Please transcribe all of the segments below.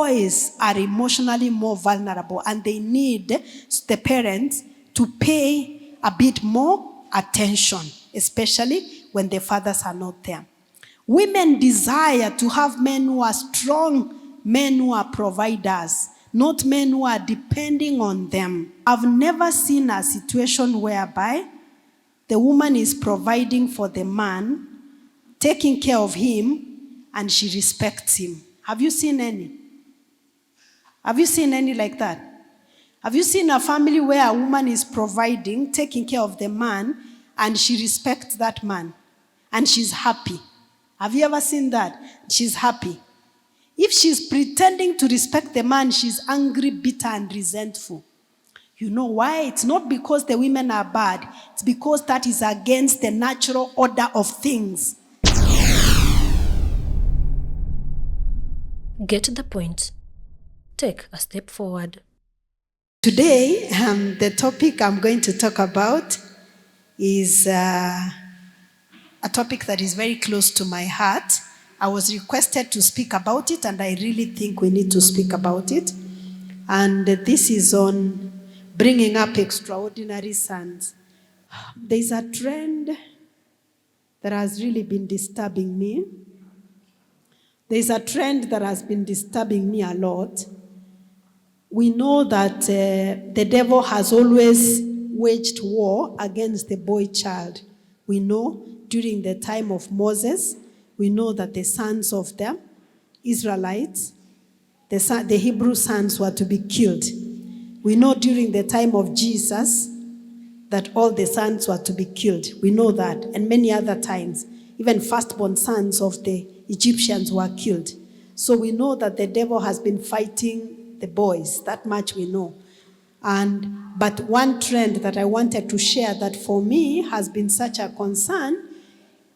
boys are emotionally more vulnerable and they need the parents to pay a bit more attention, especially when the fathers are not there. Women desire to have men who are strong, men who are providers, not men who are depending on them. I've never seen a situation whereby the woman is providing for the man, taking care of him, and she respects him. Have you seen any? Have you seen any like that? Have you seen a family where a woman is providing, taking care of the man, and she respects that man, and she's happy? Have you ever seen that? She's happy. If she's pretending to respect the man, she's angry, bitter, and resentful. You know why? It's not because the women are bad. It's because that is against the natural order of things. Get the point. Take a step forward. Today, the topic I'm going to talk about is a topic that is very close to my heart. I was requested to speak about it, and I really think we need to speak about it. And this is on bringing up extraordinary sons. There's a trend that has really been disturbing me. There's a trend that has been disturbing me a lot. We know that the devil has always waged war against the boy child. We know during the time of Moses, we know that the sons of the Israelites, the Hebrew sons, were to be killed. We know during the time of Jesus that all the sons were to be killed. We know that. And many other times, even firstborn sons of the Egyptians were killed. So we know that the devil has been fighting the boys. That much we know. But one trend that I wanted to share that for me has been such a concern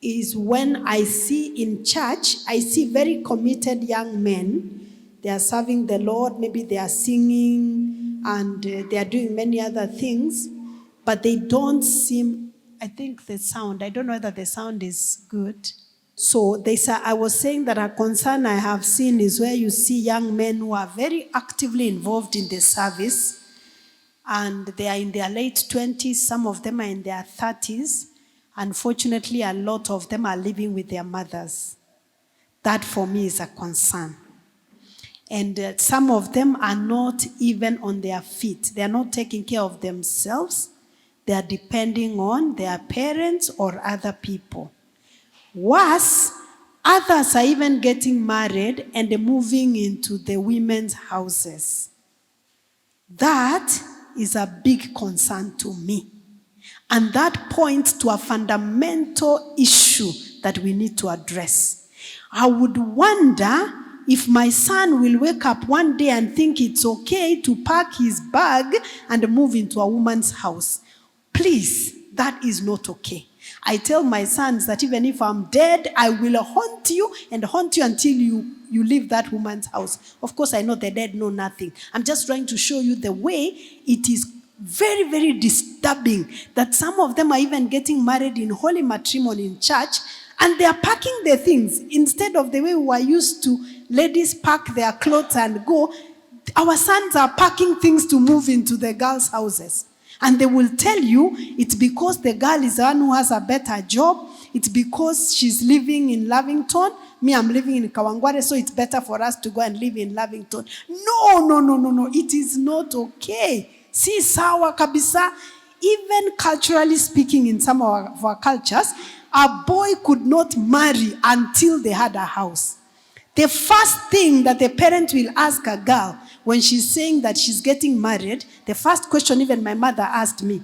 is when I see in church, I see very committed young men. They are serving the Lord, maybe they are singing, and they are doing many other things, but they don't seem, I think the sound, I don't know whether the sound is good. So I was saying that a concern I have seen is where you see young men who are very actively involved in the service, and they are in their late 20s, some of them are in their 30s. Unfortunately, a lot of them are living with their mothers. That for me is a concern. And some of them are not even on their feet. They are not taking care of themselves. They are depending on their parents or other people. Worse, others are even getting married and moving into the women's houses. That is a big concern to me. And that points to a fundamental issue that we need to address. I would wonder if my son will wake up one day and think it's okay to pack his bag and move into a woman's house. Please, that is not okay. I tell my sons that even if I'm dead, I will haunt you until you leave that woman's house. Of course, I know the dead know nothing. I'm just trying to show you the way it is very, very disturbing that some of them are even getting married in holy matrimony in church, and they are packing their things. Instead of the way we were used to, ladies pack their clothes and go, our sons are packing things to move into the girls' houses. And they will tell you it's because the girl is the one who has a better job. It's because she's living in Lavington. Me, I'm living in Kawangware, so it's better for us to go and live in Lavington. No. It is not okay. Si sawa kabisa. Even culturally speaking, in some of our cultures, a boy could not marry until they had a house. The first thing that the parent will ask a girl when she's saying that she's getting married, the first question even my mother asked me,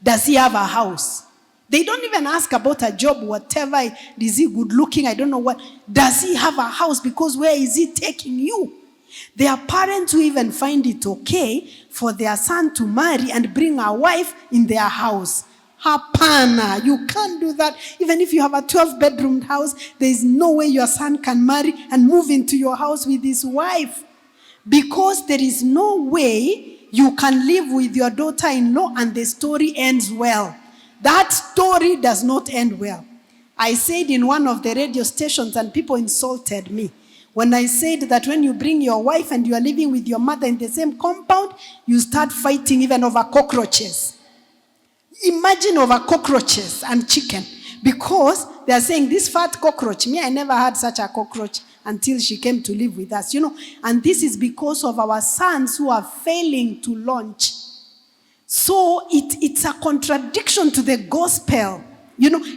does he have a house? They don't even ask about a job, whatever. Is he good looking? I don't know what. Does he have a house? Because where is he taking you? There are parents who even find it okay for their son to marry and bring a wife in their house. Hapana, you can't do that. Even if you have a 12-bedroom house, there is no way your son can marry and move into your house with his wife. Because there is no way you can live with your daughter-in-law and the story ends well. That story does not end well. I said in one of the radio stations and people insulted me. When I said that when you bring your wife and you are living with your mother in the same compound, you start fighting even over cockroaches. Imagine over cockroaches and chicken. Because they are saying this fat cockroach, me, I never had such a cockroach until she came to live with us, And this is because of our sons who are failing to launch. So it's a contradiction to the gospel.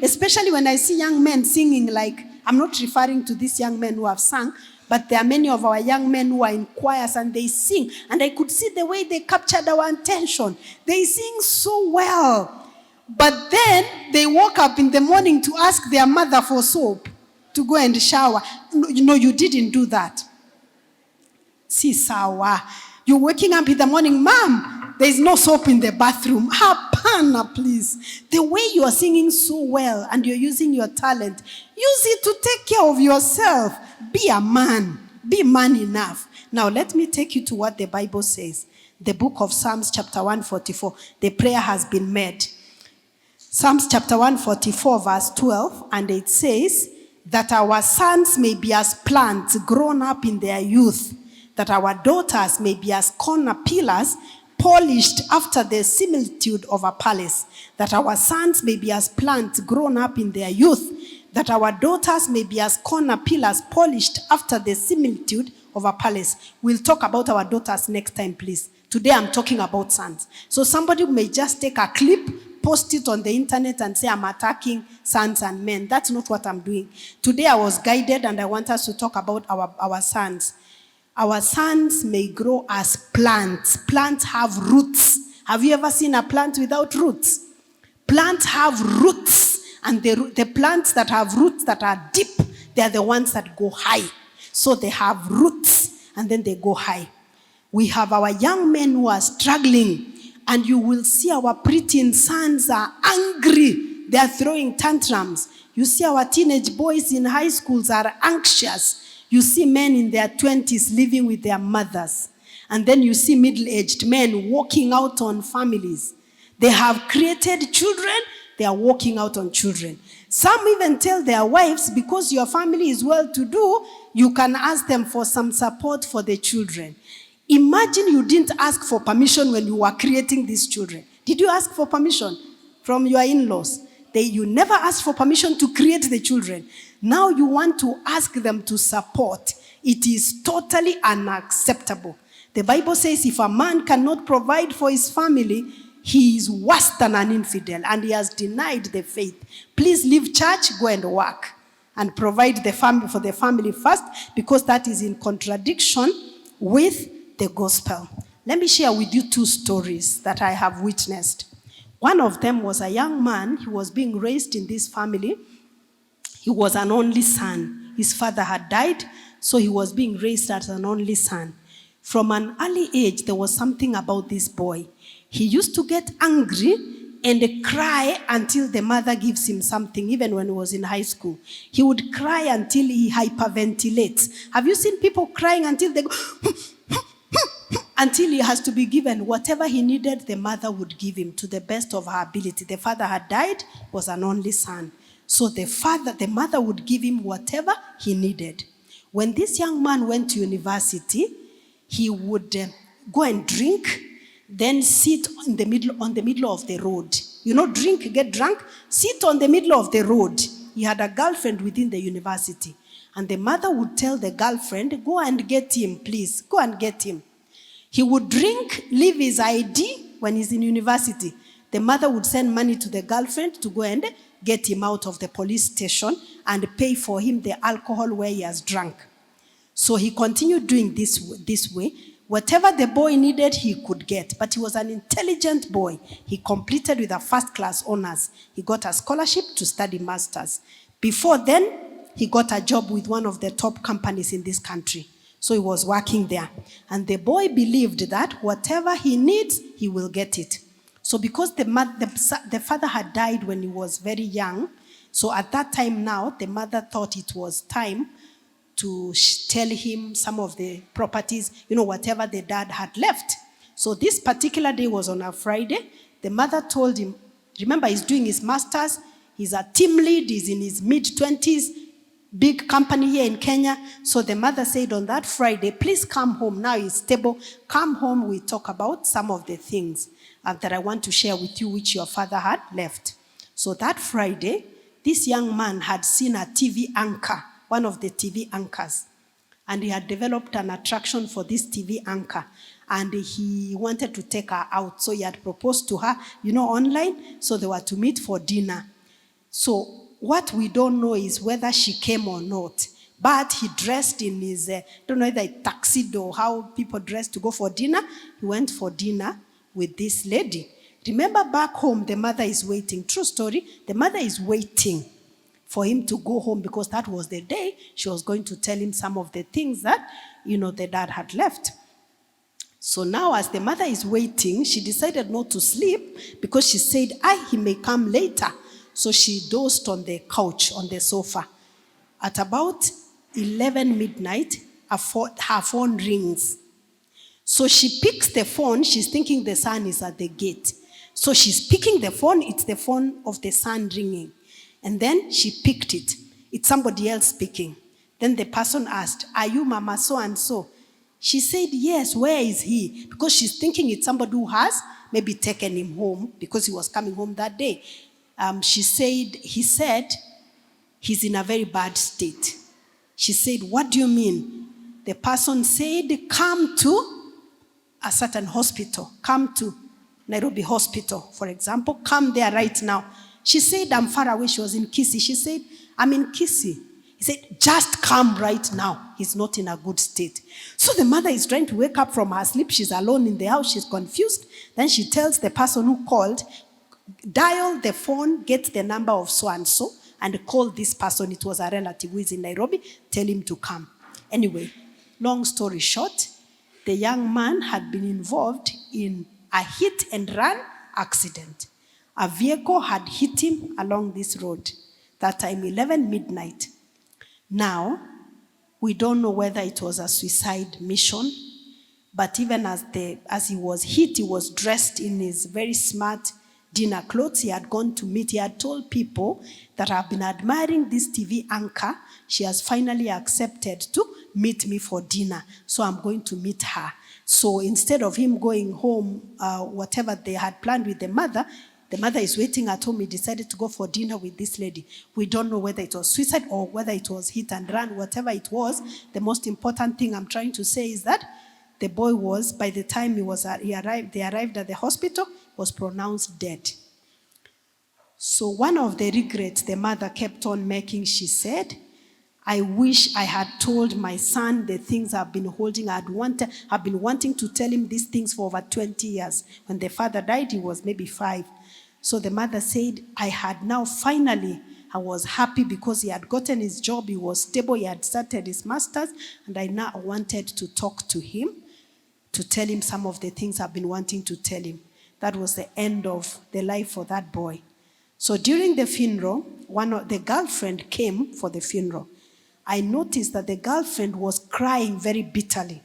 Especially when I see young men singing like, I'm not referring to these young men who have sung, but there are many of our young men who are in choirs and they sing. And I could see the way they captured our attention. They sing so well. But then they woke up in the morning to ask their mother for soap to go and shower. You didn't do that. Si sawa. You're waking up in the morning, Mom, there is no soap in the bathroom. Hapana, please. The way you are singing so well and you're using your talent, use it to take care of yourself. Be a man. Be man enough. Now, let me take you to what the Bible says. The book of Psalms chapter 144. The prayer has been made. Psalms chapter 144 verse 12, and it says that our sons may be as plants grown up in their youth, that our daughters may be as corner pillars polished after the similitude of a palace, that our sons may be as plants grown up in their youth, that our daughters may be as corner pillars polished after the similitude of a palace. We'll talk about our daughters next time, please. Today I'm talking about sons. So somebody may just take a clip, post it on the internet and say, I'm attacking sons and men. That's not what I'm doing. Today I was guided and I want us to talk about our sons. Our sons may grow as plants. Plants have roots. Have you ever seen a plant without roots? Plants have roots. And the plants that have roots that are deep, they're the ones that go high. So they have roots and then they go high. We have our young men who are struggling. And you will see our preteen sons are angry. They are throwing tantrums. You see our teenage boys in high schools are anxious. You see men in their 20s living with their mothers. And then you see middle-aged men walking out on families. They have created children. They are walking out on children. Some even tell their wives, because your family is well-to-do, you can ask them for some support for the children. Imagine you didn't ask for permission when you were creating these children. Did you ask for permission from your in-laws? You never asked for permission to create the children. Now you want to ask them to support. It is totally unacceptable. The Bible says if a man cannot provide for his family, he is worse than an infidel and he has denied the faith. Please leave church, go and work and provide the family for the family first, because that is in contradiction with the gospel. Let me share with you 2 stories that I have witnessed. One of them was a young man. He was being raised in this family. He was an only son. His father had died, so he was being raised as an only son. From an early age, there was something about this boy. He used to get angry and cry until the mother gives him something, even when he was in high school. He would cry until he hyperventilates. Have you seen people crying until they go until he has to be given whatever he needed? The mother would give him to the best of her ability. The father had died, was an only son. So the mother would give him whatever he needed. When this young man went to university, he would go and drink, then sit on the middle of the road. Drink, get drunk, sit on the middle of the road. He had a girlfriend within the university. And the mother would tell the girlfriend, go and get him, please. Go and get him. He would drink, leave his ID when he's in university. The mother would send money to the girlfriend to go and get him out of the police station and pay for him the alcohol where he has drunk. So he continued doing this way. Whatever the boy needed, he could get. But he was an intelligent boy. He completed with a first-class honors. He got a scholarship to study masters. Before then, he got a job with one of the top companies in this country. So he was working there. And the boy believed that whatever he needs, he will get it. So because the father had died when he was very young, so at that time now, the mother thought it was time to tell him some of the properties, whatever the dad had left. So this particular day was on a Friday. The mother told him, remember, he's doing his master's, he's a team lead, he's in his mid-20s, big company here in Kenya. So the mother said on that Friday, please come home. Now he's stable. Come home, we talk about some of the things that I want to share with you, which your father had left. So that Friday, this young man had seen a TV anchor, one of the TV anchors. And he had developed an attraction for this TV anchor. And he wanted to take her out. So he had proposed to her, online. So they were to meet for dinner. So what we don't know is whether she came or not. But he dressed in his, don't know, either a tuxedo, how people dress to go for dinner. He went for dinner with this lady. Remember, back home, the mother is waiting. True story. The mother is waiting for him to go home because that was the day she was going to tell him some of the things that, the dad had left. So now as the mother is waiting, she decided not to sleep because she said, he may come later. So she dozed on the couch, on the sofa. At about 11 midnight, her phone rings. So she picks the phone. She's thinking the son is at the gate. So she's picking the phone. It's the phone of the son ringing. And then she picked it. It's somebody else speaking. Then the person asked, are you Mama so-and-so? She said, yes, where is he? Because she's thinking it's somebody who has maybe taken him home because he was coming home that day. He said, he's in a very bad state. She said, what do you mean? The person said, come to a certain hospital. Come to Nairobi Hospital, for example. Come there right now. She said, I'm far away. She was in Kisii. She said, I'm in Kisii. He said, just come right now. He's not in a good state. So the mother is trying to wake up from her sleep. She's alone in the house. She's confused. Then she tells the person who called, dial the phone, get the number of so-and-so, and call this person. It was a relative who is in Nairobi. Tell him to come. Anyway, long story short, the young man had been involved in a hit and run accident. A vehicle had hit him along this road. That time, 11 midnight. Now, we don't know whether it was a suicide mission, but even as he was hit, he was dressed in his very smart dinner clothes. He had gone to meet. He had told people that I've been admiring this TV anchor. She has finally accepted to meet me for dinner. So I'm going to meet her. So instead of him going home, whatever they had planned with the mother is waiting at home. He decided to go for dinner with this lady. We don't know whether it was suicide or whether it was hit and run, whatever it was. The most important thing I'm trying to say is that the boy was, by the time they arrived at the hospital, was pronounced dead. So one of the regrets the mother kept on making, she said, I wish I had told my son the things I've been holding. I've been wanting to tell him these things for over 20 years. When the father died, he was maybe 5. So the mother said, I was happy because he had gotten his job, he was stable, he had started his master's, and I now wanted to talk to him, to tell him some of the things I've been wanting to tell him. That was the end of the life for that boy. So during the funeral, the girlfriend came for the funeral. I noticed that the girlfriend was crying very bitterly.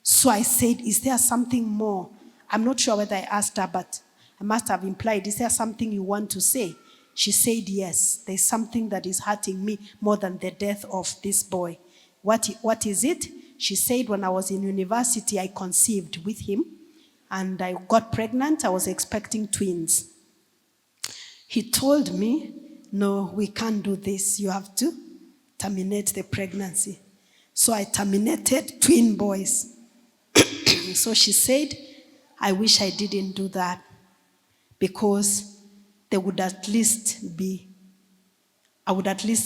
So I said, is there something more? I'm not sure whether I asked her, but I must have implied, is there something you want to say? She said, yes, there's something that is hurting me more than the death of this boy. What is it? She said, when I was in university, I conceived with him and I got pregnant. I was expecting twins. He told me, no, we can't do this. You have to terminate the pregnancy. So I terminated twin boys. So she said, I wish I didn't do that, because I would at least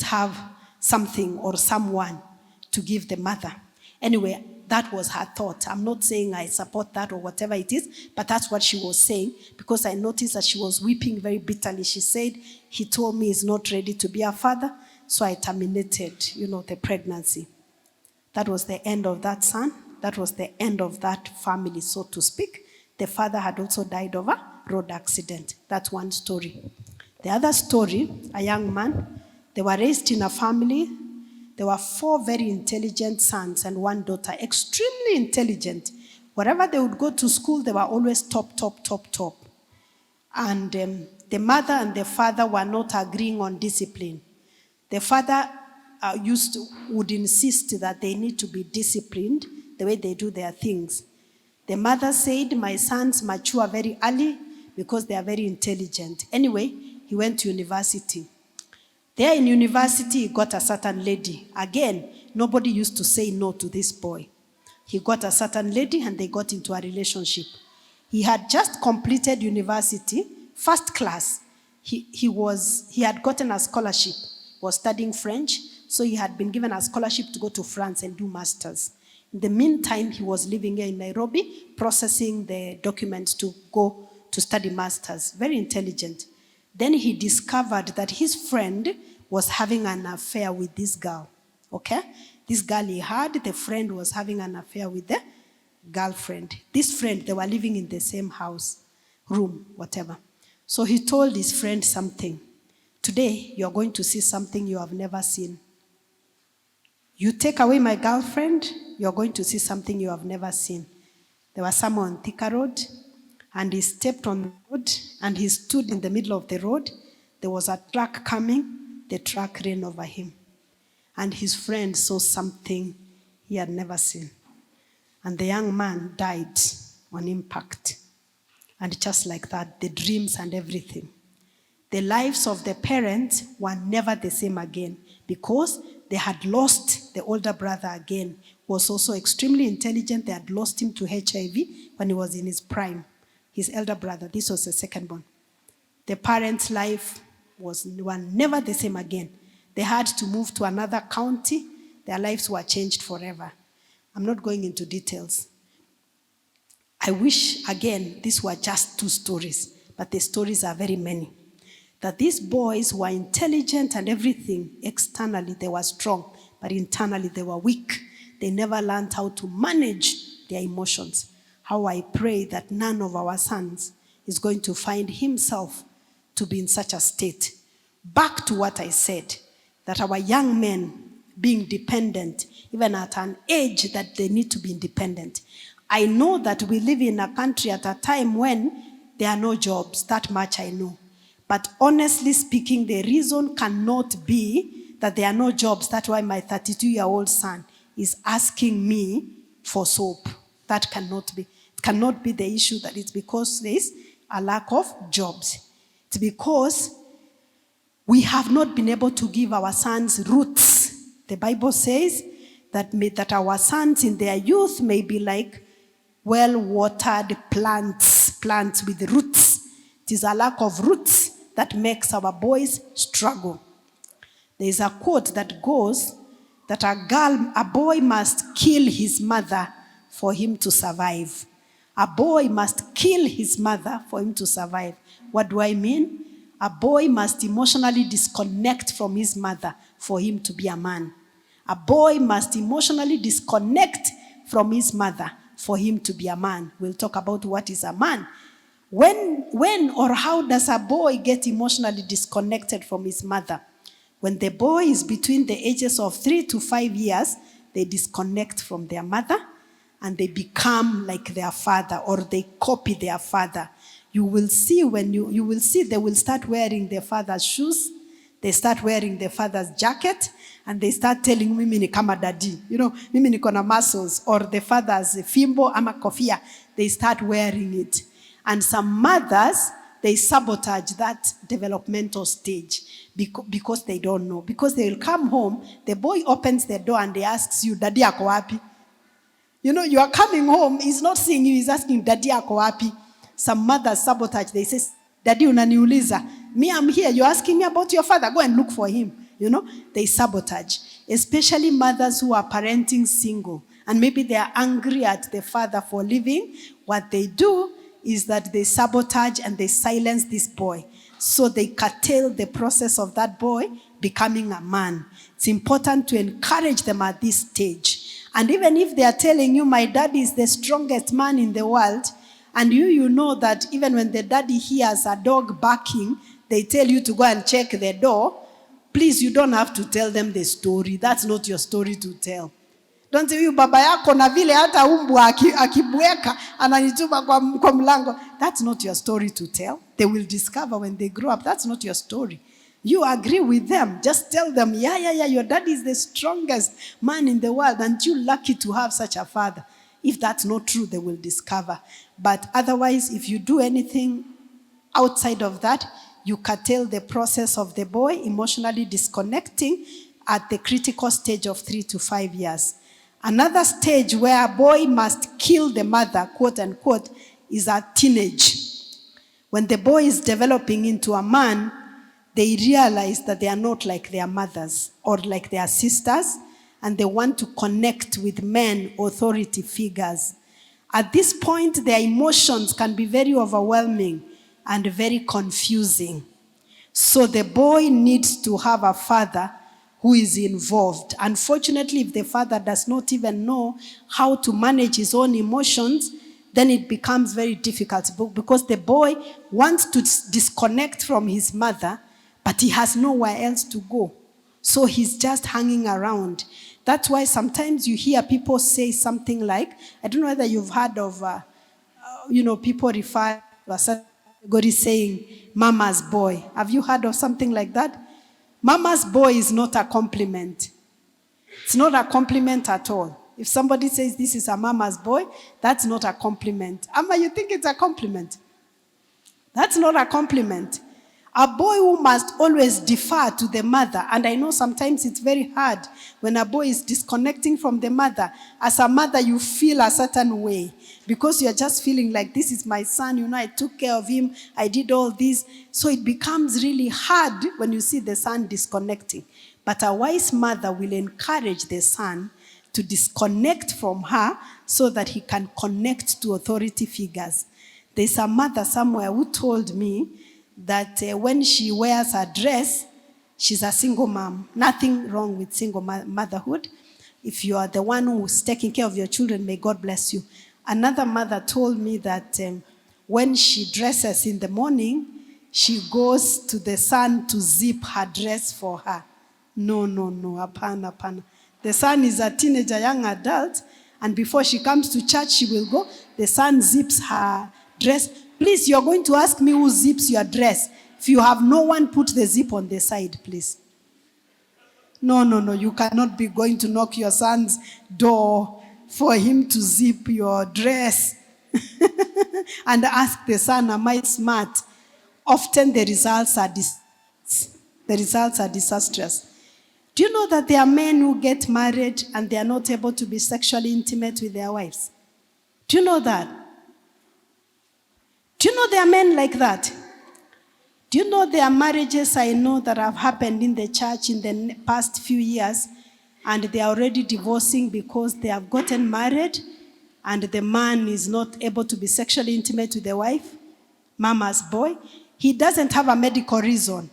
have something or someone to give the mother. Anyway, that was her thought. I'm not saying I support that or whatever it is, but that's what she was saying, because I noticed that she was weeping very bitterly. She said, he told me he's not ready to be a father, so I terminated, the pregnancy. That was the end of that son. That was the end of that family, so to speak. The father had also died of a road accident. That's one story. The other story, a young man, they were raised in a family. There were 4 very intelligent sons and 1 daughter, extremely intelligent. Wherever they would go to school, they were always top. And the mother and the father were not agreeing on discipline. The father would insist that they need to be disciplined the way they do their things. The mother said, my sons mature very early because they are very intelligent. Anyway, he went to university. There in university, he got a certain lady. Again, nobody used to say no to this boy. He got a certain lady and they got into a relationship. He had just completed university, first class. He had gotten a scholarship, was studying French, so he had been given a scholarship to go to France and do masters. In the meantime, he was living here in Nairobi, processing the documents to go to study masters. Very intelligent. Then he discovered that his friend was having an affair with this girl. Okay? This girl he had, the friend was having an affair with the girlfriend. This friend, they were living in the same house, room, whatever. So he told his friend something. Today, you're going to see something you have never seen. You take away my girlfriend, you're going to see something you have never seen. There was someone on Thika Road, and he stepped on the road, and he stood in the middle of the road. There was a truck coming. The truck ran over him. And his friend saw something he had never seen. And the young man died on impact. And just like that, the dreams and everything. The lives of the parents were never the same again because they had lost the older brother again, who was also extremely intelligent. They had lost him to HIV when he was in his prime. His elder brother, this was the second born. The parents' life were never the same again. They had to move to another county. Their lives were changed forever. I'm not going into details. I wish, again, these were just 2 stories, but the stories are very many. That these boys were intelligent and everything. Externally, they were strong, but internally, they were weak. They never learned how to manage their emotions. How I pray that none of our sons is going to find himself to be in such a state. Back to what I said, that our young men being dependent, even at an age that they need to be independent. I know that we live in a country at a time when there are no jobs. That much I know. But honestly speaking, the reason cannot be that there are no jobs. That's why my 32-year-old son is asking me for soap. That cannot be. It cannot be the issue that it's because there is a lack of jobs. It's because we have not been able to give our sons roots. The Bible says that our sons in their youth may be like well-watered plants with roots. It is a lack of roots that makes our boys struggle. There is a quote that goes that a boy must kill his mother for him to survive. A boy must kill his mother for him to survive. What do I mean? A boy must emotionally disconnect from his mother for him to be a man. A boy must emotionally disconnect from his mother for him to be a man. We'll talk about what is a man. When or how does a boy get emotionally disconnected from his mother? When the boy is between the ages of 3 to 5 years, they disconnect from their mother and they become like their father, or they copy their father. You will see you will see they will start wearing their father's shoes, they start wearing their father's jacket, and they start telling mimi ni kama daddy, mimi niko na muscles, or the father's fimbo ama kofia, they start wearing it. And some mothers, they sabotage that developmental stage because they don't know. Because they will come home, the boy opens the door and he asks you, daddy ako wapi? You are coming home, he's not seeing you, he's asking, daddy ako wapi? Some mothers sabotage, they say, daddy unaniuliza, me I'm here, you're asking me about your father, go and look for him. They sabotage. Especially mothers who are parenting single. And maybe they are angry at the father for leaving. What they do is that they sabotage and they silence this boy. So they curtail the process of that boy becoming a man. It's important to encourage them at this stage. And even if they are telling you, my daddy is the strongest man in the world, and you know that even when the daddy hears a dog barking, they tell you to go and check the door, please, you don't have to tell them the story. That's not your story to tell. Don't say, baba yako na vile hata umbwa akibweka ananituma kwa mlango. That's not your story to tell. They will discover when they grow up. That's not your story. You agree with them. Just tell them, yeah, your dad is the strongest man in the world, and you're lucky to have such a father. If that's not true, they will discover. But otherwise, if you do anything outside of that, you curtail the process of the boy emotionally disconnecting at the critical stage of 3 to 5 years. Another stage where a boy must kill the mother, quote unquote, is at teenage. When the boy is developing into a man, they realize that they are not like their mothers or like their sisters, and they want to connect with men, authority figures. At this point, their emotions can be very overwhelming and very confusing. So the boy needs to have a father who is involved. Unfortunately, if the father does not even know how to manage his own emotions, then it becomes very difficult because the boy wants to disconnect from his mother, but he has nowhere else to go. So he's just hanging around. That's why sometimes you hear people say something like, I don't know whether you've heard of, people refer to a certain category saying, mama's boy. Have you heard of something like that? Mama's boy is not a compliment. It's not a compliment at all. If somebody says this is a mama's boy, that's not a compliment. Amma, you think it's a compliment? That's not a compliment. A boy who must always defer to the mother, and I know sometimes it's very hard when a boy is disconnecting from the mother. As a mother, you feel a certain way because you're just feeling like, this is my son, I took care of him, I did all this. So it becomes really hard when you see the son disconnecting. But a wise mother will encourage the son to disconnect from her so that he can connect to authority figures. There's a mother somewhere who told me that when she wears a dress, she's a single mom. Nothing wrong with single motherhood. If you are the one who's taking care of your children, may God bless you. Another mother told me that when she dresses in the morning, she goes to the son to zip her dress for her. No, apana. The son is a teenager, young adult, and before she comes to church, she will go. The son zips her dress. Please, you're going to ask me who zips your dress. If you have no one, put the zip on the side, please. No. You cannot be going to knock your son's door for him to zip your dress and ask the son, am I smart? Often the results are disastrous. Do you know that there are men who get married and they are not able to be sexually intimate with their wives? Do you know that? Do you know there are men like that? Do you know there are marriages I know that have happened in the church in the past few years, and they are already divorcing because they have gotten married and the man is not able to be sexually intimate with the wife? Mama's boy. He doesn't have a medical reason.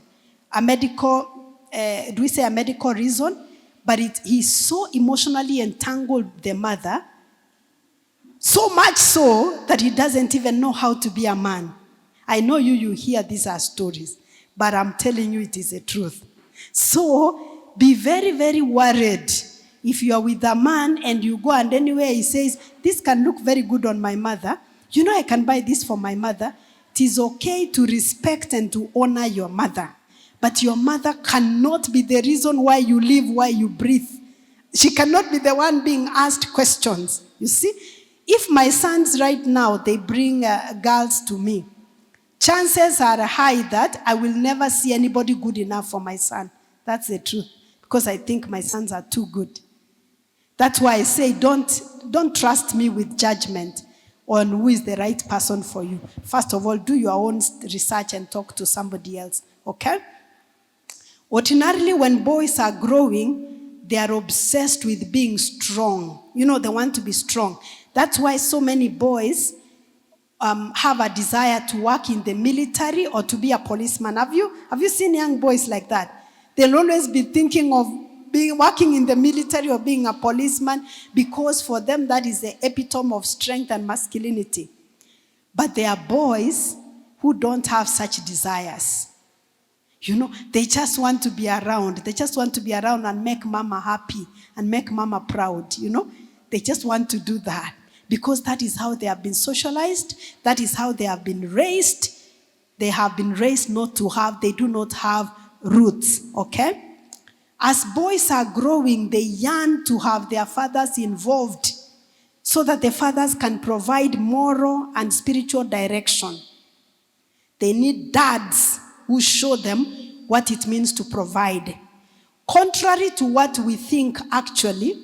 Do we say a medical reason? But he's so emotionally entangled with the mother, so much so that he doesn't even know how to be a man. I know you hear these are stories, but I'm telling you it is the truth. So be very, very worried if you are with a man and you go and anywhere he says, this can look very good on my mother. I can buy this for my mother. It is okay to respect and to honor your mother. But your mother cannot be the reason why you live, why you breathe. She cannot be the one being asked questions. You see? If my sons right now, they bring girls to me, chances are high that I will never see anybody good enough for my son. That's the truth. Because I think my sons are too good. That's why I say don't trust me with judgment on who is the right person for you. First of all, do your own research and talk to somebody else. Okay? Ordinarily, when boys are growing, they are obsessed with being strong. They want to be strong. That's why so many boys have a desire to work in the military or to be a policeman. Have you seen young boys like that? They'll always be thinking of working in the military or being a policeman because for them that is the epitome of strength and masculinity. But there are boys who don't have such desires. They just want to be around. They just want to be around and make mama happy and make mama proud. They just want to do that. Because that is how they have been socialized. That is how they have been raised. They have been raised not to have. They do not have roots, okay? As boys are growing, they yearn to have their fathers involved so that the fathers can provide moral and spiritual direction. They need dads who show them what it means to provide. Contrary to what we think, actually,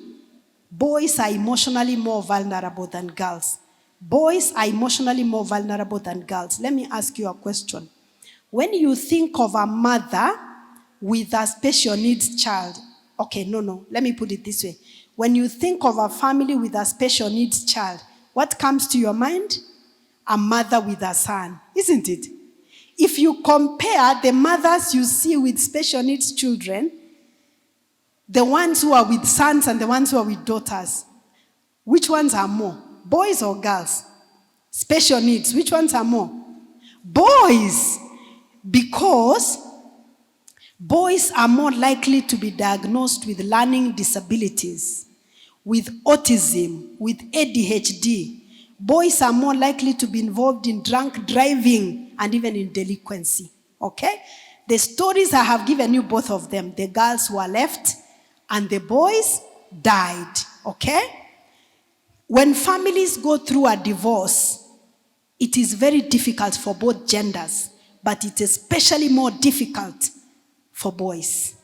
boys are emotionally more vulnerable than girls. Boys are emotionally more vulnerable than girls. Let me ask you a question. When you think of a mother with a special needs child, okay, no, let me put it this way. When you think of a family with a special needs child, what comes to your mind? A mother with a son, isn't it? If you compare the mothers you see with special needs children, the ones who are with sons and the ones who are with daughters, which ones are more? Boys or girls? Special needs, which ones are more? Boys. Because boys are more likely to be diagnosed with learning disabilities, with autism, with ADHD. Boys are more likely to be involved in drunk driving and even in delinquency, okay? The stories I have given you, both of them, the girls were left and the boys died, okay? When families go through a divorce, it is very difficult for both genders, but it is especially more difficult for boys.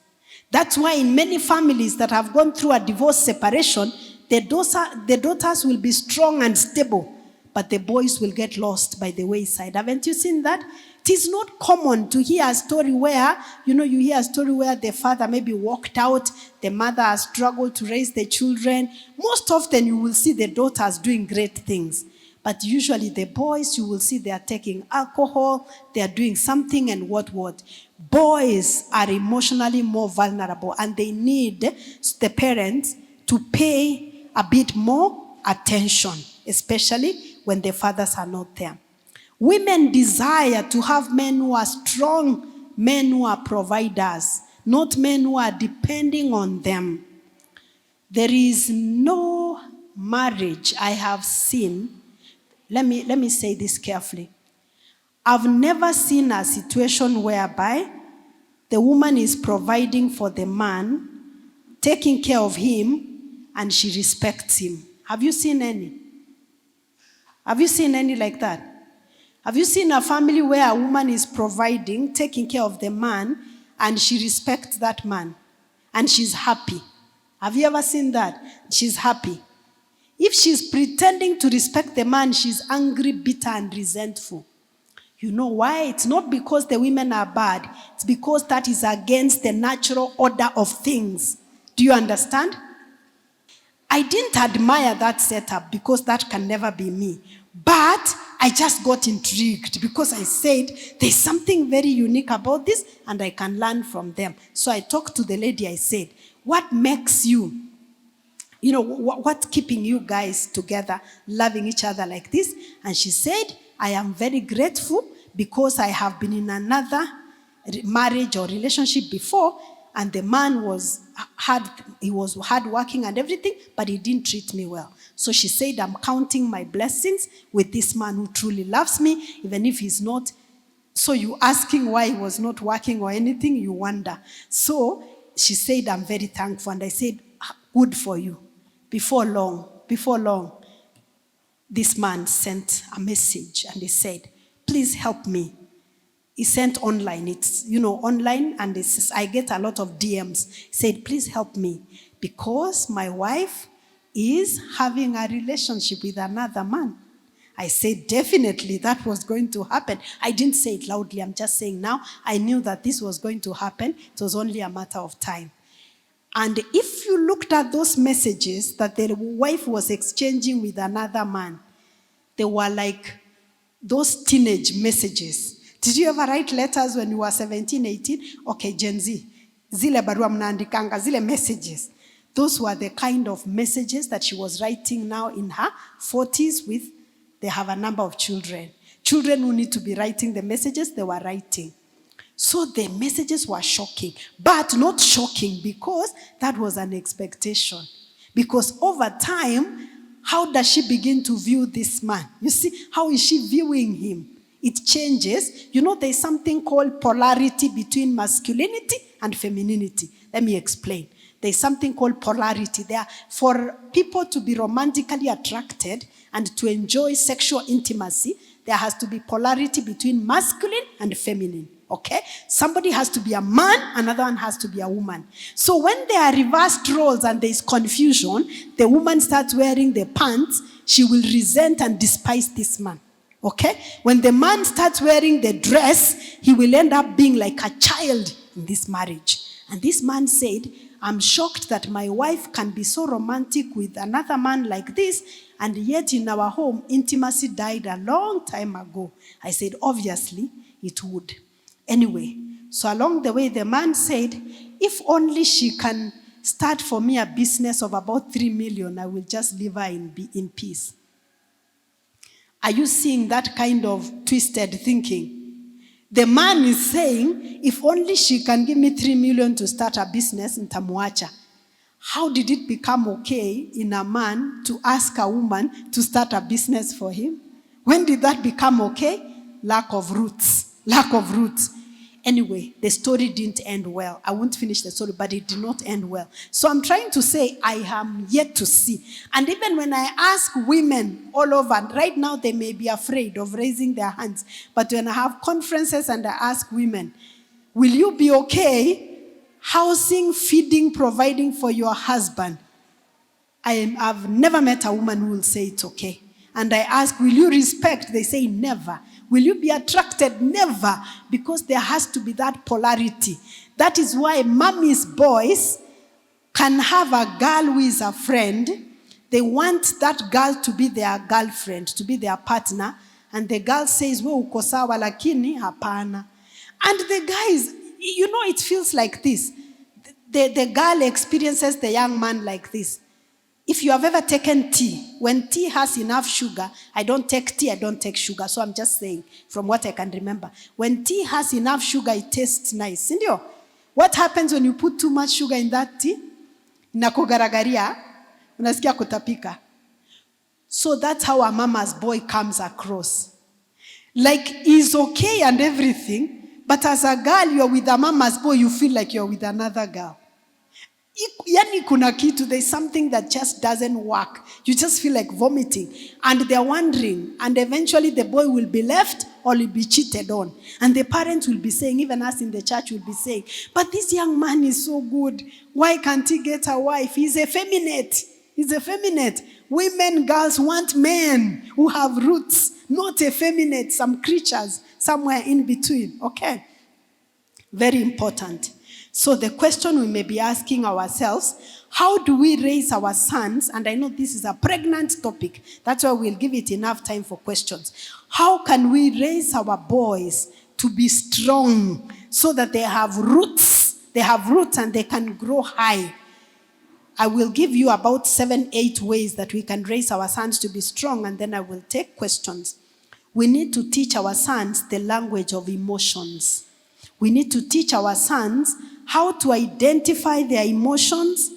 That's why in many families that have gone through a divorce separation, the daughters will be strong and stable, but the boys will get lost by the wayside. Haven't you seen that? It is not common to hear a story where, you hear a story where the father maybe walked out, the mother has struggled to raise the children. Most often you will see the daughters doing great things. But usually the boys, you will see they are taking alcohol, they are doing something and what. Boys are emotionally more vulnerable and they need the parents to pay a bit more attention, especially when the fathers are not there. Women desire to have men who are strong, men who are providers, not men who are depending on them. There is no marriage I have seen. Let me say this carefully. I've never seen a situation whereby the woman is providing for the man, taking care of him, and she respects him. Have you seen any? Have you seen any like that? Have you seen a family where a woman is providing, taking care of the man, and she respects that man, and she's happy? Have you ever seen that? She's happy. If she's pretending to respect the man, she's angry, bitter, and resentful. You know why? It's not because the women are bad. It's because that is against the natural order of things. Do you understand? I didn't admire that setup because that can never be me. But I just got intrigued because I said, there's something very unique about this and I can learn from them. So I talked to the lady, I said, what makes you, what's keeping you guys together, loving each other like this? And she said, I am very grateful because I have been in another marriage or relationship before, and the man was hardworking and everything, but he didn't treat me well. So she said, I'm counting my blessings with this man who truly loves me, even if he's not. So you asking why he was not working or anything, you wonder. So she said, I'm very thankful. And I said, good for you. Before long, this man sent a message and he said, please help me. He sent online. It's, online, and I get a lot of DMs. He said, please help me because my wife is having a relationship with another man. I said, definitely that was going to happen. I didn't say it loudly. I'm just saying now. I knew that this was going to happen. It was only a matter of time. And if you looked at those messages that the wife was exchanging with another man, they were like those teenage messages. Did you ever write letters when you were 17, 18? Okay, Gen Z. Zile barua mnaandikanga, zile messages. Those were the kind of messages that she was writing now in her 40s they have a number of children. Children who need to be writing the messages, they were writing. So the messages were shocking, but not shocking because that was an expectation. Because over time, how does she begin to view this man? You see, how is she viewing him? it changes. There's something called polarity between masculinity and femininity. Let me explain. There's something called polarity. For people to be romantically attracted and to enjoy sexual intimacy, there has to be polarity between masculine and feminine. Okay? Somebody has to be a man, another one has to be a woman. So when there are reversed roles and there's confusion, the woman starts wearing the pants, she will resent and despise this man. Okay? When the man starts wearing the dress, he will end up being like a child in this marriage. And this man said, I'm shocked that my wife can be so romantic with another man like this, and yet in our home, intimacy died a long time ago. I said, obviously, it would. Anyway, so along the way, the man said, if only she can start for me a business of about 3 million, I will just leave her in peace. Are you seeing that kind of twisted thinking? The man is saying, if only she can give me 3 million to start a business, nitamuacha. How did it become okay in a man to ask a woman to start a business for him? When did that become okay? Lack of roots. Lack of roots. Anyway, the story didn't end well. I won't finish the story, but it did not end well. So I'm trying to say I am yet to see. And even when I ask women all over, right now they may be afraid of raising their hands. But when I have conferences and I ask women, will you be okay housing, feeding, providing for your husband? I've never met a woman who will say it's okay. And I ask, will you respect? They say never. Will you be attracted? Never. Because there has to be that polarity. That is why mommy's boys can have a girl who is a friend. They want that girl to be their girlfriend, to be their partner. And the girl says, we uko sawa lakini hapana. And the guys, it feels like this. The girl experiences the young man like this. If you have ever taken tea, when tea has enough sugar, I don't take tea, I don't take sugar. So I'm just saying, from what I can remember. When tea has enough sugar, it tastes nice. Sindio? What happens when you put too much sugar in that tea? Inakugaragaria, unasikia kutapika. So that's how a mama's boy comes across. Like, he's okay and everything, but as a girl, you're with a mama's boy, you feel like you're with another girl. Yani kuna kitu, there's something that just doesn't work. You just feel like vomiting. And they're wondering. And eventually the boy will be left or will be cheated on. And the parents will be saying, even us in the church will be saying, but this young man is so good. Why can't he get a wife? He's effeminate. He's effeminate. Women, girls want men who have roots, not effeminate, some creatures somewhere in between. Okay? Very important. So the question we may be asking ourselves, how do we raise our sons? And I know this is a pregnant topic. That's why we'll give it enough time for questions. How can we raise our boys to be strong so that they have roots? They have roots and they can grow high. I will give you about 7-8 ways that we can raise our sons to be strong, and then I will take questions. We need to teach our sons the language of emotions. We need to teach our sons how to identify their emotions,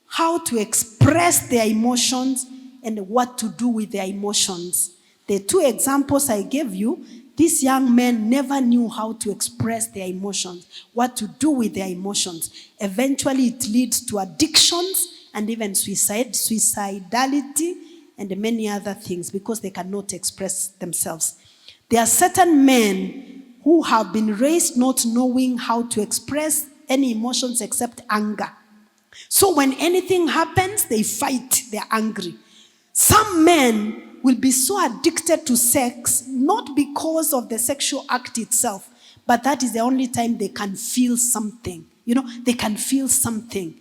how to express their emotions, and what to do with their emotions. The 2 examples I gave you, these young men never knew how to express their emotions, what to do with their emotions. Eventually, it leads to addictions and even suicidality, and many other things because they cannot express themselves. There are certain men who have been raised not knowing how to express any emotions except anger. So when anything happens, they fight, they're angry. Some men will be so addicted to sex, not because of the sexual act itself, but that is the only time they can feel something. They can feel something.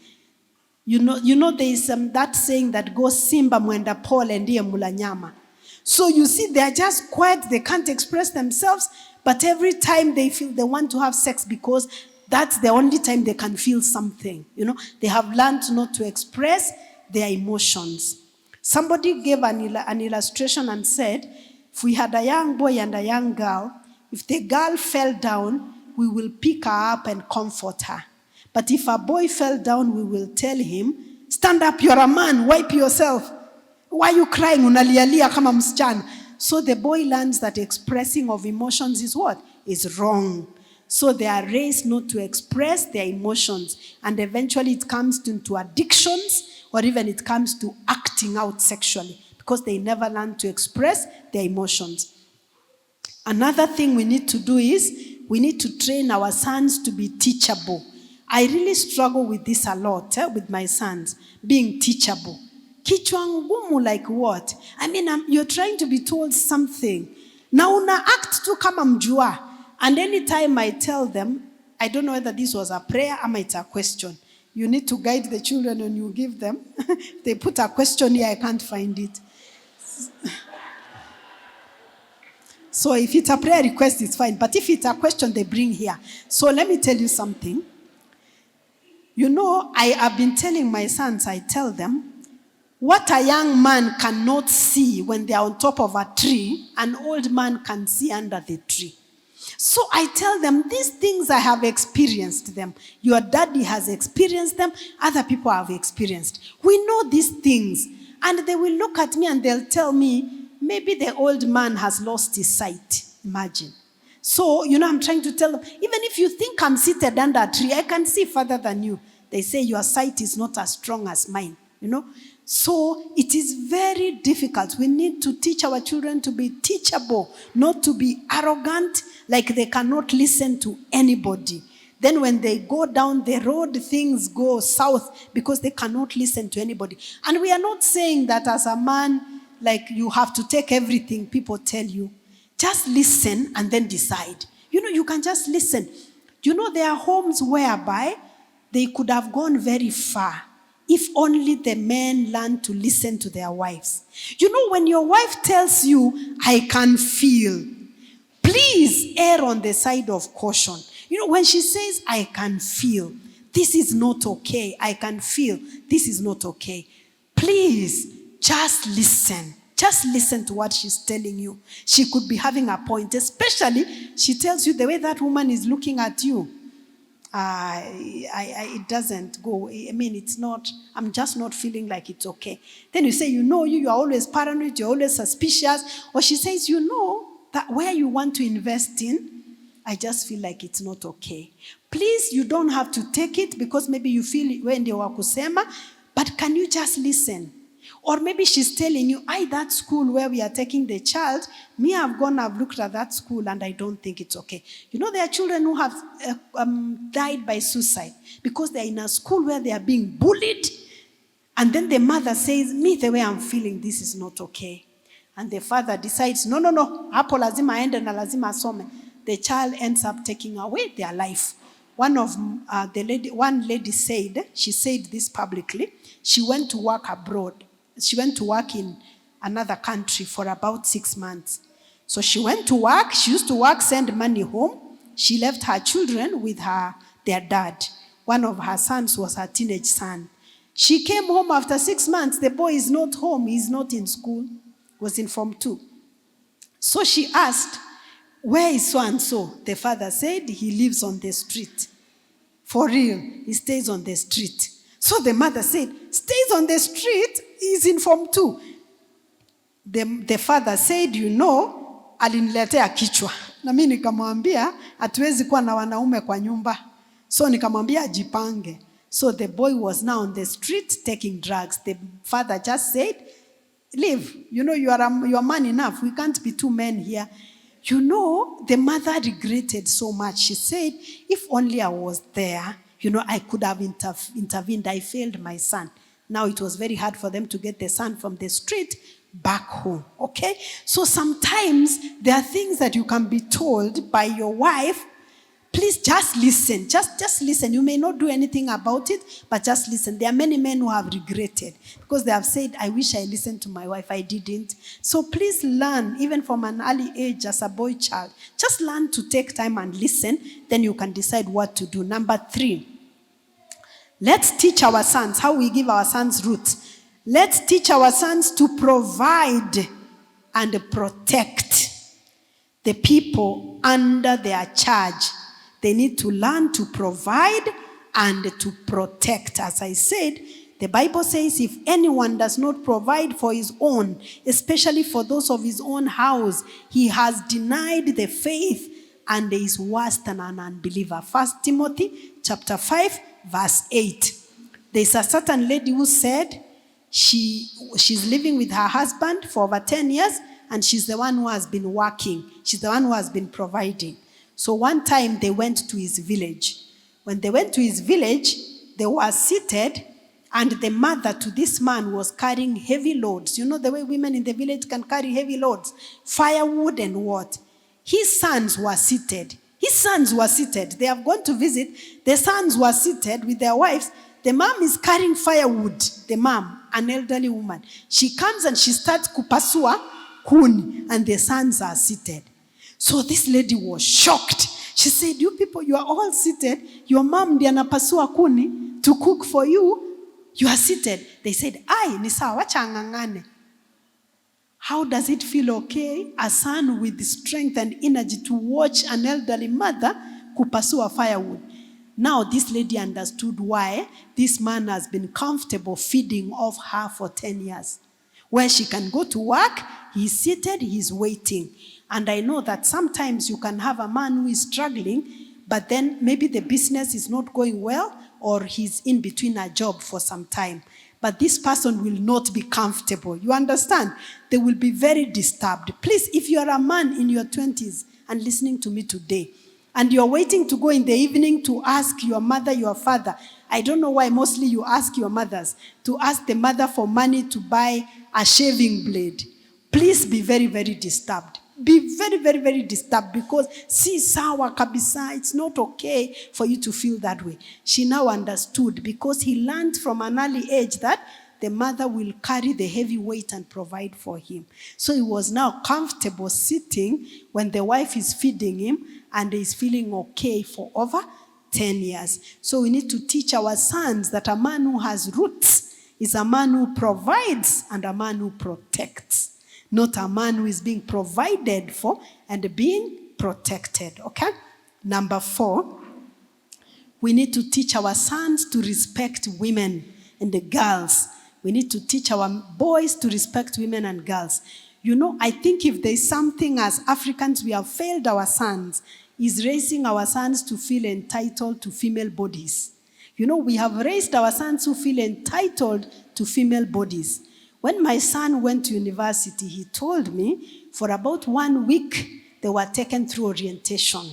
There is that saying that goes, Simba mwenda pole ndiye mula nyama. So you see, they are just quiet, they can't express themselves, but every time they feel they want to have sex because that's the only time they can feel something. They have learned not to express their emotions. Somebody gave an illustration and said, if we had a young boy and a young girl, if the girl fell down, we will pick her up and comfort her. But if a boy fell down, we will tell him, stand up, you're a man, wipe yourself. Why are you crying? Unalialia kama msichana. So the boy learns that expressing of emotions is what? Is wrong. So they are raised not to express their emotions. And eventually it comes into addictions, or even it comes to acting out sexually, because they never learn to express their emotions. Another thing we need to do is we need to train our sons to be teachable. I really struggle with this a lot with my sons, being teachable. Kichwa ngumu like what? I mean, you're trying to be told something. Na una act tu kama mjua. And anytime I tell them, I don't know whether this was a prayer or it's a question. You need to guide the children when you give them. They put a question here, I can't find it. So if it's a prayer request, it's fine. But if it's a question, they bring here. So let me tell you something. You know, I have been telling my sons, I tell them, what a young man cannot see when they are on top of a tree, an old man can see under the tree. So I tell them, these things I have experienced them. Your daddy has experienced them. Other people have experienced. We know these things. And they will look at me and they'll tell me, maybe the old man has lost his sight. Imagine. So, you know, I'm trying to tell them, even if you think I'm seated under a tree, I can see further than you. They say your sight is not as strong as mine, you know. So it is very difficult. We need to teach our children to be teachable, not to be arrogant, like they cannot listen to anybody. Then when they go down the road, things go south because they cannot listen to anybody. And we are not saying that as a man, like you have to take everything people tell you. Just listen and then decide. You know, you can just listen. You know, there are homes whereby they could have gone very far if only the men learn to listen to their wives. You know, when your wife tells you, I can feel, please err on the side of caution. You know, when she says, I can feel, this is not okay. I can feel, this is not okay. Please, just listen. Just listen to what she's telling you. She could be having a point, especially she tells you the way that woman is looking at you. It doesn't go. I mean, it's not, I'm just not feeling like it's okay. Then you say, you know, you're always paranoid, you're always suspicious. Or she says, you know, that where you want to invest in, I just feel like it's not okay. Please, you don't have to take it because maybe you feel when they were kusema, but can you just listen? Or maybe she's telling you, that school where we are taking the child, I've looked at that school and I don't think it's okay. You know, there are children who have died by suicide because they're in a school where they are being bullied. And then the mother says, the way I'm feeling, this is not okay. And the father decides, no, hapo lazima aende na lazima asome. The child ends up taking away their life. One lady said, she said this publicly, she went to work abroad. She went to work in another country for about 6 months. So she went to work. She used to work, send money home. She left her children with their dad. One of her sons was her teenage son. She came home after 6 months. The boy is not home. He's not in school. Was in Form 2. So she asked, where is so-and-so? The father said, he lives on the street. For real, he stays on the street. So the mother said, stays on the street? He's in Form 2. The father said, you know, aliniletea kichwa. Na mimi nikamwambia, hatuwezi kuwa na wanaume kwa nyumba. So nikamwambia ajipange. So the boy was now on the street taking drugs. The father just said, leave. You know, you are man enough. We can't be 2 men here. You know, the mother regretted so much. She said, if only I was there, you know, I could have intervened. I failed my son. Now it was very hard for them to get the son from the street back home. Okay? So sometimes there are things that you can be told by your wife. Please just listen. Just listen. You may not do anything about it, but just listen. There are many men who have regretted because they have said, I wish I listened to my wife. I didn't. So please learn, even from an early age as a boy child. Just learn to take time and listen. Then you can decide what to do. Number 3. Let's teach our sons how we give our sons roots. Let's teach our sons to provide and protect the people under their charge. They need to learn to provide and to protect. As I said, The Bible says, if anyone does not provide for his own, especially for those of his own house, he has denied the faith and is worse than an unbeliever. 1 Timothy chapter 5, verse 8. There's a certain lady who said she's living with her husband for over 10 years, and she's the one who has been working. She's the one who has been providing. So one time they went to his village. When they went to his village, they were seated, and the mother to this man was carrying heavy loads. You know the way women in the village can carry heavy loads, firewood and what? His sons were seated. They have gone to visit. The sons were seated with their wives. The mom is carrying firewood. The mom, an elderly woman. She comes and she starts kupasua kuni, and the sons are seated. So this lady was shocked. She said, you people, you are all seated. Your mom ndiye anapasua kuni to cook for you. You are seated. They said, ai, ni sawa, wacha ang'ang'ane. How does it feel okay, a son with strength and energy, to watch an elderly mother kupasua firewood? Now this lady understood why this man has been comfortable feeding off her for 10 years. Where she can go to work, he's seated, he's waiting. And I know that sometimes you can have a man who is struggling, but then maybe the business is not going well, or he's in between a job for some time. But this person will not be comfortable. You understand? They will be very disturbed. Please, if you are a man in your 20s and listening to me today, and you're waiting to go in the evening to ask your mother, your father, I don't know why mostly you ask your mothers, to ask the mother for money to buy a shaving blade. Please be very, very disturbed. Be very, very, very disturbed, because si sawa kabisa, it's not okay for you to feel that way. She now understood, because he learned from an early age that the mother will carry the heavy weight and provide for him. So he was now comfortable sitting when the wife is feeding him, and is feeling okay for over 10 years. So we need to teach our sons that a man who has roots is a man who provides and a man who protects. Not a man who is being provided for and being protected. Okay? Number 4, we need to teach our sons to respect women and the girls. We need to teach our boys to respect women and girls. You know, I think if there's something as Africans we have failed our sons, is raising our sons to feel entitled to female bodies. You know, we have raised our sons who feel entitled to female bodies. When my son went to university, he told me for about 1 week, they were taken through orientation.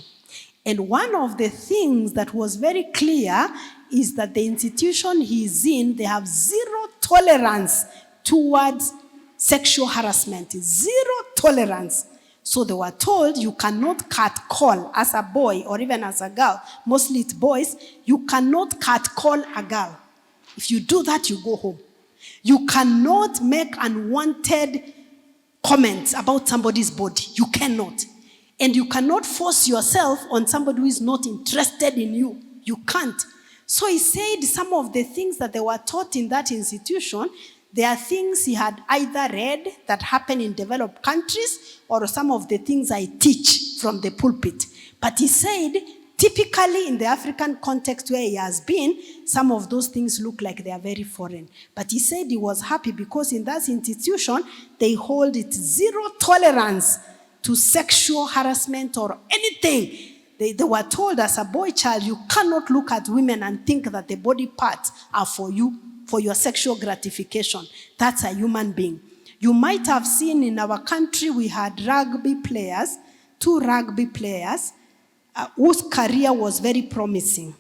And one of the things that was very clear is that the institution he is in, they have zero tolerance towards sexual harassment. Zero tolerance. So they were told you cannot catcall as a boy or even as a girl. Mostly it's boys. You cannot catcall a girl. If you do that, you go home. You cannot make unwanted comments about somebody's body. You cannot. And you cannot force yourself on somebody who is not interested in you. You can't. So he said some of the things that they were taught in that institution, there are things he had either read that happen in developed countries, or some of the things I teach from the pulpit. But he said, typically in the African context where he has been, some of those things look like they are very foreign. But he said he was happy because in that institution, they hold it zero tolerance to sexual harassment or anything. They were told as a boy child, you cannot look at women and think that the body parts are for you, for your sexual gratification. That's a human being. You might have seen in our country, we had rugby players, 2 rugby players, whose career was very promising.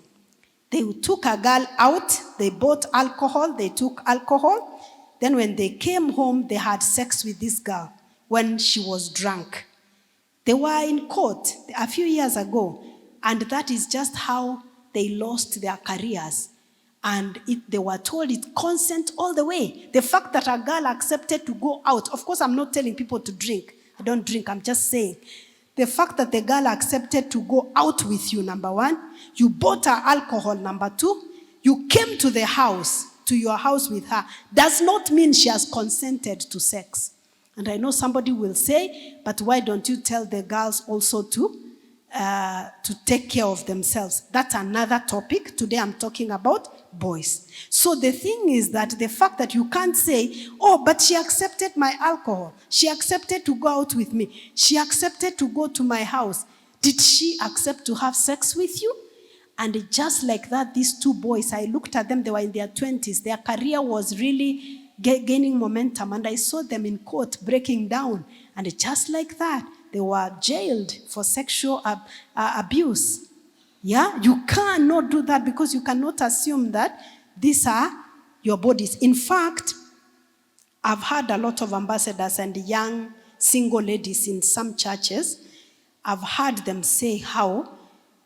They took a girl out, they bought alcohol, they took alcohol. Then when they came home, they had sex with this girl when she was drunk. They were in court a few years ago, and that is just how they lost their careers. And they were told it consent all the way. The fact that a girl accepted to go out, of course I'm not telling people to drink. I don't drink, I'm just saying. The fact that the girl accepted to go out with you, number 1. You bought her alcohol, number 2. You came to the house, to your house with her, does not mean she has consented to sex. And I know somebody will say, but why don't you tell the girls also to to take care of themselves. That's another topic. Today I'm talking about boys. So the thing is that the fact that you can't say, oh, but she accepted my alcohol. She accepted to go out with me. She accepted to go to my house. Did she accept to have sex with you? And just like that, these two boys, I looked at them, they were in their 20s. Their career was really gaining momentum. And I saw them in court breaking down. And just like that, they were jailed for sexual abuse. Yeah? You cannot do that because you cannot assume that these are your bodies. In fact, I've had a lot of ambassadors and young single ladies in some churches. I've heard them say how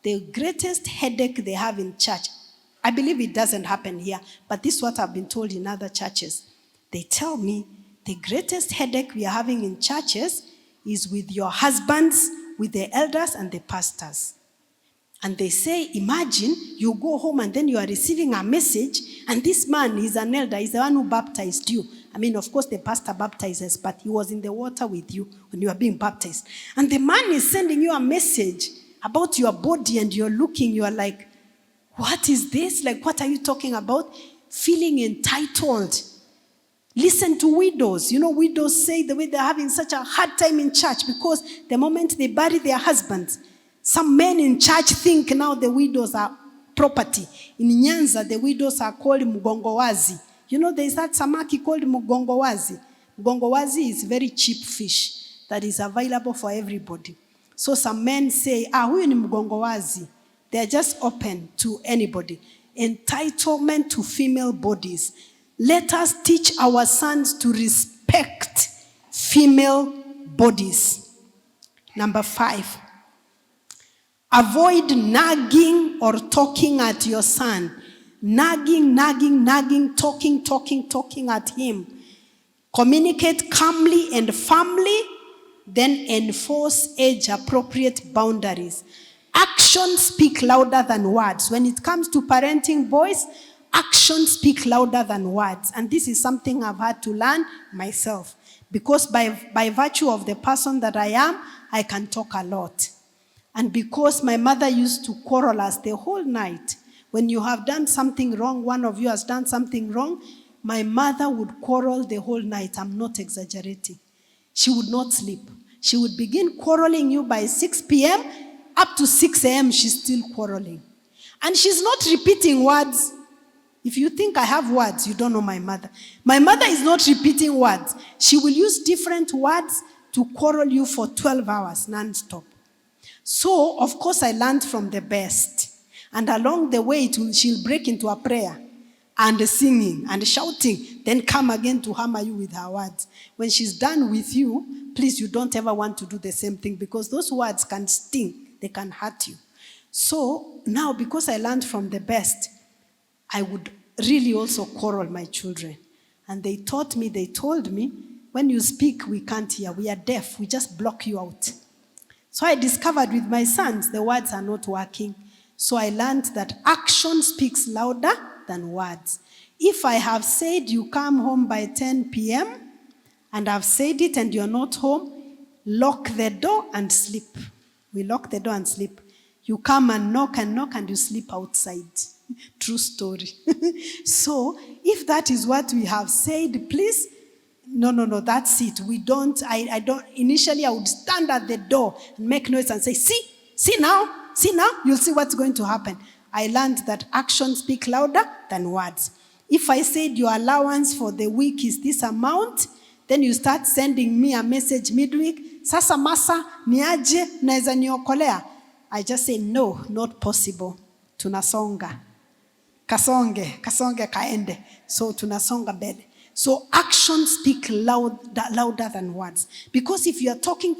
the greatest headache they have in church, I believe it doesn't happen here, but this is what I've been told in other churches. They tell me the greatest headache we are having in churches is with your husbands, with the elders and the pastors. And they say, imagine you go home and then you are receiving a message and this man is an elder, he's the one who baptized you. I mean, of course, the pastor baptizes, but he was in the water with you when you are being baptized. And the man is sending you a message about your body and you're looking, you are like, what is this? Like, what are you talking about? Feeling entitled. Listen to widows. You know, widows say the way they're having such a hard time in church because the moment they bury their husbands, some men in church think now the widows are property. In Nyanza, the widows are called mugongowazi. You know, there's that samaki called mugongowazi. Mugongowazi is very cheap fish that is available for everybody. So some men say, huyu ni mugongowazi. They're just open to anybody. Entitlement to female bodies. Let us teach our sons to respect female bodies. Number 5. Avoid nagging or talking at your son. Nagging, talking at him. Communicate calmly and firmly, then enforce age-appropriate boundaries. Actions speak louder than words. When it comes to parenting boys, actions speak louder than words. And this is something I've had to learn myself. Because by virtue of the person that I am, I can talk a lot. And because my mother used to quarrel us the whole night, when you have done something wrong, one of you has done something wrong, my mother would quarrel the whole night. I'm not exaggerating. She would not sleep. She would begin quarreling you by 6 p.m. Up to 6 a.m. she's still quarreling. And she's not repeating words. If you think I have words, you don't know my mother. My mother is not repeating words. She will use different words to quarrel you for 12 hours non-stop. So, of course, I learned from the best. And along the way, she'll break into a prayer and singing and shouting, then come again to hammer you with her words. When she's done with you, please, you don't ever want to do the same thing because those words can sting. They can hurt you. So now, because I learned from the best, I would really also quarrel my children. And they told me, when you speak, we can't hear. We are deaf. We just block you out. So I discovered with my sons, the words are not working. So I learned that action speaks louder than words. If I have said you come home by 10 p.m. and I've said it and you're not home, lock the door and sleep. We lock the door and sleep. You come and knock and you sleep outside. True story. So if that is what we have said, please, no, that's it. We don't, I don't, initially I would stand at the door and make noise and say, see now, you'll see what's going to happen. I learned that actions speak louder than words. If I said your allowance for the week is this amount, then you start sending me a message midweek, sasa masa, niaje, naeza niokolea. I just say, no, not possible. Tunasonga. Kasonge kaende. So tunasonga mbele. So actions speak louder than words. Because if you are talking,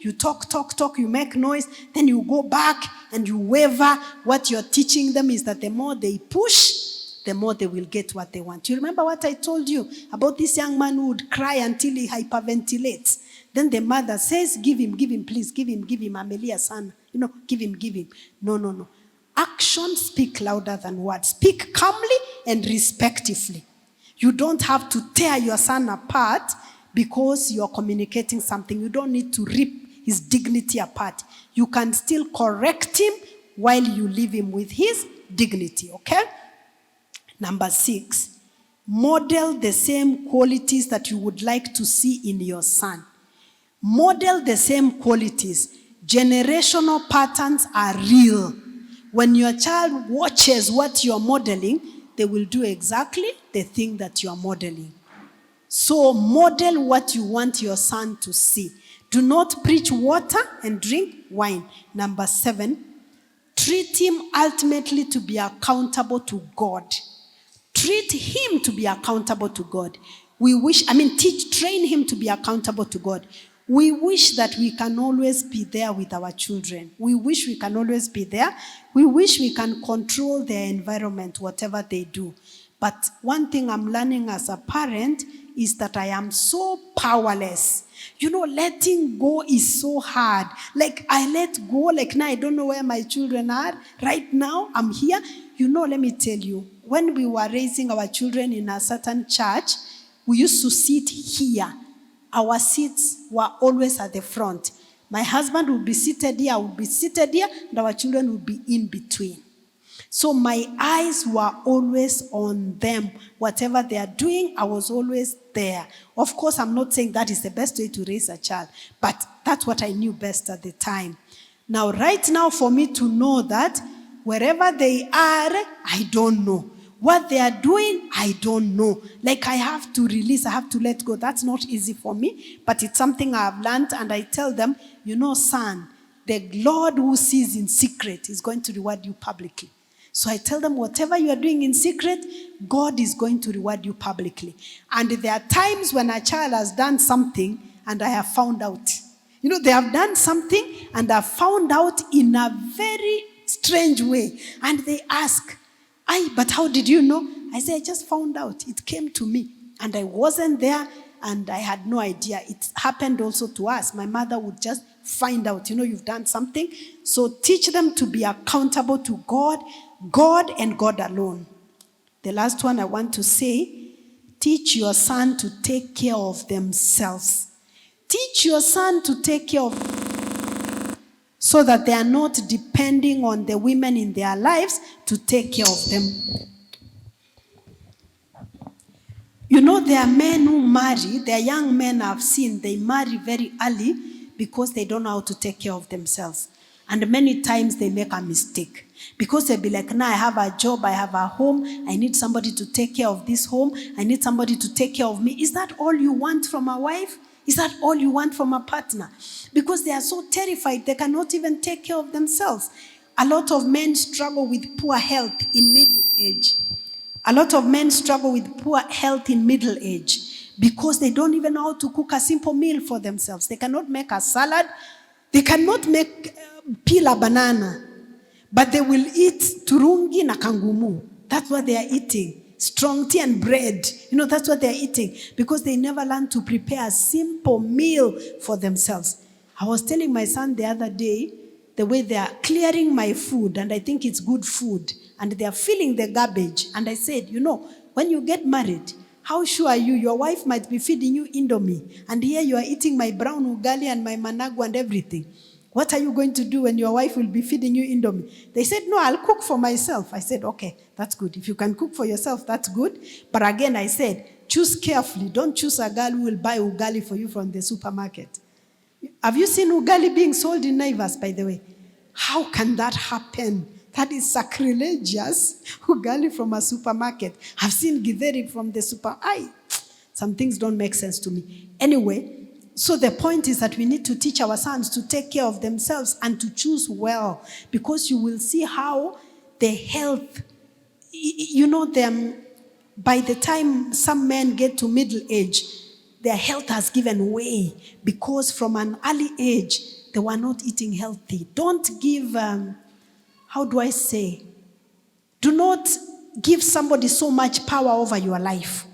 you talk, you make noise, then you go back and you waver. What you're teaching them is that the more they push, the more they will get what they want. You remember what I told you about this young man who would cry until he hyperventilates? Then the mother says, give him, please, give him, Amelia son. Give him. No. Actions speak louder than words. Speak calmly and respectfully. You don't have to tear your son apart because you're communicating something. You don't need to rip his dignity apart. You can still correct him while you leave him with his dignity, okay? Number 6, model the same qualities that you would like to see in your son. Model the same qualities. Generational patterns are real. When your child watches what you're modeling, they will do exactly the thing that you're modeling. So model what you want your son to see. Do not preach water and drink wine. Number 7, treat him ultimately to be accountable to God. Treat him to be accountable to God. Train him to be accountable to God. We wish that we can always be there with our children. We wish we can always be there. We wish we can control their environment, whatever they do. But one thing I'm learning as a parent is that I am so powerless. Letting go is so hard. Like, I let go, like now I don't know where my children are. Right now, I'm here. Let me tell you, when we were raising our children in a certain church, we used to sit here. Our seats were always at the front. My husband would be seated here, I would be seated here, and our children would be in between. So my eyes were always on them. Whatever they are doing, I was always there. Of course, I'm not saying that is the best way to raise a child, but that's what I knew best at the time. Now, right now, for me to know that wherever they are, I don't know. What they are doing, I don't know. Like, I have to release, I have to let go. That's not easy for me, but it's something I've learned, and I tell them, son, the Lord who sees in secret is going to reward you publicly. So I tell them, whatever you are doing in secret, God is going to reward you publicly. And there are times when a child has done something and I have found out. They have done something and I found out in a very strange way. And they ask, but how did you know? I say, I just found out. It came to me. And I wasn't there and I had no idea. It happened also to us. My mother would just find out, you've done something. So teach them to be accountable to God and God alone. The last one I want to say, teach your son to take care of themselves. Teach your son to take care of so that they are not depending on the women in their lives to take care of them. There are men who marry, there are young men I've seen, they marry very early because they don't know how to take care of themselves. And many times they make a mistake. Because they'll be like, I have a job, I have a home, I need somebody to take care of this home, I need somebody to take care of me. Is that all you want from a wife? Is that all you want from a partner? Because they are so terrified, they cannot even take care of themselves. A lot of men struggle with poor health in middle age. A lot of men struggle with poor health in middle age because they don't even know how to cook a simple meal for themselves. They cannot make a salad. They cannot peel a banana. But they will eat turungi na kangumu. That's what they are eating. Strong tea and bread. That's what they are eating. Because they never learn to prepare a simple meal for themselves. I was telling my son the other day, the way they are clearing my food, and I think it's good food, and they are filling the garbage. And I said, when you get married, how sure are you? Your wife might be feeding you Indomie, and here you are eating my brown ugali and my managu and everything. What are you going to do when your wife will be feeding you Indomie? They said, no, I'll cook for myself. I said, okay, that's good. If you can cook for yourself, that's good. But again, I said, choose carefully. Don't choose a girl who will buy ugali for you from the supermarket. Have you seen ugali being sold in Naivas, by the way? How can that happen? That is sacrilegious. Ugali from a supermarket. I've seen githeri from the some things don't make sense to me. Anyway, so the point is that we need to teach our sons to take care of themselves and to choose well, because you will see how the health, by the time some men get to middle age, their health has given way because from an early age, they were not eating healthy. Don't give, do not give somebody so much power over your life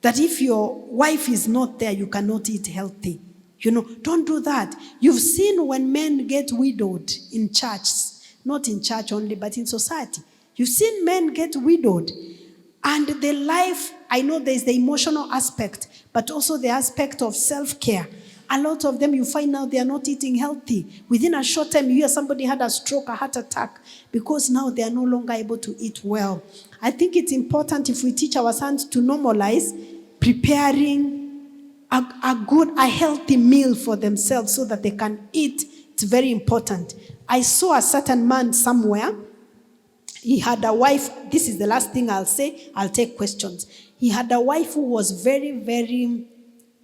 that if your wife is not there, you cannot eat healthy. Don't do that. You've seen when men get widowed in church, not in church only, but in society. You've seen men get widowed. And the life, I know there's the emotional aspect, but also the aspect of self-care. A lot of them, you find out they are not eating healthy. Within a short time, you hear somebody had a stroke, a heart attack, because now they are no longer able to eat well. I think it's important if we teach our sons to normalize preparing a healthy meal for themselves so that they can eat. It's very important. I saw a certain man somewhere. He had a wife. This is the last thing I'll say. I'll take questions. He had a wife who was very, very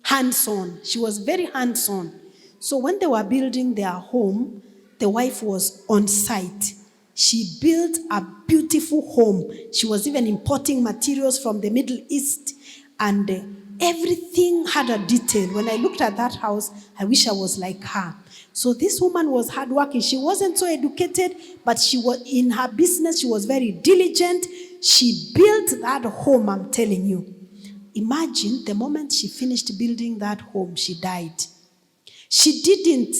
hands-on. She was very hands-on. So when they were building their home, the wife was on site. She built a beautiful home. She was even importing materials from the Middle East, and everything had a detail. When I looked at that house, I wish I was like her. So this woman was hardworking. She wasn't so educated, but she was in her business. She was very diligent. She built that home, I'm telling you. Imagine the moment she finished building that home, she died. She didn't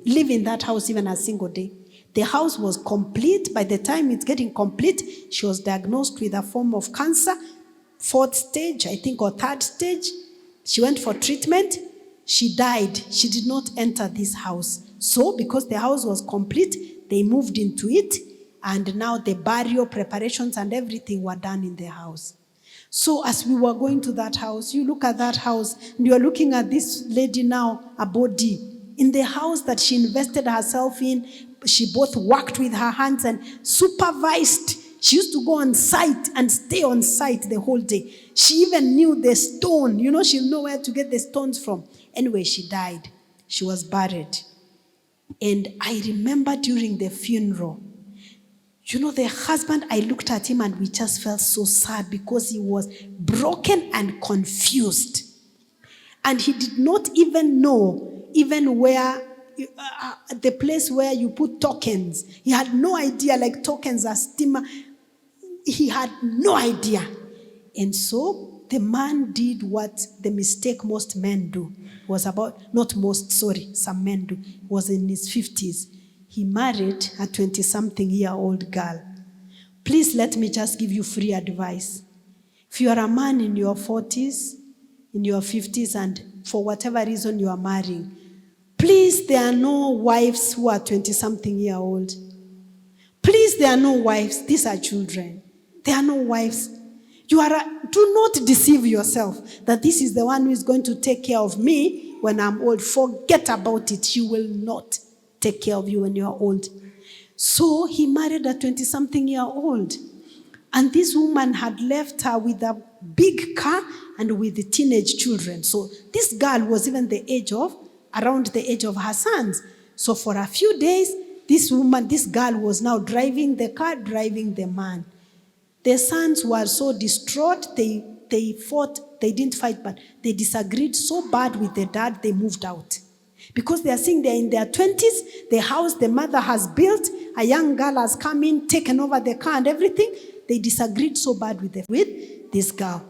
live in that house even a single day. The house was complete. By the time it's getting complete, she was diagnosed with a form of cancer, 4th stage, I think, or 3rd stage. She went for treatment. She died. She did not enter this house. So, because the house was complete, they moved into it, and now the burial preparations and everything were done in the house. So, as we were going to that house, you look at that house, and you are looking at this lady now, a body, in the house that she invested herself in. She both worked with her hands and supervised. She used to go on site and stay on site the whole day. She even knew the stone. She'll know where to get the stones from. Anyway, she died. She was buried. And I remember during the funeral, the husband, I looked at him and we just felt so sad because he was broken and confused. And he did not even know where, the place where you put tokens. He had no idea, like tokens are steamer. He had no idea. And so the man did what the mistake most men do. Was about, not most, sorry, some men do. Was in his 50s. He married a 20-something-year-old girl. Please let me just give you free advice. If you are a man in your 40s, in your 50s, and for whatever reason you are marrying, please, there are no wives who are 20-something-year-old. Please, there are no wives. These are children. There are no wives. Do not deceive yourself that this is the one who is going to take care of me when I'm old. Forget about it. She will not take care of you when you're old. So he married a 20-something-year-old. And this woman had left her with a big car and with the teenage children. So this girl was even around the age of her sons. So for a few days, this girl was now driving the car, driving the man. The sons were so distraught, they fought, they didn't fight, but they disagreed so bad with the dad, they moved out. Because they are seeing they're in their 20s, the house the mother has built, a young girl has come in, taken over the car and everything. They disagreed so bad with this girl.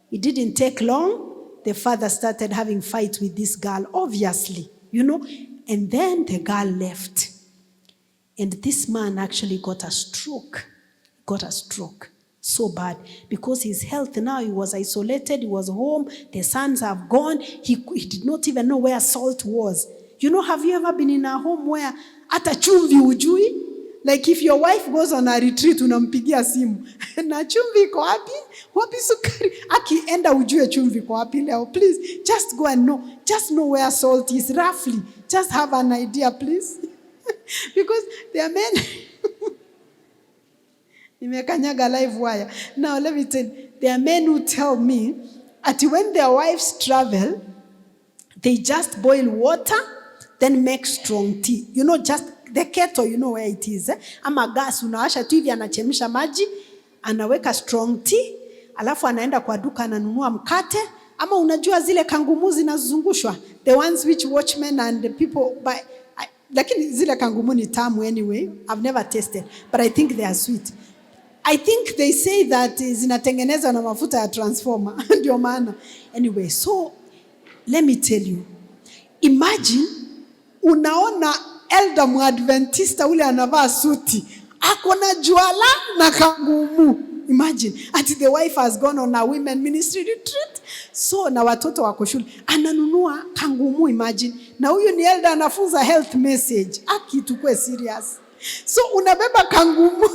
It didn't take long. The father started having fights with this girl, obviously, and then the girl left. And this man actually got a stroke. So bad. Because his health now, he was isolated, he was home, the sons have gone, he did not even know where salt was. Have you ever been in a home where ata chumvi ujui? Like if your wife goes on a retreat, unampigia simu. Na chumvi iko wapi? Wapi sukari? Akienda ujue chumvi iko wapi leo. Please, just go and know. Just know where salt is, roughly. Just have an idea, please. Because there are men... Nimekanyaga live wire. Now let me tell you, there are men who tell me that when their wives travel, they just boil water, then make strong tea. Just the kettle, where it is. Ama gas, unawasha tu hivi anachemsha maji, anaweka strong tea, alafu anaenda kwa duka ananunua mkate, ama unajua zile kangumu zinazungushwa, the ones which watchmen and the people buy. Lakini zile kangumu ni tamu anyway. I've never tasted, but I think they are sweet. I think they say that zinatengenezwa na mafuta ya transformer. Ndio maana. Anyway, so let me tell you. Imagine unaona elder Adventista ule anavaa suti. Ako na juala na kangumu. Imagine, until the wife has gone on a women ministry retreat. So na watoto wako shule, ananunua kangumu, imagine. Na huyu ni elder anafunza health message. Aki tukue serious. So unabeba kangumu.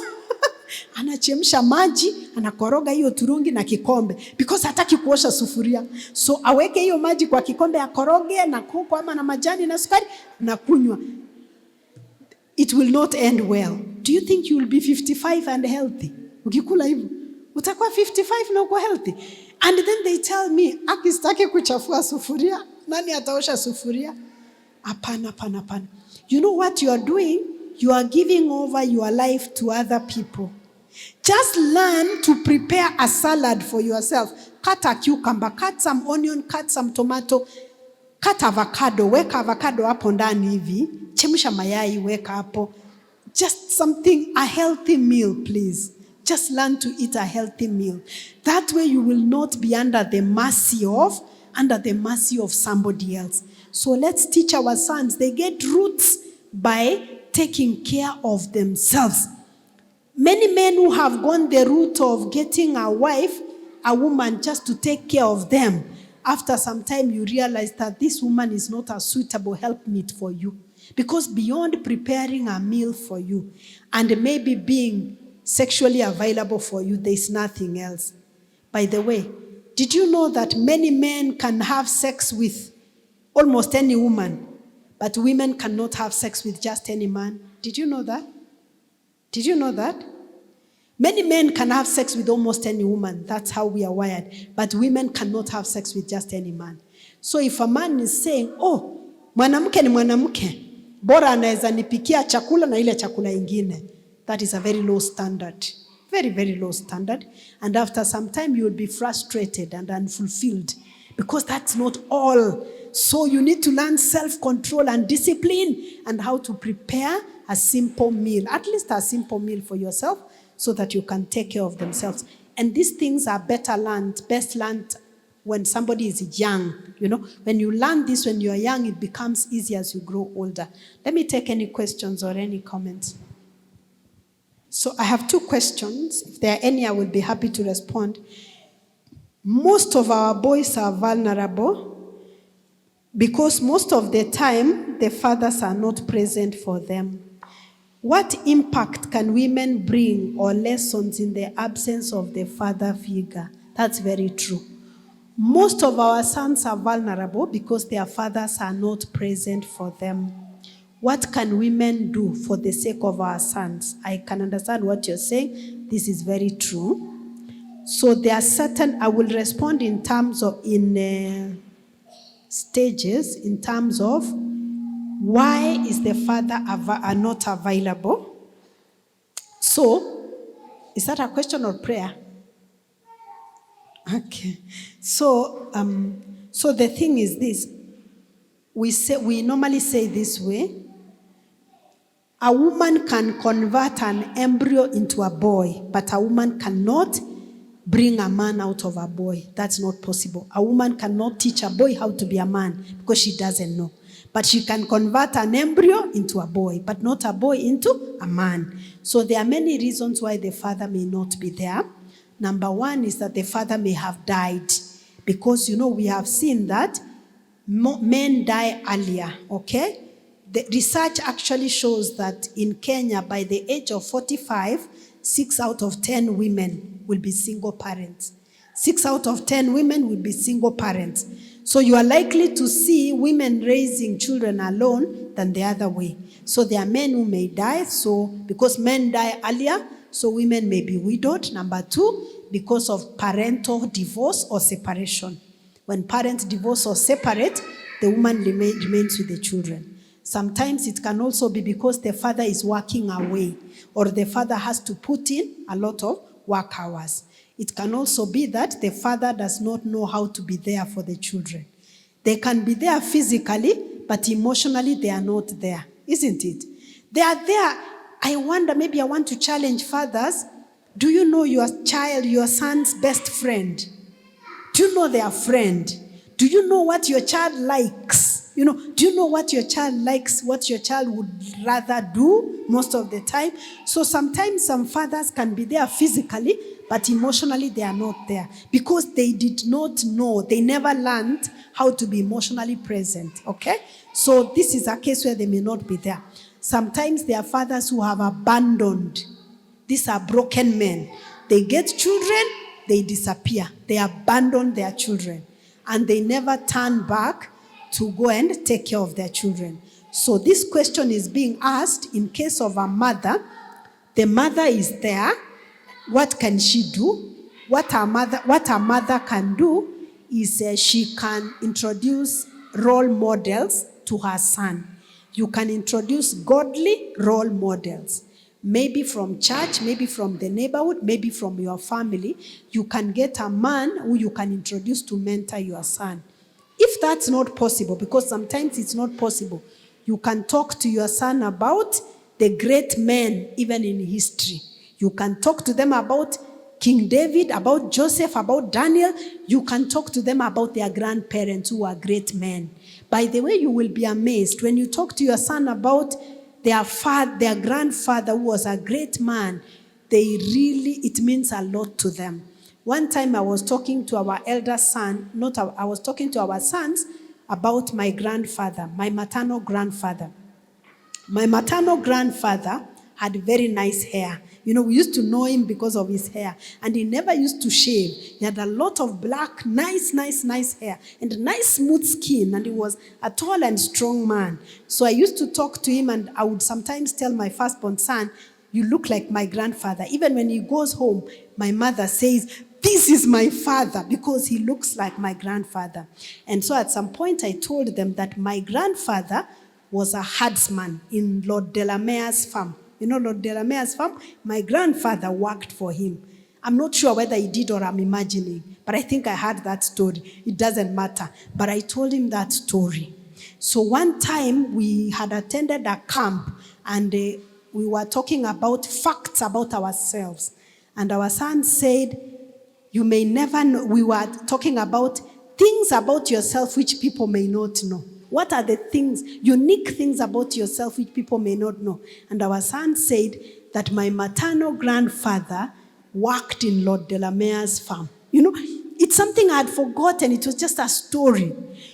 Anachemsha maji, anakoroga hiyo turungi na kikombe because hataki kuosha sufuria. So aweke hiyo maji kwa kikombe, akoroge na kuku ama na majani na sukari na kunywa. It will not end well. Do you think you will be 55 and healthy? Ukikula hivyo, utakuwa 55 na uko healthy. And then they tell me, akistaki kuchafua sufuria, nani ataosha sufuria? Hapana. You know what you are doing? You are giving over your life to other people. Just learn to prepare a salad for yourself. Cut a cucumber, cut some onion, cut some tomato, cut avocado, weka avocado hapo ndani hivi, chemsha mayai, weka hapo. Just something, a healthy meal, please. Just learn to eat a healthy meal. That way you will not be under the mercy of somebody else. So let's teach our sons. They get roots by taking care of themselves. Many men who have gone the route of getting a wife, a woman, just to take care of them, after some time you realize that this woman is not a suitable helpmeet for you. Because beyond preparing a meal for you and maybe being sexually available for you, there is nothing else. By the way, did you know that many men can have sex with almost any woman, but women cannot have sex with just any man? Did you know that? Did you know that? Many men can have sex with almost any woman. That's how we are wired. But women cannot have sex with just any man. So if a man is saying, oh, mwanamke ni mwanamke, bora anaweza nipikia chakula na ile chakula ingine, that is a very low standard. Very, very low standard. And after some time, you will be frustrated and unfulfilled because that's not all. So you need to learn self-control and discipline and how to prepare a simple meal, at least a simple meal for yourself so that you can take care of themselves. And these things are best learned when somebody is young. You know, when you learn this when you are young, it becomes easy as you grow older. Let me take any questions or any comments. So I have 2 questions. If there are any, I will be happy to respond. Most of our boys are vulnerable because most of the time, the fathers are not present for them. What impact can women bring or lessons in the absence of the father figure? That's very true. Most of our sons are vulnerable because their fathers are not present for them. What can women do for the sake of our sons? I can understand what you're saying. This is very true. So there are certain, I will respond in terms of, stages, in terms of why is the father not available? So, is that a question or prayer? Okay. So the thing is this. We normally say this way. A woman can convert an embryo into a boy, but a woman cannot bring a man out of a boy. That's not possible. A woman cannot teach a boy how to be a man because she doesn't know. But she can convert an embryo into a boy, but not a boy into a man. So there are many reasons why the father may not be there. Number 1 is that the father may have died. Because, we have seen that men die earlier, okay? The research actually shows that in Kenya, by the age of 45, 6 out of 10 women will be single parents. 6 out of 10 women will be single parents. So you are likely to see women raising children alone than the other way. So there are men who may die, so because men die earlier, so women may be widowed. Number 2, because of parental divorce or separation. When parents divorce or separate, the woman remains with the children. Sometimes it can also be because the father is working away or the father has to put in a lot of work hours. It can also be that the father does not know how to be there for the children. They can be there physically, but emotionally they are not there, isn't it? They are there. I wonder, maybe I want to challenge fathers. Do you know your son's best friend? Do you know their friend? Do you know what your child likes? Do you know what your child likes, what your child would rather do most of the time? So sometimes some fathers can be there physically, but emotionally they are not there because they did not know, they never learned how to be emotionally present, okay? So this is a case where they may not be there. Sometimes there are fathers who have abandoned. These are broken men. They get children, they disappear. They abandon their children. And they never turn back to go and take care of their children. So this question is being asked in case of a mother. The mother is there. What can she do? What a mother can do is she can introduce role models to her son. You can introduce godly role models. Maybe from church, maybe from the neighborhood, maybe from your family. You can get a man who you can introduce to mentor your son. If that's not possible, because sometimes it's not possible, you can talk to your son about the great men, even in history. You can talk to them about King David, about Joseph, about Daniel. You can talk to them about their grandparents who are great men. By the way, you will be amazed when you talk to your son about their grandfather who was a great man. It means a lot to them. One time I was talking to our elder son, I was talking to our sons about my grandfather, my maternal grandfather. My maternal grandfather had very nice hair. We used to know him because of his hair. And he never used to shave. He had a lot of black, nice hair. And a nice smooth skin. And he was a tall and strong man. So I used to talk to him and I would sometimes tell my firstborn son, you look like my grandfather. Even when he goes home, my mother says, this is my father because he looks like my grandfather. And so at some point I told them that my grandfather was a herdsman in Lord Delamere's farm. Lord Delamere's farm? My grandfather worked for him. I'm not sure whether he did or I'm imagining, but I think I heard that story. It doesn't matter. But I told him that story. So one time we had attended a camp and we were talking about facts about ourselves. And our son said, you may never know. We were talking about things about yourself which people may not know. What are the things, unique things about yourself which people may not know? And our son said that my maternal grandfather worked in Lord Delamere's farm. It's something I had forgotten. It was just a story.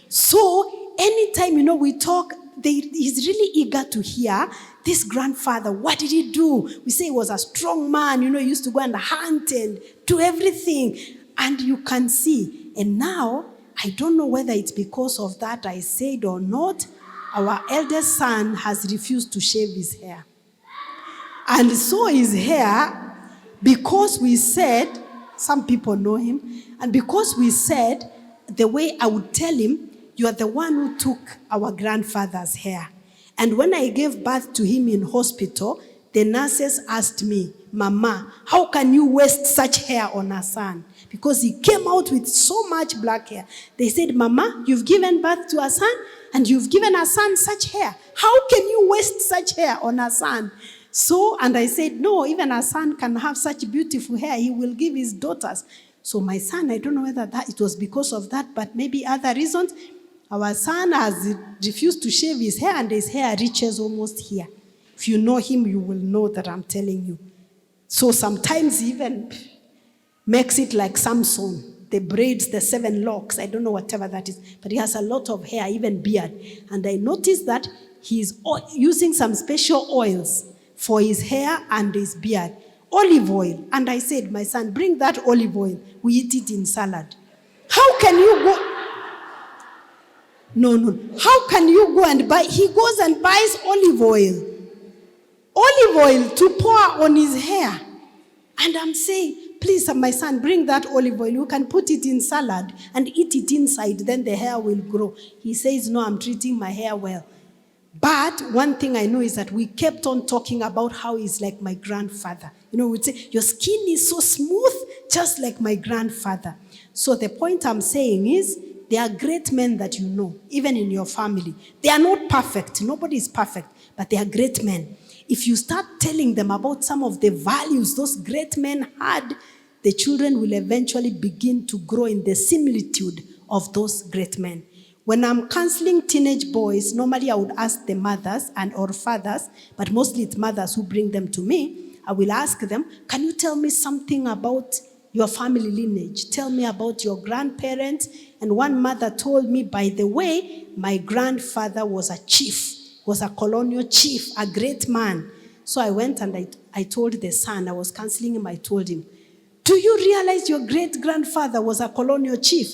So anytime, we talk, he's really eager to hear this grandfather. What did he do? We say he was a strong man. He used to go and hunt and do everything. And you can see. And now, I don't know whether it's because of that I said or not, our eldest son has refused to shave his hair. And so his hair, because we said, some people know him, and because we said, the way I would tell him, you are the one who took our grandfather's hair. And when I gave birth to him in hospital, the nurses asked me, Mama, how can you waste such hair on a son? Because he came out with so much black hair. They said, Mama, you've given birth to a son and you've given a son such hair. How can you waste such hair on a son? So, and I said, no, even a son can have such beautiful hair. He will give his daughters. So my son, I don't know whether it was because of that, but maybe other reasons. Our son has refused to shave his hair and his hair reaches almost here. If you know him, you will know that I'm telling you. So sometimes even makes it like Samson, the braids, the 7 locks, I don't know whatever that is, but he has a lot of hair, even beard. And I noticed that he's using some special oils for his hair and his beard. Olive oil. And I said, my son, bring that olive oil. We eat it in salad. How can you go? No. How can you go and buy? He goes and buys olive oil. Olive oil to pour on his hair. And I'm saying, please, my son, bring that olive oil. You can put it in salad and eat it inside. Then the hair will grow. He says, no, I'm treating my hair well. But one thing I know is that we kept on talking about how he's like my grandfather. We'd say, your skin is so smooth, just like my grandfather. So the point I'm saying is, there are great men that you know, even in your family. They are not perfect. Nobody is perfect, but they are great men. If you start telling them about some of the values those great men had, the children will eventually begin to grow in the similitude of those great men. When I'm counseling teenage boys, normally I would ask the mothers or fathers, but mostly it's mothers who bring them to me. I will ask them, can you tell me something about your family lineage? Tell me about your grandparents. And one mother told me, by the way, my grandfather was a chief, was a colonial chief, a great man. So I went and I told the son, I was counseling him, I told him, do you realize your great-grandfather was a colonial chief?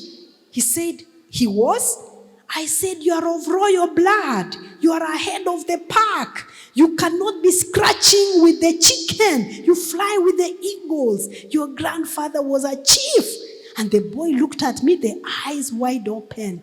He said, he was? I said, you are of royal blood. You are ahead of the pack. You cannot be scratching with the chicken. You fly with the eagles. Your grandfather was a chief. And the boy looked at me, the eyes wide open.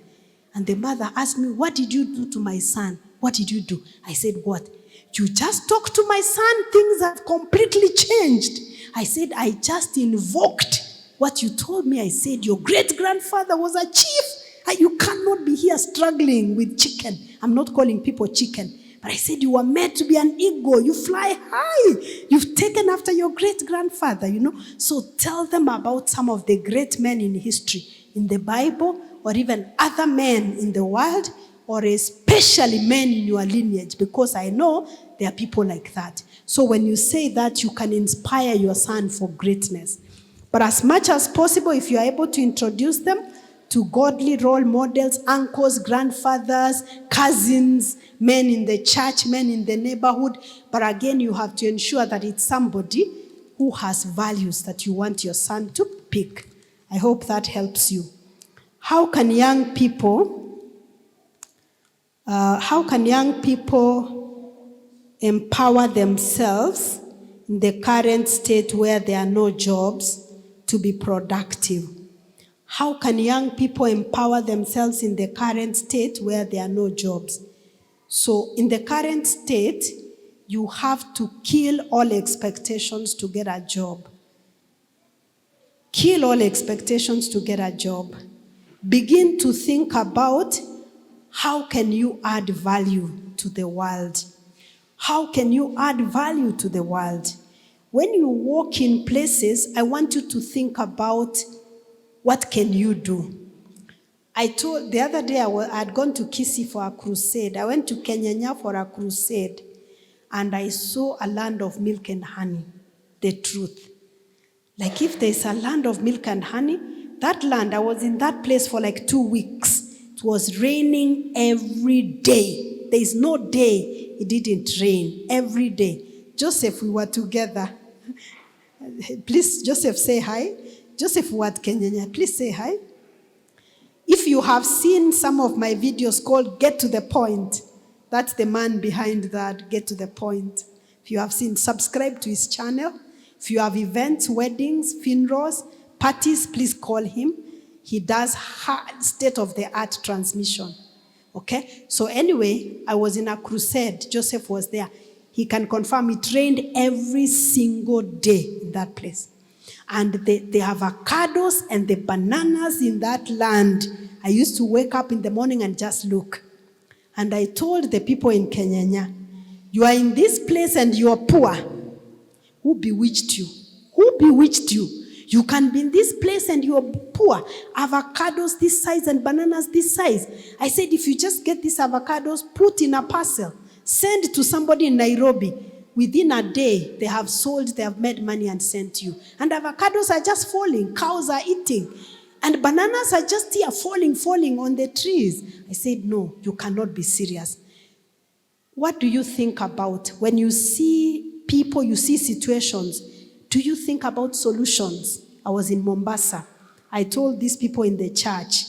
And the mother asked me, what did you do to my son? What did you do? I said, what? You just talked to my son. Things have completely changed. I said, I just invoked what you told me. I said, your great-grandfather was a chief. You cannot be here struggling with chicken. I'm not calling people chicken. But I said, you were made to be an eagle. You fly high. You've taken after your great-grandfather, you know. So tell them about some of the great men in history, in the Bible, or even other men in the world, or especially men in your lineage, because I know there are people like that. So when you say that, you can inspire your son for greatness. But as much as possible, if you are able to introduce them to godly role models, uncles, grandfathers, cousins, men in the church, men in the neighborhood. But again, you have to ensure that it's somebody who has values that you want your son to pick. I hope that helps you. How can young people empower themselves in the current state where there are no jobs to be productive? How can young people empower themselves in the current state where there are no jobs? So in the current state, you have to kill all expectations to get a job. Kill all expectations to get a job. Begin to think about how can you add value to the world? How can you add value to the world? When you walk in places, I want you to think about what can you do? The other day I had gone to Kisii for a crusade. I went to Kenya for a crusade. And I saw a land of milk and honey. The truth. Like if there's a land of milk and honey, that land, I was in that place for like 2 weeks. It was raining every day. There is no day it didn't rain. Every day. Joseph, we were together. Please, Joseph, say hi. Joseph Wat Kenya, please say hi. If you have seen some of my videos called Get to the Point, that's the man behind that, Get to the Point. If you have seen, subscribe to his channel. If you have events, weddings, funerals, parties, please call him. He does state-of-the-art transmission. Okay? So anyway, I was in a crusade. Joseph was there. He can confirm it rained every single day in that place. And the avocados and the bananas in that land, I used to wake up in the morning and just look. And I told the people in Kenya, you are in this place and you are poor. Who bewitched you? Who bewitched you? You can be in this place and you are poor. Avocados this size and bananas this size. I said, if you just get these avocados, put in a parcel, send to somebody in Nairobi. Within a day, they have sold, they have made money and sent you. And avocados are just falling. Cows are eating. And bananas are just here falling on the trees. I said, no, you cannot be serious. What do you think about when you see people, you see situations? Do you think about solutions? I was in Mombasa. I told these people in the church,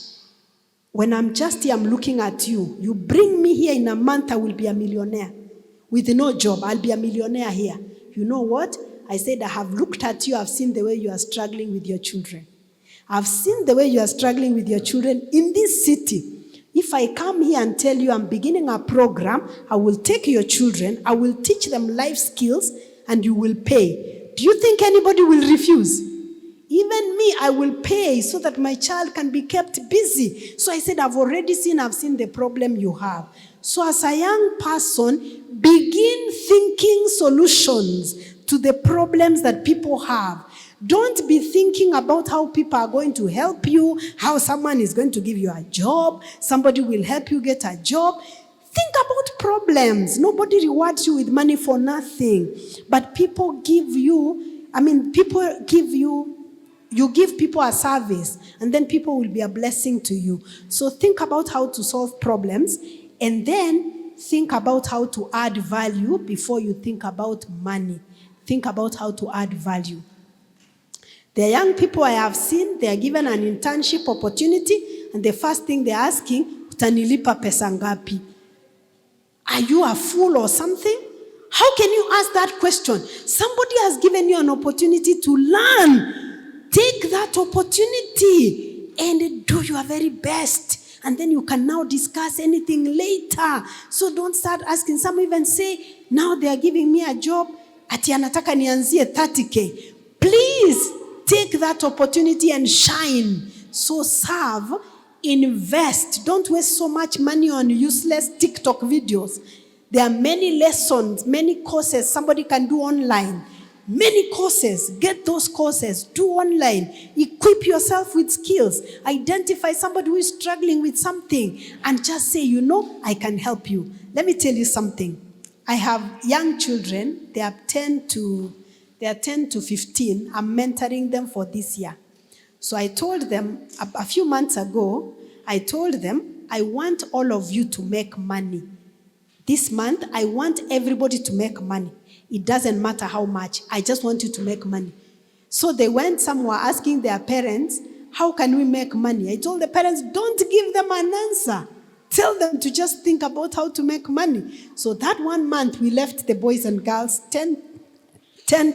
when I'm just here, I'm looking at you. You bring me here in a month, I will be a millionaire. With no job, I'll be a millionaire here. You know what? I said, I have looked at you. I've seen the way you are struggling with your children. I've seen the way you are struggling with your children in this city. If I come here and tell you I'm beginning a program, I will take your children, I will teach them life skills, and you will pay. Do you think anybody will refuse? Even me, I will pay so that my child can be kept busy. So I said, I've seen the problem you have. So as a young person, begin thinking solutions to the problems that people have. Don't be thinking about how people are going to help you, how someone is going to give you a job, somebody will help you get a job. Think about problems. Nobody rewards you with money for nothing. But people give you, you give people a service, and then people will be a blessing to you. So think about how to solve problems, and then think about how to add value before you think about money. Think about how to add value. The young people I have seen, they are given an internship opportunity, and the first thing they're asking, utanilipa pesa ngapi? Are you a fool or something? How can you ask that question? Somebody has given you an opportunity to learn. Take that opportunity and do your very best. And then you can now discuss anything later. So don't start asking. Some even say, now they are giving me a job. Ati anataka nianzie 30K. Please take that opportunity and shine. So serve. Invest. Don't waste so much money on useless TikTok videos. There are many lessons, many courses somebody can do online. Many courses. Get those courses. Do online. Equip yourself with skills. Identify somebody who is struggling with something and just say, I can help you. Let me tell you something. I have young children. They are 10 to 15. I'm mentoring them for this year. So I told them a few months ago, I want all of you to make money. This month, I want everybody to make money. It doesn't matter how much. I just want you to make money. So they went somewhere asking their parents, how can we make money? I told the parents, don't give them an answer. Tell them to just think about how to make money. So that 1 month, we left the boys and girls 10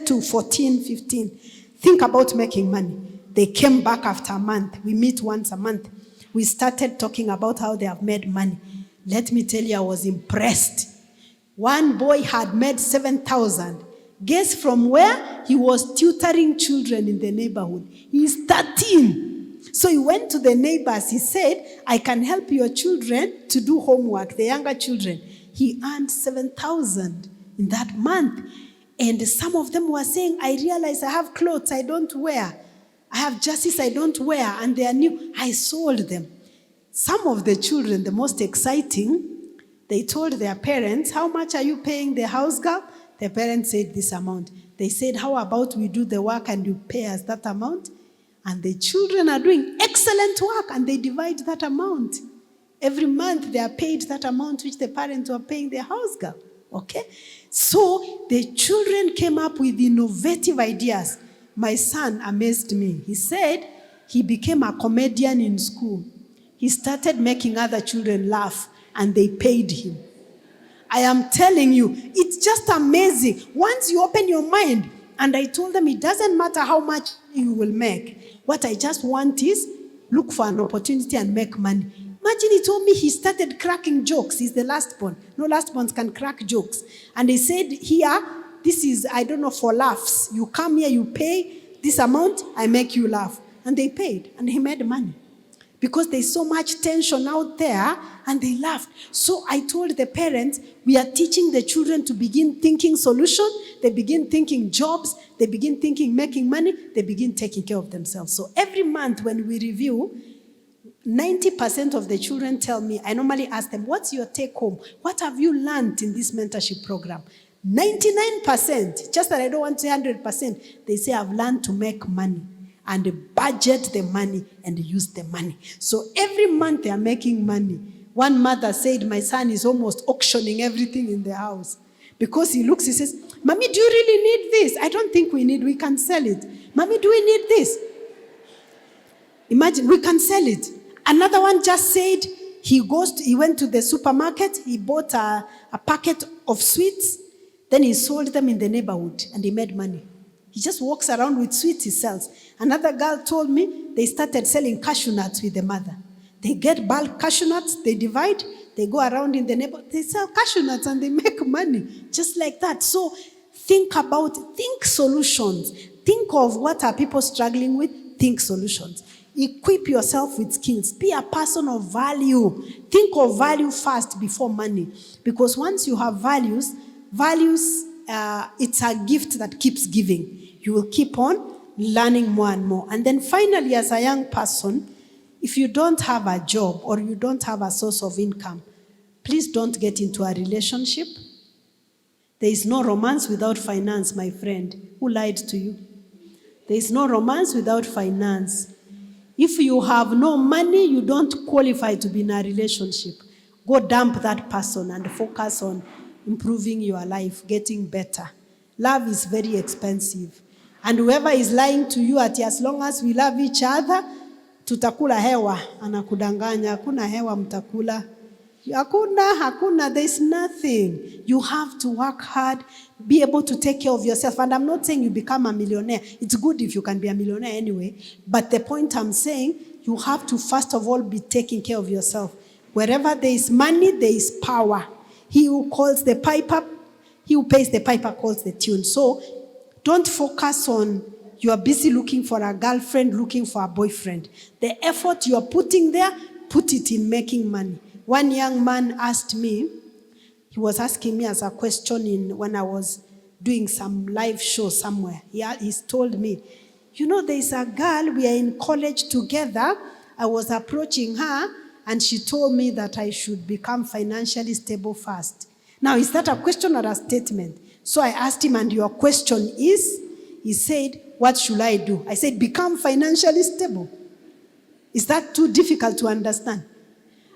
to 14, 15. Think about making money. They came back after a month. We meet once a month. We started talking about how they have made money. Let me tell you, I was impressed. One boy had made 7,000. Guess from where? He was tutoring children in the neighborhood. He's 13. So he went to the neighbors. He said, I can help your children to do homework, the younger children. He earned 7,000 in that month. And some of them were saying, I realize I have clothes I don't wear. I have jerseys I don't wear, and they are new. I sold them. Some of the children, the most exciting, they told their parents, how much are you paying the house girl? The parents said this amount. They said, how about we do the work and you pay us that amount? And the children are doing excellent work, and they divide that amount. Every month they are paid that amount which the parents were paying the house girl. Okay? So the children came up with innovative ideas. My son amazed me. He said he became a comedian in school. He started making other children laugh, and they paid him. I am telling you, it's just amazing. Once you open your mind, and I told them it doesn't matter how much you will make. What I just want is look for an opportunity and make money. Imagine he told me he started cracking jokes. He's the last born. No last borns can crack jokes. And he said, here, this is, I don't know, for laughs. You come here, you pay this amount, I make you laugh. And they paid, and he made money. Because there's so much tension out there, and they laughed. So I told the parents, we are teaching the children to begin thinking solution. They begin thinking jobs. They begin thinking making money. They begin taking care of themselves. So every month when we review, 90% of the children tell me, I normally ask them, what's your take home? What have you learned in this mentorship program? 99%, just that I don't want to say 100%, they say I've learned to make money and budget the money and use the money. So every month they are making money. One mother said, my son is almost auctioning everything in the house. Because he looks, he says, Mommy, do you really need this? I don't think we can sell it. Mommy, do we need this? Imagine, we can sell it. Another one just said, he went to the supermarket, he bought a packet of sweets, then he sold them in the neighborhood and he made money. He just walks around with sweets he sells. Another girl told me they started selling cashew nuts with the mother. They get bulk cashew nuts, they divide, they go around in the neighborhood, they sell cashew nuts and they make money. Just like that. So think solutions. Think of what are people struggling with, think solutions. Equip yourself with skills. Be a person of value. Think of value first before money. Because once you have values, it's a gift that keeps giving. You will keep on learning more and more. And then finally, as a young person, if you don't have a job or you don't have a source of income, Please don't get into a relationship. There is no romance without finance, my friend. Who lied to you? There is no romance without finance. If you have no money, you don't qualify to be in a relationship. Go dump that person and focus on improving your life, getting better. Love is very expensive. And whoever is lying to you at as long as we love each other, tutakula hewa, anakudanganya, hakuna hewa mtakula. Hakuna, there's nothing. You have to work hard, be able to take care of yourself. And I'm not saying you become a millionaire. It's good if you can be a millionaire anyway. But the point I'm saying, you have to first of all be taking care of yourself. Wherever there is money, there is power. He who calls the piper, he who pays the piper calls the tune. So don't focus on you are busy looking for a girlfriend, looking for a boyfriend. The effort you are putting there, put it in making money. One young man asked me, he was asking me as a question when I was doing some live show somewhere. He's told me, there's a girl, we are in college together. I was approaching her, and she told me that I should become financially stable first. Now, is that a question or a statement? So I asked him, and your question is? He said, what should I do? I said, become financially stable. Is that too difficult to understand?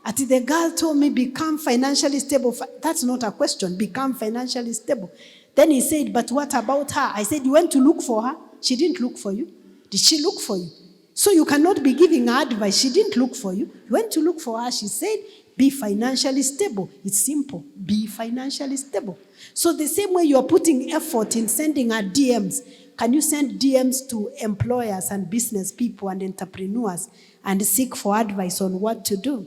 The girl told me, become financially stable. That's not a question. Become financially stable. Then he said, but what about her? I said, you went to look for her. She didn't look for you. Did she look for you? So you cannot be giving her advice. She didn't look for you. You went to look for her. She said, be financially stable. It's simple. Be financially stable. So the same way you're putting effort in sending her DMs, can you send DMs to employers and business people and entrepreneurs and seek for advice on what to do?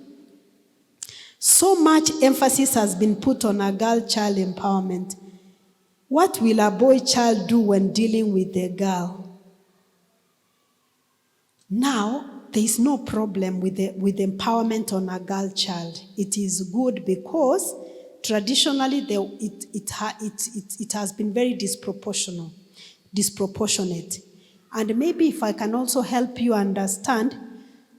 So much emphasis has been put on a girl-child empowerment. What will a boy-child do when dealing with a girl? Now, there is no problem with empowerment on a girl-child. It is good because traditionally it has been very disproportionate. And maybe if I can also help you understand,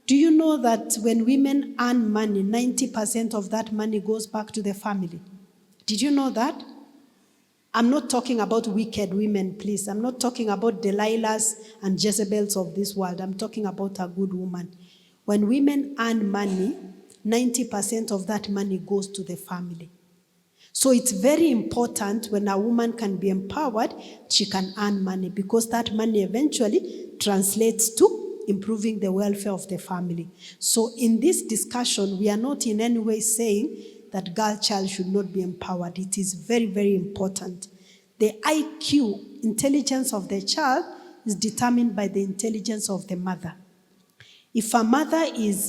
do you know that when women earn money, 90% of that money goes back to the family? Did you know that? I'm not talking about wicked women, please. I'm not talking about Delilahs and Jezebels of this world. I'm talking about a good woman. When women earn money, 90% of that money goes to the family. So it's very important when a woman can be empowered, she can earn money, because that money eventually translates to improving the welfare of the family. So in this discussion, we are not in any way saying that girl child should not be empowered. It is very, very important. The IQ, intelligence of the child, is determined by the intelligence of the mother. If a mother is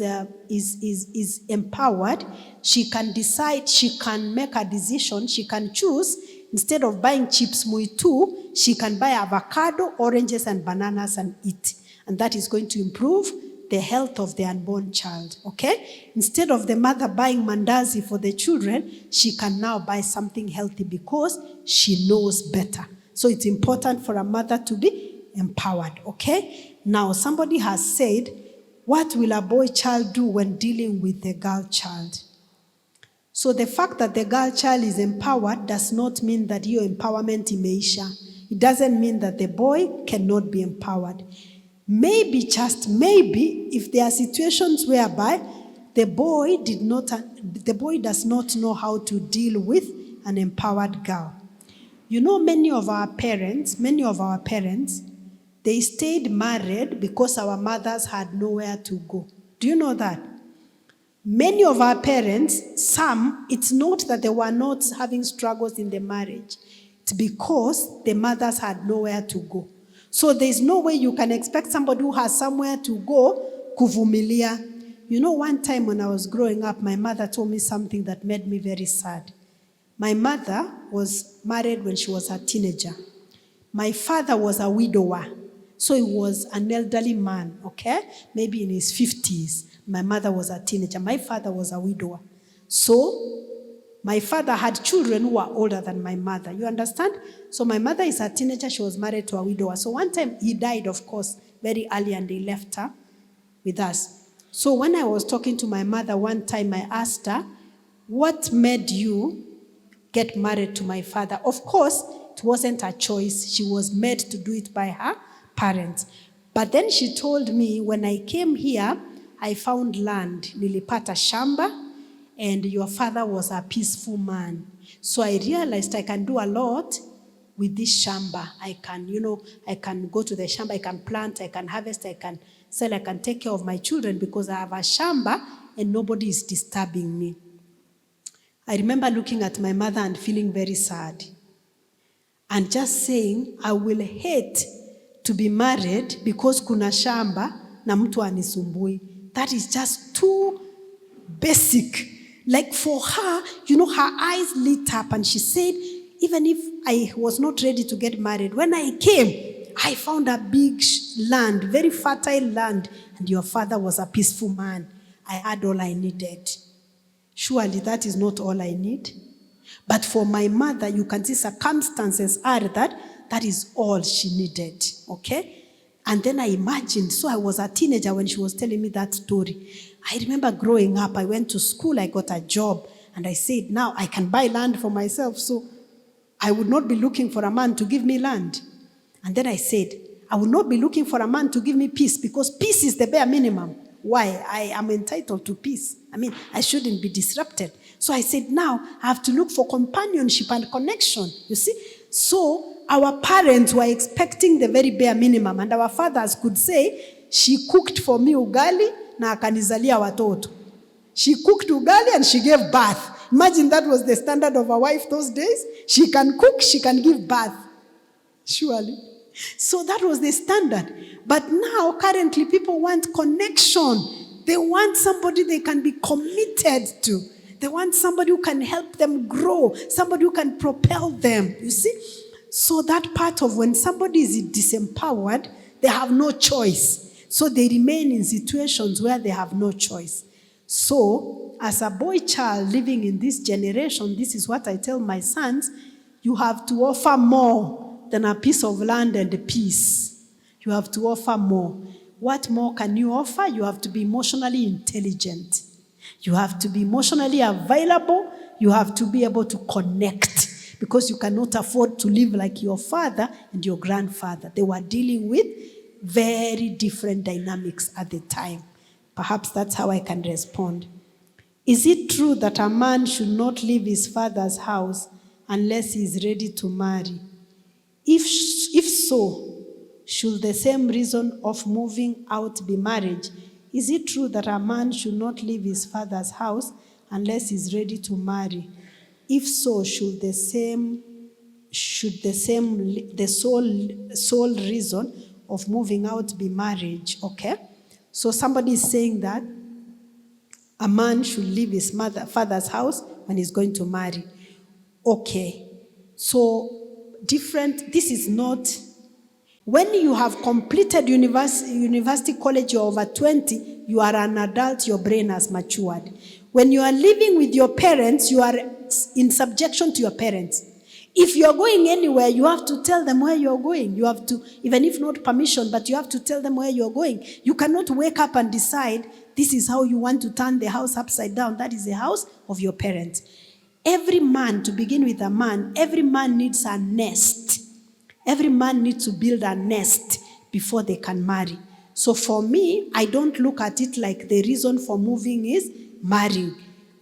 empowered, she can decide, she can make a decision, she can choose, instead of buying chips muitu, she can buy avocado, oranges, and bananas and eat. And that is going to improve the health of the unborn child, okay? Instead of the mother buying mandazi for the children, she can now buy something healthy because she knows better. So it's important for a mother to be empowered, okay? Now, somebody has said, what will a boy child do when dealing with the girl child? So the fact that the girl child is empowered does not mean that your empowerment imeisha. It doesn't mean that the boy cannot be empowered. Maybe, just maybe, if there are situations whereby the boy does not know how to deal with an empowered girl. You know, many of our parents, they stayed married because our mothers had nowhere to go. Do you know that? Many of our parents, some, it's not that they were not having struggles in the marriage. It's because the mothers had nowhere to go. So there's no way you can expect somebody who has somewhere to go, kuvumilia. You know, one time when I was growing up, my mother told me something that made me very sad. My mother was married when she was a teenager. My father was a widower. So he was an elderly man, okay? Maybe in his 50s. My mother was a teenager. My father was a widower. So my father had children who were older than my mother. You understand? So my mother is a teenager. She was married to a widower. So one time he died, of course, very early, and they left her with us. So when I was talking to my mother one time, I asked her, what made you get married to my father? Of course, it wasn't a choice. She was made to do it by her parents. But then she told me, when I came here, I found land. Nilipata shamba, and your father was a peaceful man. So I realized I can do a lot with this shamba. I can go to the shamba, I can plant, I can harvest, I can sell, I can take care of my children because I have a shamba and nobody is disturbing me. I remember looking at my mother and feeling very sad. And just saying, I will hate to be married because kuna shamba na mtu anisumbui. That is just too basic. Like for her, her eyes lit up and she said, even if I was not ready to get married, when I came, I found a big land, very fertile land, and your father was a peaceful man. I had all I needed. Surely that is not all I need. But for my mother, you can see circumstances are that is all she needed, okay? And then I imagined, so I was a teenager when she was telling me that story. I remember growing up, I went to school, I got a job, and I said, now I can buy land for myself, so I would not be looking for a man to give me land. And then I said, I would not be looking for a man to give me peace because peace is the bare minimum. Why? I am entitled to peace. I shouldn't be disrupted. So I said, now I have to look for companionship and connection. You see? So our parents were expecting the very bare minimum, and our fathers could say, she cooked for me ugali na akanizalia watoto. She cooked ugali and she gave birth. Imagine that was the standard of a wife those days. She can cook, she can give birth. Surely. So that was the standard. But now, currently, people want connection. They want somebody they can be committed to. They want somebody who can help them grow, somebody who can propel them. You see? So that part of when somebody is disempowered, they have no choice. So they remain in situations where they have no choice. So, as a boy child living in this generation, this is what I tell my sons, you have to offer more than a piece of land and peace. You have to offer more. What more can you offer? You have to be emotionally intelligent. You have to be emotionally available. You have to be able to connect because you cannot afford to live like your father and your grandfather. They were dealing with very different dynamics at the time. Perhaps that's how I can respond. Is it true that a man should not leave his father's house unless he is ready to marry? If so, should the same reason of moving out be marriage? Is it true that a man should not leave his father's house unless he's ready to marry? If so, should the sole reason of moving out be marriage? Okay? So somebody is saying that a man should leave his father's house when he's going to marry. Okay. So this is not, when you have completed university college, you're over 20, you are an adult, your brain has matured. When you are living with your parents, you are in subjection to your parents. If you're going anywhere, you have to tell them where you're going. You have to, even if not permission, but you have to tell them where you're going. You cannot wake up and decide, this is how you want to turn the house upside down. That is the house of your parents. Every man, to begin with a man, every man needs a nest. Every man needs to build a nest before they can marry. So for me, I don't look at it like the reason for moving is marrying.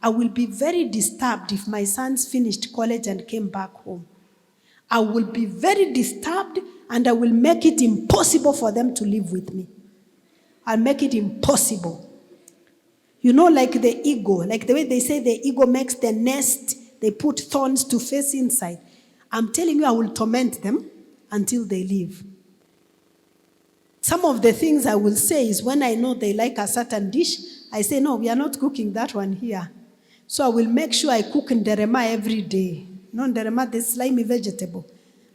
I will be very disturbed if my sons finished college and came back home. I will be very disturbed and I will make it impossible for them to live with me. I'll make it impossible. You know, like the ego, like the way they say the ego makes the nest, they put thorns to face inside. I'm telling you, I will torment them until they leave. Some of the things I will say is when I know they like a certain dish, I say, no, we are not cooking that one here. So I will make sure I cook nderema every day. No, nderema, the slimy vegetable.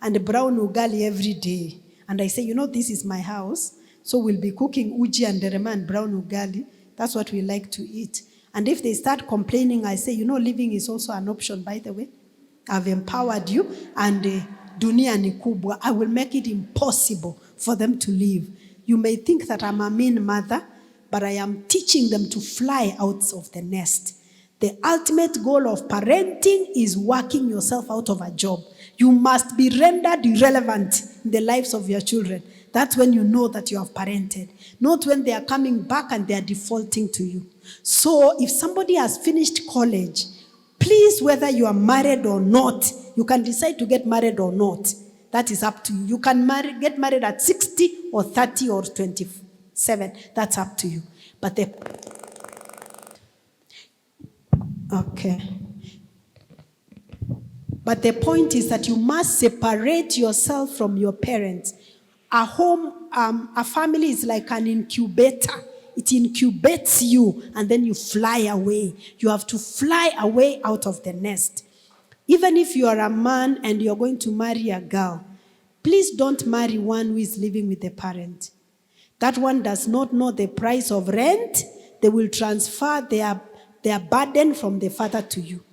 And brown ugali every day. And I say, this is my house. So we'll be cooking uji and nderema and brown ugali. That's what we like to eat. And if they start complaining, I say, living is also an option, by the way. I've empowered you. And dunia ni kubwa. I will make it impossible for them to live. You may think that I'm a mean mother, but I am teaching them to fly out of the nest. The ultimate goal of parenting is working yourself out of a job. You must be rendered irrelevant in the lives of your children. That's when you know that you have parented. Not when they are coming back and they are defaulting to you. So if somebody has finished college, please, whether you are married or not, you can decide to get married or not. That is up to you. You can get married at 60 or 30 or 27. That's up to you. But But the point is that you must separate yourself from your parents. A home, a family is like an incubator. It incubates you and then you fly away. You have to fly away out of the nest. Even if you are a man and you're going to marry a girl, please don't marry one who is living with a parent. That one does not know the price of rent. They will transfer their burden from the father to you.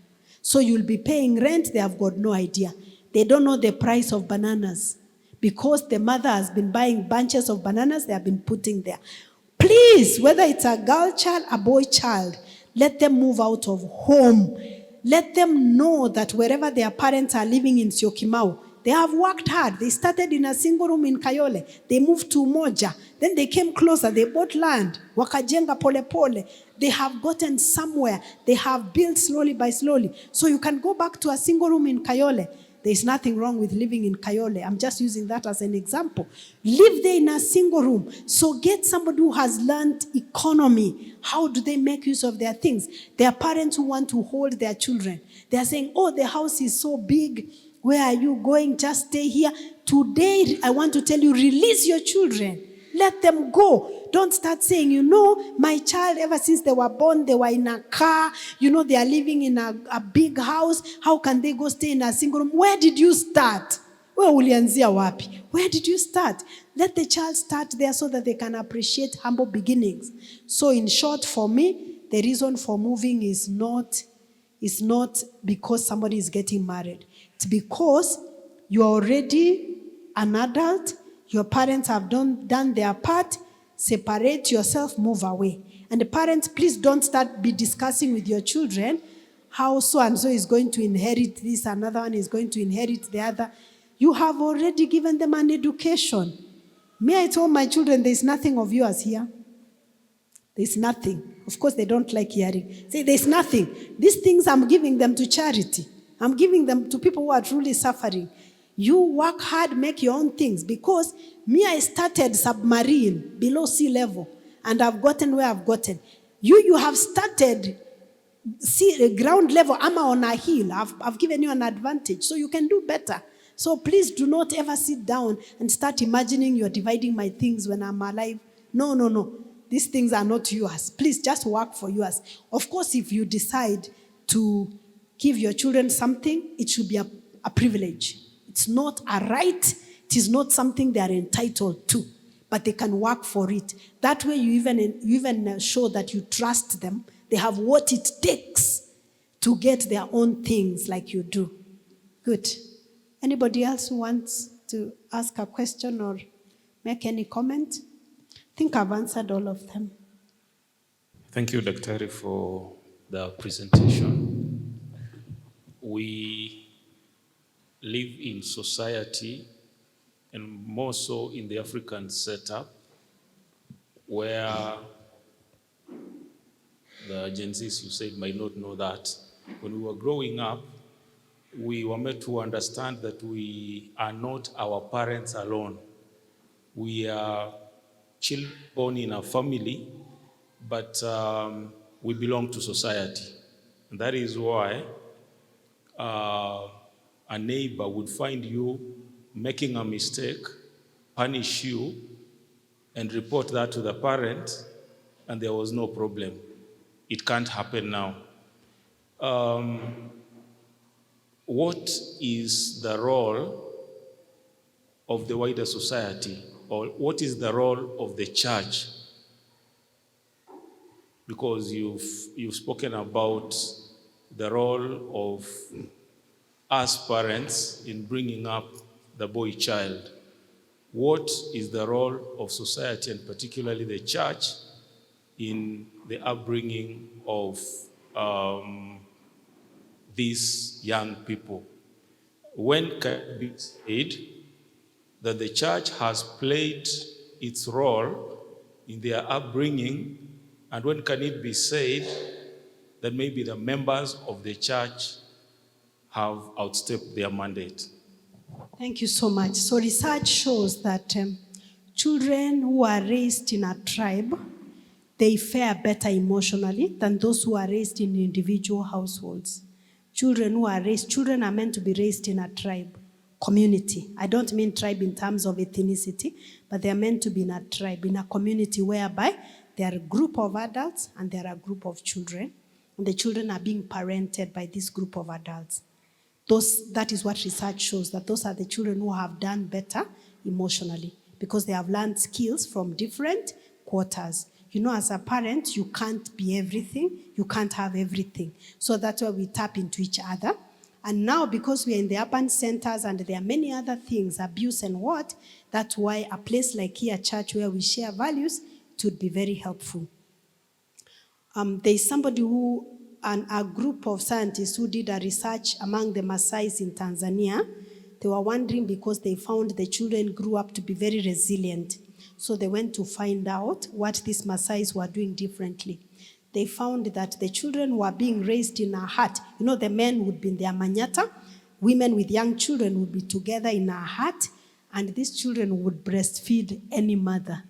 So you'll be paying rent, they have got no idea. They don't know the price of bananas. Because the mother has been buying bunches of bananas, they have been putting there. Please, whether it's a girl child, a boy child, let them move out of home. Let them know that wherever their parents are living in Syokimau, they have worked hard. They started in a single room in Kayole. They moved to Moja. Then they came closer. They bought land. Wakajenga pole pole. They have gotten somewhere. They have built slowly by slowly. So you can go back to a single room in Kayole. There's nothing wrong with living in Kayole. I'm just using that as an example. Live there in a single room. So get somebody who has learned economy. How do they make use of their things? There are parents who want to hold their children. They are saying, oh, the house is so big. Where are you going? Just stay here. Today, I want to tell you, release your children. Let them go. Don't start saying, my child, ever since they were born, they were in a car. They are living in a big house. How can they go stay in a single room? Where did you start? Where did you start? Let the child start there so that they can appreciate humble beginnings. So in short, for me, the reason for moving is not because somebody is getting married. It's because you're already an adult. Your parents have done their part. Separate yourself, move away. And the parents, please don't be discussing with your children how so-and-so is going to inherit this, another one is going to inherit the other. You have already given them an education. I told my children, there's nothing of yours here. There's nothing. Of course, they don't like hearing. Say, there's nothing. These things I'm giving them to charity. I'm giving them to people who are truly suffering. You work hard, make your own things. Because I started submarine, below sea level. And I've gotten where I've gotten. You have started ground level. I'm on a hill. I've given you an advantage. So you can do better. So please do not ever sit down and start imagining you're dividing my things when I'm alive. No. These things are not yours. Please just work for yours. Of course, if you decide to give your children something, it should be a privilege. It's not a right. It is not something they are entitled to. But they can work for it. That way you even show that you trust them. They have what it takes to get their own things like you do. Good. Anybody else who wants to ask a question or make any comment? I think I've answered all of them. Thank you, Daktari, for the presentation. We live in society, and more so in the African setup, where the Gen Zs, you said, might not know that. When we were growing up, we were made to understand that we are not our parents alone. We are children born in a family, but we belong to society. And that is why a neighbor would find you making a mistake, punish you, and report that to the parent, and there was no problem. It can't happen now. What is the role of the wider society, or what is the role of the church? Because you've spoken about the role of us parents in bringing up the boy child. What is the role of society, and particularly the church, in the upbringing of these young people? When can it be said that the church has played its role in their upbringing, and when can it be said that maybe the members of the church have outstepped their mandate? Thank you so much. So research shows that children who are raised in a tribe, they fare better emotionally than those who are raised in individual households. Children are meant to be raised in a tribe, community. I don't mean tribe in terms of ethnicity, but they are meant to be in a tribe, in a community whereby there are a group of adults and there are a group of children. And the children are being parented by this group of adults. That is what research shows, that those are the children who have done better emotionally because they have learned skills from different quarters. You know, as a parent, you can't be everything. You can't have everything. So that's why we tap into each other. And now, because we are in the urban centers and there are many other things, abuse and what, that's why a place like here, church, where we share values, it would be very helpful. There's somebody a group of scientists who did a research among the Maasais in Tanzania. They were wondering because they found the children grew up to be very resilient. So they went to find out what these Maasais were doing differently. They found that the children were being raised in a hut. You know, the men would be in their manyata. Women with young children would be together in a hut. And these children would breastfeed any mother.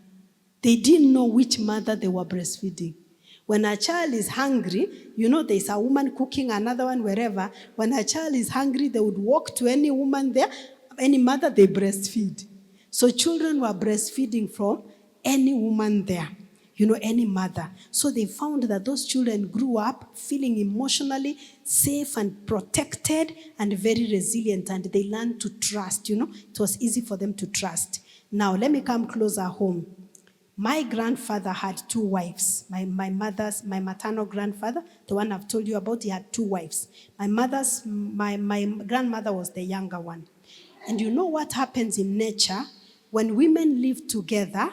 They didn't know which mother they were breastfeeding. When a child is hungry, you know, there's a woman cooking, another one wherever. When a child is hungry, they would walk to any woman there, any mother, they breastfeed. So children were breastfeeding from any woman there, you know, any mother. So they found that those children grew up feeling emotionally safe and protected and very resilient, and they learned to trust, you know. It was easy for them to trust. Now, let me come closer home. My grandfather had 2 wives. My maternal grandfather, the one I've told you about, he had 2 wives. My grandmother was the younger one. And you know what happens in nature? When women live together,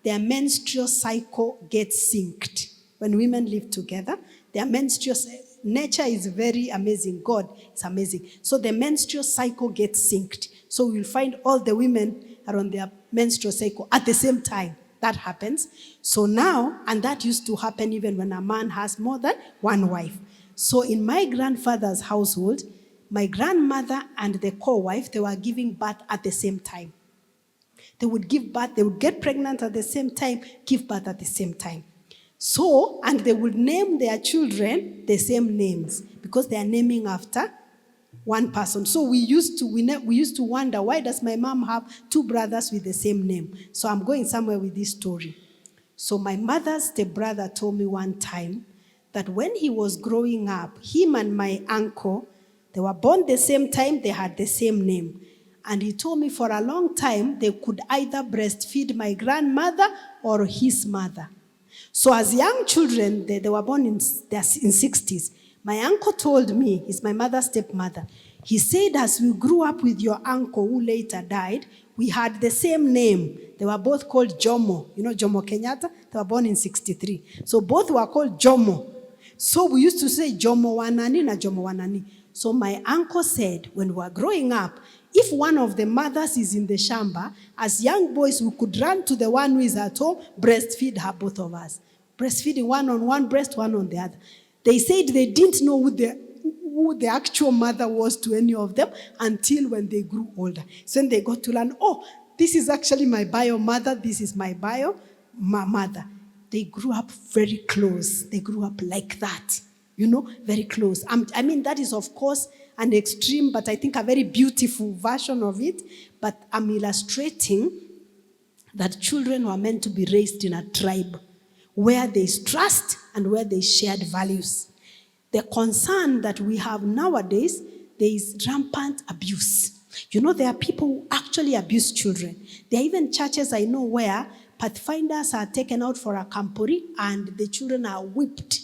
their menstrual cycle gets synced. When women live together, their nature is very amazing. God is amazing. So the menstrual cycle gets synced. So we'll find all the women are on their menstrual cycle at the same time. That happens. So now, and that used to happen even when a man has more than 1 wife. So in my grandfather's household, my grandmother and the co-wife, they were giving birth at the same time. They would give birth, they would get pregnant at the same time, give birth at the same time. So, and they would name their children the same names because they are naming after one person. So we used to wonder, why does my mom have 2 brothers with the same name? So I'm going somewhere with this story. So my mother's stepbrother told me one time that when he was growing up, him and my uncle, they were born the same time, they had the same name. And he told me for a long time, they could either breastfeed my grandmother or his mother. So as young children, they were born in 60s. My uncle told me, he's my mother's stepmother, he said as we grew up with your uncle who later died, we had the same name. They were both called Jomo. You know Jomo Kenyatta? They were born in 63. So both were called Jomo. So we used to say Jomo Wanani na Jomo Wanani. So my uncle said when we were growing up, if one of the mothers is in the shamba, as young boys, we could run to the one who is at home, breastfeed her, both of us. Breastfeeding one on one breast, one on the other. They said they didn't know who the actual mother was to any of them until when they grew older. So when they got to learn, oh, this is actually my bio mother, this is my bio mother. They grew up very close. They grew up like that, you know, very close. I mean, that is, of course, an extreme, but I think a very beautiful version of it. But I'm illustrating that children were meant to be raised in a tribe where there is trust and where there is shared values. The concern that we have nowadays, there is rampant abuse. You know, there are people who actually abuse children. There are even churches I know where pathfinders are taken out for a campori and the children are whipped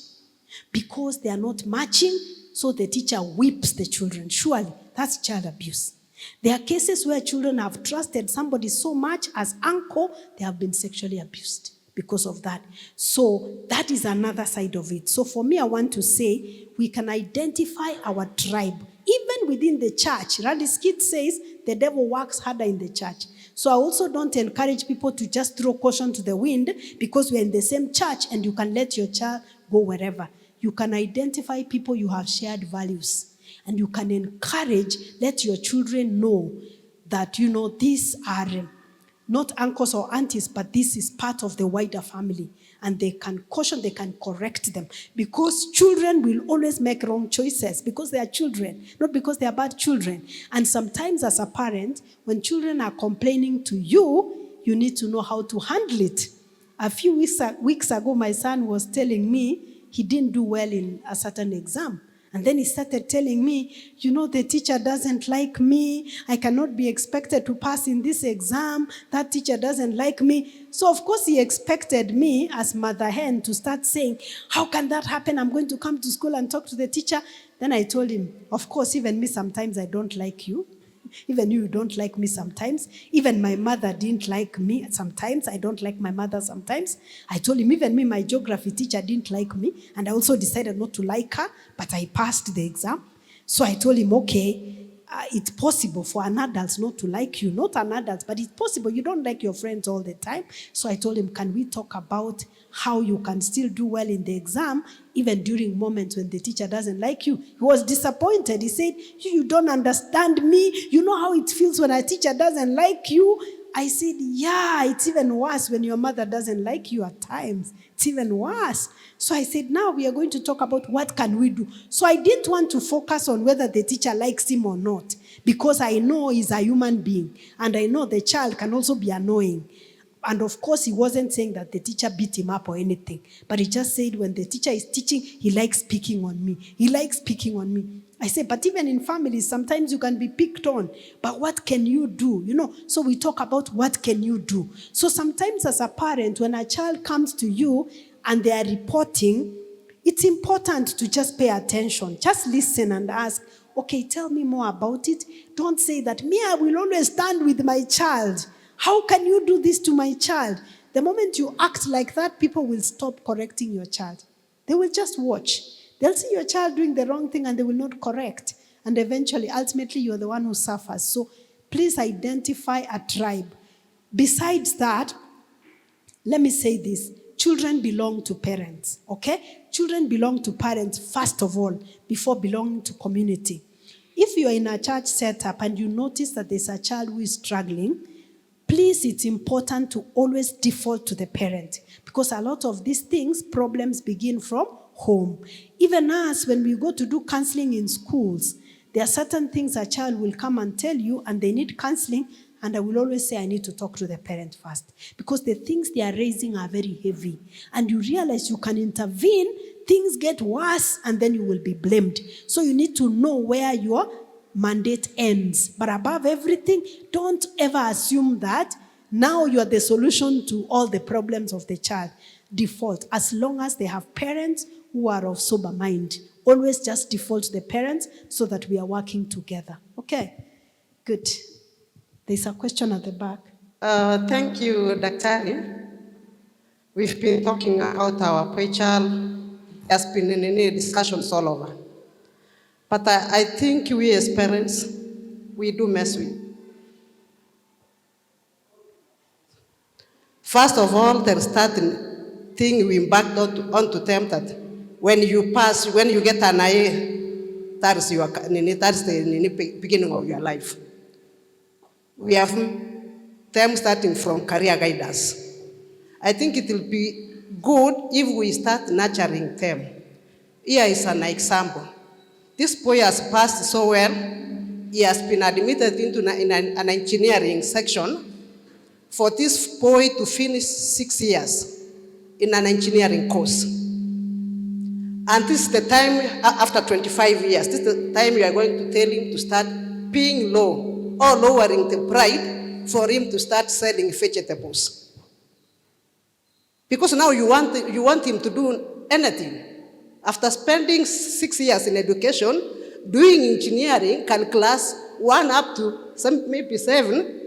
because they are not matching, so the teacher whips the children. Surely, that's child abuse. There are cases where children have trusted somebody so much as uncle, they have been sexually abused because of that. So that is another side of it. So for me, I want to say we can identify our tribe, even within the church. Randy Skid says the devil works harder in the church. So I also don't encourage people to just throw caution to the wind because we're in the same church and you can let your child go wherever. You can identify people you have shared values. And you can encourage, let your children know that, these are not uncles or aunties, but this is part of the wider family. And they can caution, they can correct them. Because children will always make wrong choices because they are children, not because they are bad children. And sometimes as a parent, when children are complaining to you, you need to know how to handle it. A few weeks ago, my son was telling me he didn't do well in a certain exam. And then he started telling me, the teacher doesn't like me. I cannot be expected to pass in this exam. That teacher doesn't like me. So, of course, he expected me as mother hen to start saying, how can that happen? I'm going to come to school and talk to the teacher. Then I told him, of course, even me, sometimes I don't like you. Even you don't like me sometimes. Even my mother didn't like me sometimes. I don't like my mother sometimes. I told him, even me, my geography teacher didn't like me. And I also decided not to like her, but I passed the exam. So I told him, okay, it's possible for an adult not to like you. Not an adult, but it's possible. You don't like your friends all the time. So I told him, can we talk about how you can still do well in the exam, even during moments when the teacher doesn't like you? He was disappointed. He said, you don't understand me. You know how it feels when a teacher doesn't like you? I said, yeah, it's even worse when your mother doesn't like you at times. It's even worse. So I said, now we are going to talk about what can we do. So I didn't want to focus on whether the teacher likes him or not, because I know he's a human being, and I know the child can also be annoying. And of course, he wasn't saying that the teacher beat him up or anything, but he just said when the teacher is teaching, he likes picking on me. He likes picking on me. I said, but even in families, sometimes you can be picked on. But what can you do? So we talk about what can you do. So sometimes as a parent, when a child comes to you and they are reporting, it's important to just pay attention. Just listen and ask, okay, tell me more about it. Don't say that, me, I will always stand with my child. How can you do this to my child? The moment you act like that, people will stop correcting your child. They will just watch. They'll see your child doing the wrong thing and they will not correct. And eventually, ultimately, you're the one who suffers. So please identify a tribe. Besides that, let me say this. Children belong to parents, okay? Children belong to parents, first of all, before belonging to community. If you're in a church setup and you notice that there's a child who is struggling, please, it's important to always default to the parent, because a lot of these things, problems begin from home. Even us, when we go to do counseling in schools, there are certain things a child will come and tell you and they need counseling, and I will always say I need to talk to the parent first, because the things they are raising are very heavy. And you realize you can intervene, things get worse, and then you will be blamed. So you need to know where your mandate ends. But above everything, don't ever assume that now you are the solution to all the problems of the child. Default, as long as they have parents who are of sober mind. Always just default to the parents so that we are working together. Okay, good. There's a question at the back. Thank you, Dr. We've been talking about our preacher. There's been any discussions all over. But I think we as parents, we do mess with. First of all, there's starting thing we embarked onto them that when you pass, when you get an IA, that's the beginning of your life. We have them starting from career guidance. I think it will be good if we start nurturing them. Here is an example. This boy has passed so well. He has been admitted into an engineering section. For this boy to finish 6 years in an engineering course. And this is the time, after 25 years, this is the time we are going to tell him to start being low or lowering the price for him to start selling vegetables. Because now you want him to do anything. After spending 6 years in education, doing engineering, can class 1 up to maybe 7,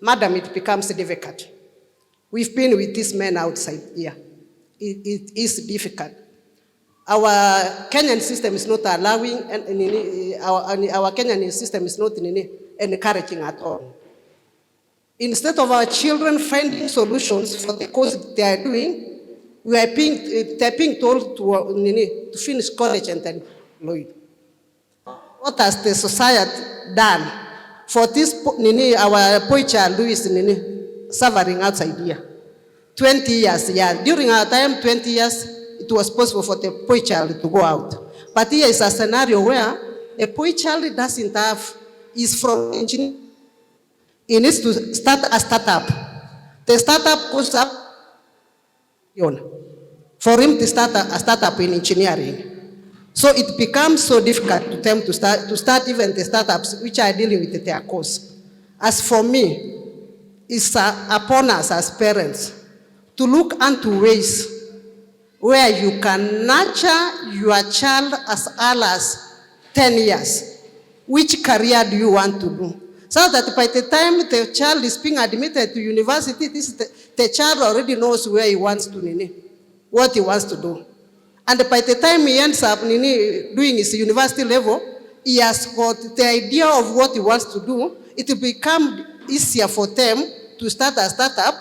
madam, it becomes difficult. We've been with these men outside here. It is difficult. Our Kenyan system is not allowing, our Kenyan system is not encouraging at all. Instead of our children finding solutions for the cause they are doing, they're being told to finish college and then employed. What has the society done for this, our boy child who is suffering outside here? 20 years, yeah. During our time, 20 years, it was possible for the boy child to go out. But here is a scenario where a boy child doesn't have, is from engineering. He needs to start a startup. The startup costs up for him to start a startup in engineering. So it becomes so difficult to them to start even the startups which are dealing with their costs. As for me, it's upon us as parents to look into ways where you can nurture your child as early as 10 years. Which career do you want to do? So that by the time the child is being admitted to university, the child already knows where he wants to, what he wants to do. And by the time he ends up doing his university level, he has got the idea of what he wants to do. It will become easier for them to start a startup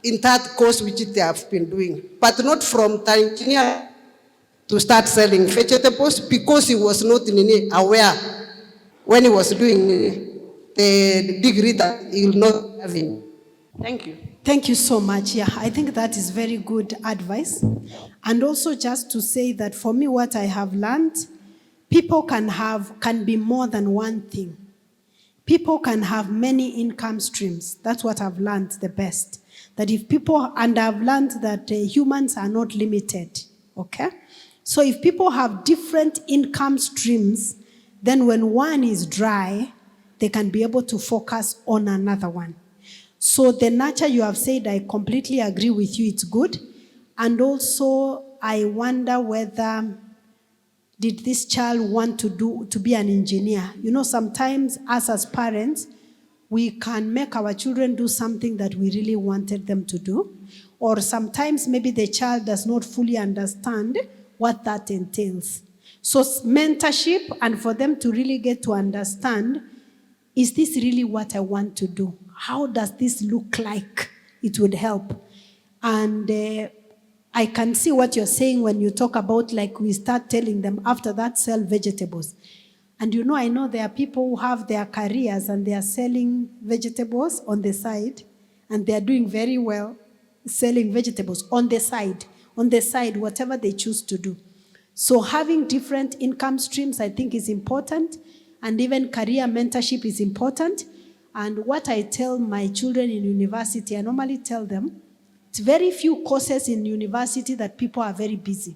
in that course which they have been doing. But not from the engineer to start selling vegetables because he was not aware when he was doing the degree that he will not have him. Thank you. Thank you so much. Yeah, I think that is very good advice. And also just to say that for me, what I have learned, people can be more than one thing. People can have many income streams. That's what I've learned the best. That if people, and I've learned that humans are not limited, okay? So if people have different income streams, then when one is dry, they can be able to focus on another one. So the nurture you have said, I completely agree with you, it's good. And also, I wonder whether, did this child want to be an engineer? You know, sometimes us as parents, we can make our children do something that we really wanted them to do. Or sometimes maybe the child does not fully understand what that entails. So mentorship, and for them to really get to understand, is this really what I want to do? How does this look like? It would help. And I can see what you're saying when you talk about, like, we start telling them after that, sell vegetables. And you know, I know there are people who have their careers and they are selling vegetables on the side, and they are doing very well selling vegetables on the side, whatever they choose to do. So having different income streams, I think, is important, and even career mentorship is important. And what I tell my children in university, I normally tell them, it's very few courses in university that people are very busy.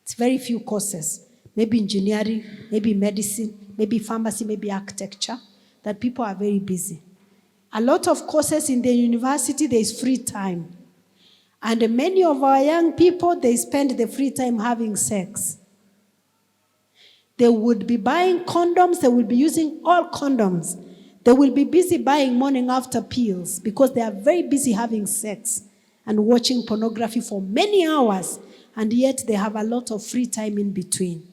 It's very few courses. Maybe engineering, maybe medicine, maybe pharmacy, maybe architecture, that people are very busy. A lot of courses in the university, there is free time. And many of our young people, they spend the free time having sex. They would be buying condoms, they will be using all condoms. They will be busy buying morning after pills because they are very busy having sex and watching pornography for many hours, and yet they have a lot of free time in between.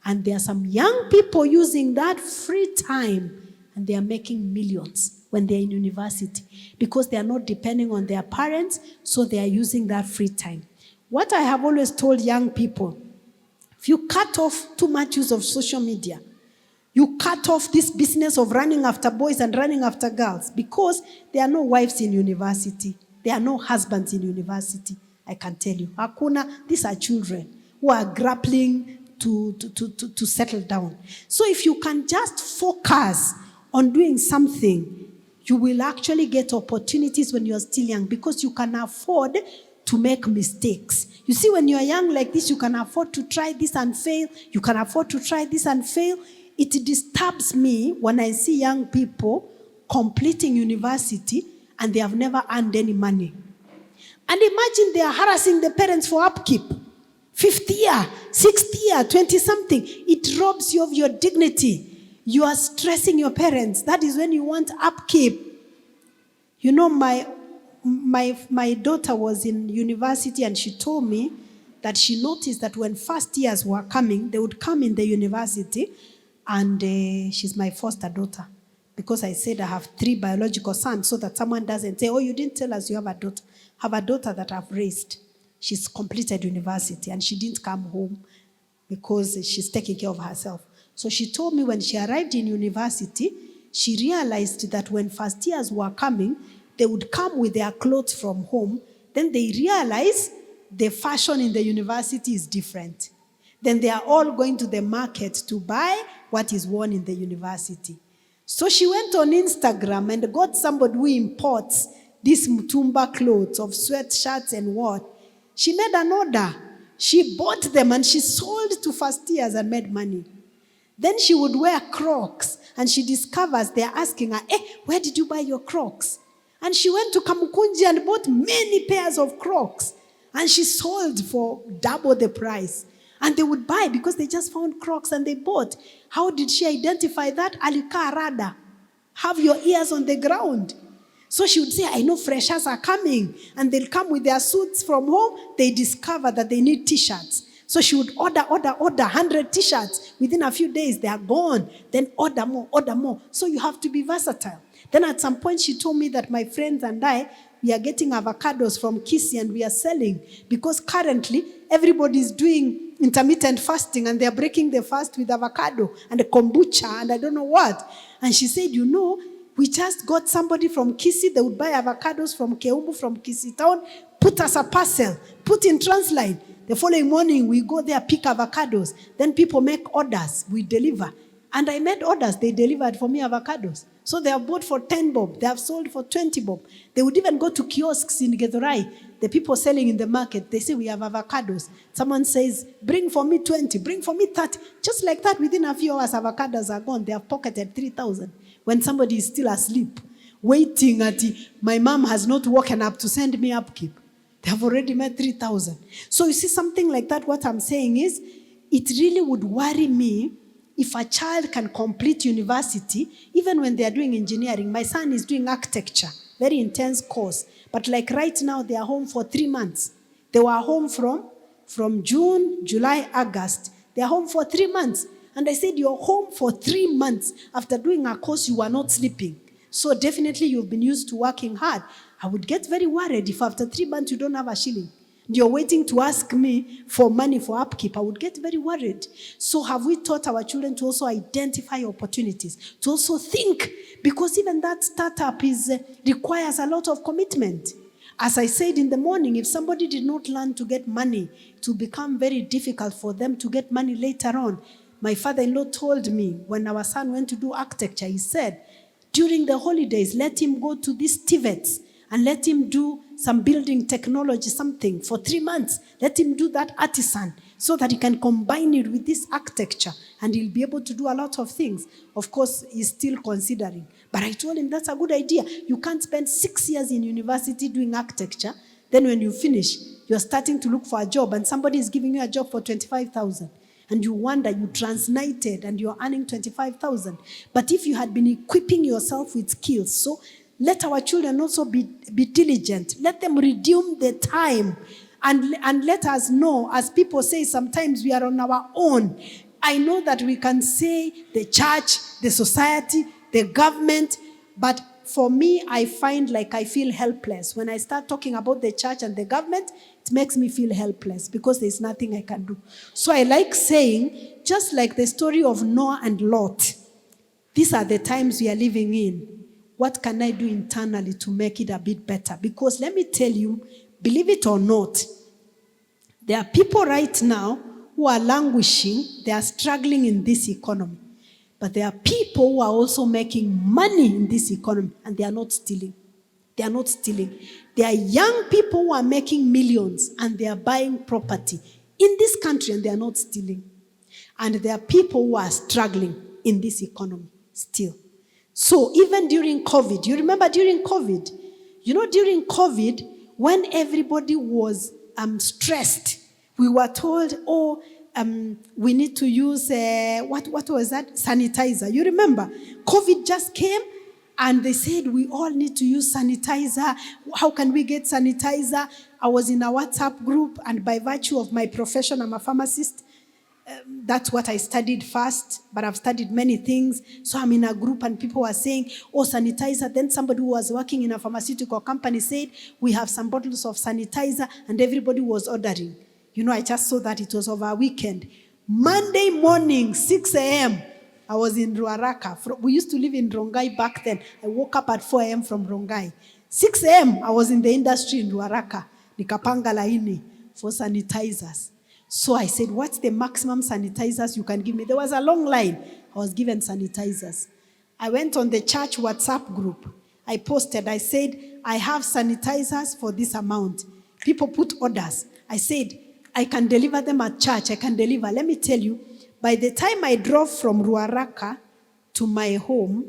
And there are some young people using that free time, and they are making millions when they're in university because they are not depending on their parents, so they are using that free time. What I have always told young people, if you cut off too much use of social media, you cut off this business of running after boys and running after girls, because there are no wives in university. There are no husbands in university, I can tell you. Hakuna, these are children who are grappling to settle down. So if you can just focus on doing something, you will actually get opportunities when you're still young, because you can afford to make mistakes. You see, when you're young like this, you can afford to try this and fail. You can afford to try this and fail. It disturbs me when I see young people completing university and they have never earned any money. And imagine they are harassing the parents for upkeep. 50th year, 60th year, 20-something. It robs you of your dignity. You are stressing your parents. That is when you want upkeep. You know, my my daughter was in university, and she told me that she noticed that when first years were coming, they would come in the university, and she's my foster daughter. Because I said I have 3 biological sons, so that someone doesn't say, oh, you didn't tell us you have a daughter. I have a daughter that I've raised. She's completed university, and she didn't come home because she's taking care of herself. So she told me when she arrived in university, she realized that when first years were coming, they would come with their clothes from home. Then they realized the fashion in the university is different. Then they are all going to the market to buy what is worn in the university. So she went on Instagram and got somebody who imports these Mutumba clothes of sweatshirts and what. She made an order. She bought them and she sold to first years and made money. Then she would wear Crocs, and she discovers they're asking her, where did you buy your Crocs? And she went to Kamukunji and bought many pairs of Crocs, and she sold for double the price. And they would buy because they just found Crocs and they bought. How did she identify that? Alika rada. Have your ears on the ground. So she would say, I know freshers are coming, and they'll come with their suits from home. They discover that they need t-shirts. So she would order 100 t-shirts. Within a few days, they are gone. Then order more. So you have to be versatile. Then at some point, she told me that my friends and I, we are getting avocados from Kisii and we are selling. Because currently, everybody is doing intermittent fasting and they are breaking the fast with avocado and a kombucha and I don't know what. And she said, we just got somebody from Kisii. They would buy avocados from Keumbu, from Kisii town, put us a parcel, put in Transline. The following morning, we go there, pick avocados. Then people make orders. We deliver. And I made orders. They delivered for me avocados. So they have bought for 10 bob. They have sold for 20 bob. They would even go to kiosks in Githurai. The people selling in the market, they say, we have avocados. Someone says, bring for me 20, bring for me 30. Just like that, within a few hours, avocados are gone. They have pocketed 3,000. When somebody is still asleep, waiting at my mom has not woken up to send me upkeep. They have already made 3,000. So you see something like that, what I'm saying is, it really would worry me if a child can complete university, even when they are doing engineering. My son is doing architecture, very intense course. But like right now, they are home for 3 months. They were home from June, July, August. They are home for 3 months. And I said, you're home for 3 months. After doing a course, you are not sleeping. So definitely you've been used to working hard. I would get very worried if after 3 months you don't have a shilling. You're waiting to ask me for money for upkeep. I would get very worried. So have we taught our children to also identify opportunities, to also think? Because even that startup requires a lot of commitment. As I said in the morning, if somebody did not learn to get money, it will become very difficult for them to get money later on. My father-in-law told me when our son went to do architecture, he said, during the holidays, let him go to these TVETs and let him do some building technology, something for 3 months. Let him do that artisan so that he can combine it with this architecture and he'll be able to do a lot of things. Of course, he's still considering. But I told him that's a good idea. You can't spend 6 years in university doing architecture. Then when you finish, you're starting to look for a job and somebody is giving you a job for 25,000. And you wonder, you translated and you're earning 25,000. But if you had been equipping yourself with skills, so let our children also be diligent. Let them redeem the time. And let us know, as people say, sometimes we are on our own. I know that we can say the church, the society, the government, but for me, I find like I feel helpless. When I start talking about the church and the government, it makes me feel helpless because there's nothing I can do. So I like saying, just like the story of Noah and Lot, these are the times we are living in. What can I do internally to make it a bit better? Because let me tell you, believe it or not, there are people right now who are languishing, they are struggling in this economy. But there are people who are also making money in this economy and they are not stealing. They are not stealing. There are young people who are making millions and they are buying property in this country and they are not stealing. And there are people who are struggling in this economy still. So even during COVID, you remember during COVID? During COVID, when everybody was stressed, we were told, we need to use, what was that? Sanitizer. You remember? COVID just came And they said, we all need to use sanitizer. How can we get sanitizer? I was in a WhatsApp group, and by virtue of my profession, I'm a pharmacist. That's what I studied first, but I've studied many things. So I'm in a group and people were saying, oh, sanitizer. Then somebody who was working in a pharmaceutical company said, we have some bottles of sanitizer, and everybody was ordering. I just saw that it was over a weekend. Monday morning, 6 a.m., I was in Ruaraka. We used to live in Rongai back then. I woke up at 4 a.m. from Rongai. 6 a.m., I was in the industry in Ruaraka. Nikapanga laini for sanitizers. So I said, what's the maximum sanitizers you can give me? There was a long line. I was given sanitizers. I went on the church WhatsApp group. I posted, I said, I have sanitizers for this amount. People put orders. I said, I can deliver them at church. I can deliver. Let me tell you, by the time I drove from Ruaraka to my home,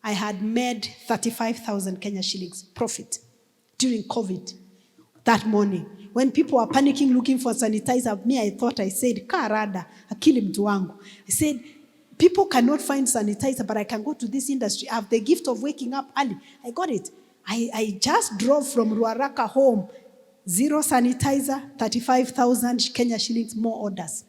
I had made 35,000 Kenya shillings profit during COVID that morning. When people were panicking looking for sanitizer, I said, Karada, akili mtu wangu. I said, people cannot find sanitizer, but I can go to this industry. I have the gift of waking up early. I got it. I just drove from Ruaraka home. 0 sanitizer, 35,000 Kenya shillings, more orders.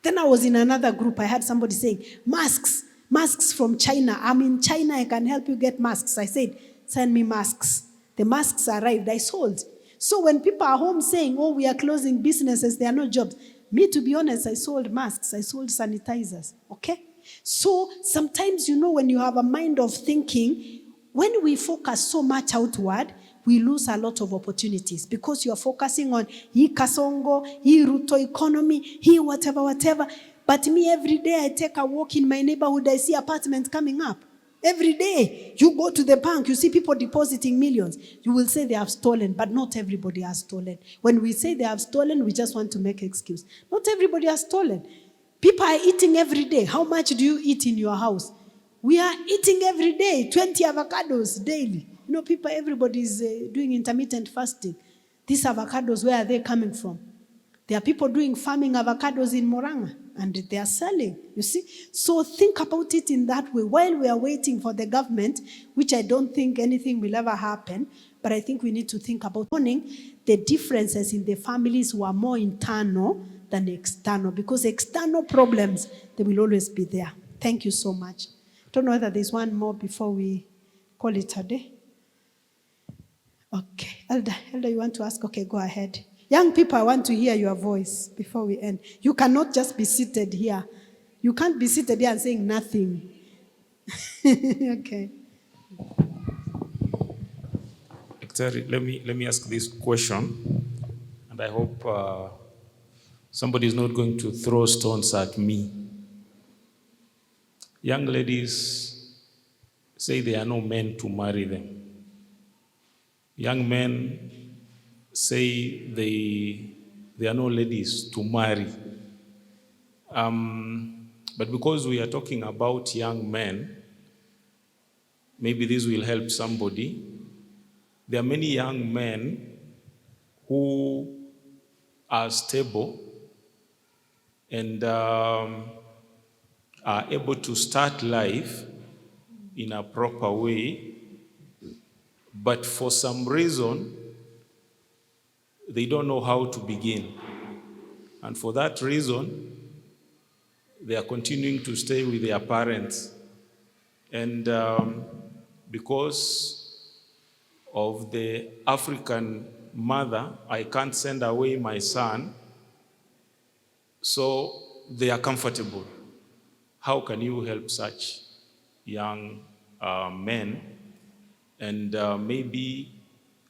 Then I was in another group. I had somebody saying, masks from China. I'm in China. I can help you get masks. I said, send me masks. The masks arrived. I sold. So when people are home saying, oh, we are closing businesses, there are no jobs. Me, to be honest, I sold masks. I sold sanitizers. Okay? So sometimes, when you have a mind of thinking, when we focus so much outward, we lose a lot of opportunities because you're focusing on hii kasongo, hii Ruto economy, hii whatever. But me, every day I take a walk in my neighborhood, I see apartments coming up. Every day, you go to the bank, you see people depositing millions. You will say they have stolen, but not everybody has stolen. When we say they have stolen, we just want to make excuse. Not everybody has stolen. People are eating every day. How much do you eat in your house? We are eating every day, 20 avocados daily. Everybody is doing intermittent fasting. These avocados, where are they coming from? There are people doing farming avocados in Moranga, and they are selling, you see. So think about it in that way. While we are waiting for the government, which I don't think anything will ever happen, but I think we need to think about the differences in the families who are more internal than external, because external problems, they will always be there. Thank you so much. Don't know whether there's one more before we call it a day. Okay. Elder, you want to ask? Okay, go ahead. Young people, I want to hear your voice before we end. You cannot just be seated here. You can't be seated here and saying nothing. Okay. Actually, let me ask this question, and I hope somebody is not going to throw stones at me. Young ladies say there are no men to marry them. Young men say there are no ladies to marry. But because we are talking about young men, maybe this will help somebody. There are many young men who are stable and are able to start life in a proper way, but for some reason, they don't know how to begin. And for that reason, they are continuing to stay with their parents. And because of the African mother, I can't send away my son, so they are comfortable. How can you help such young men? And maybe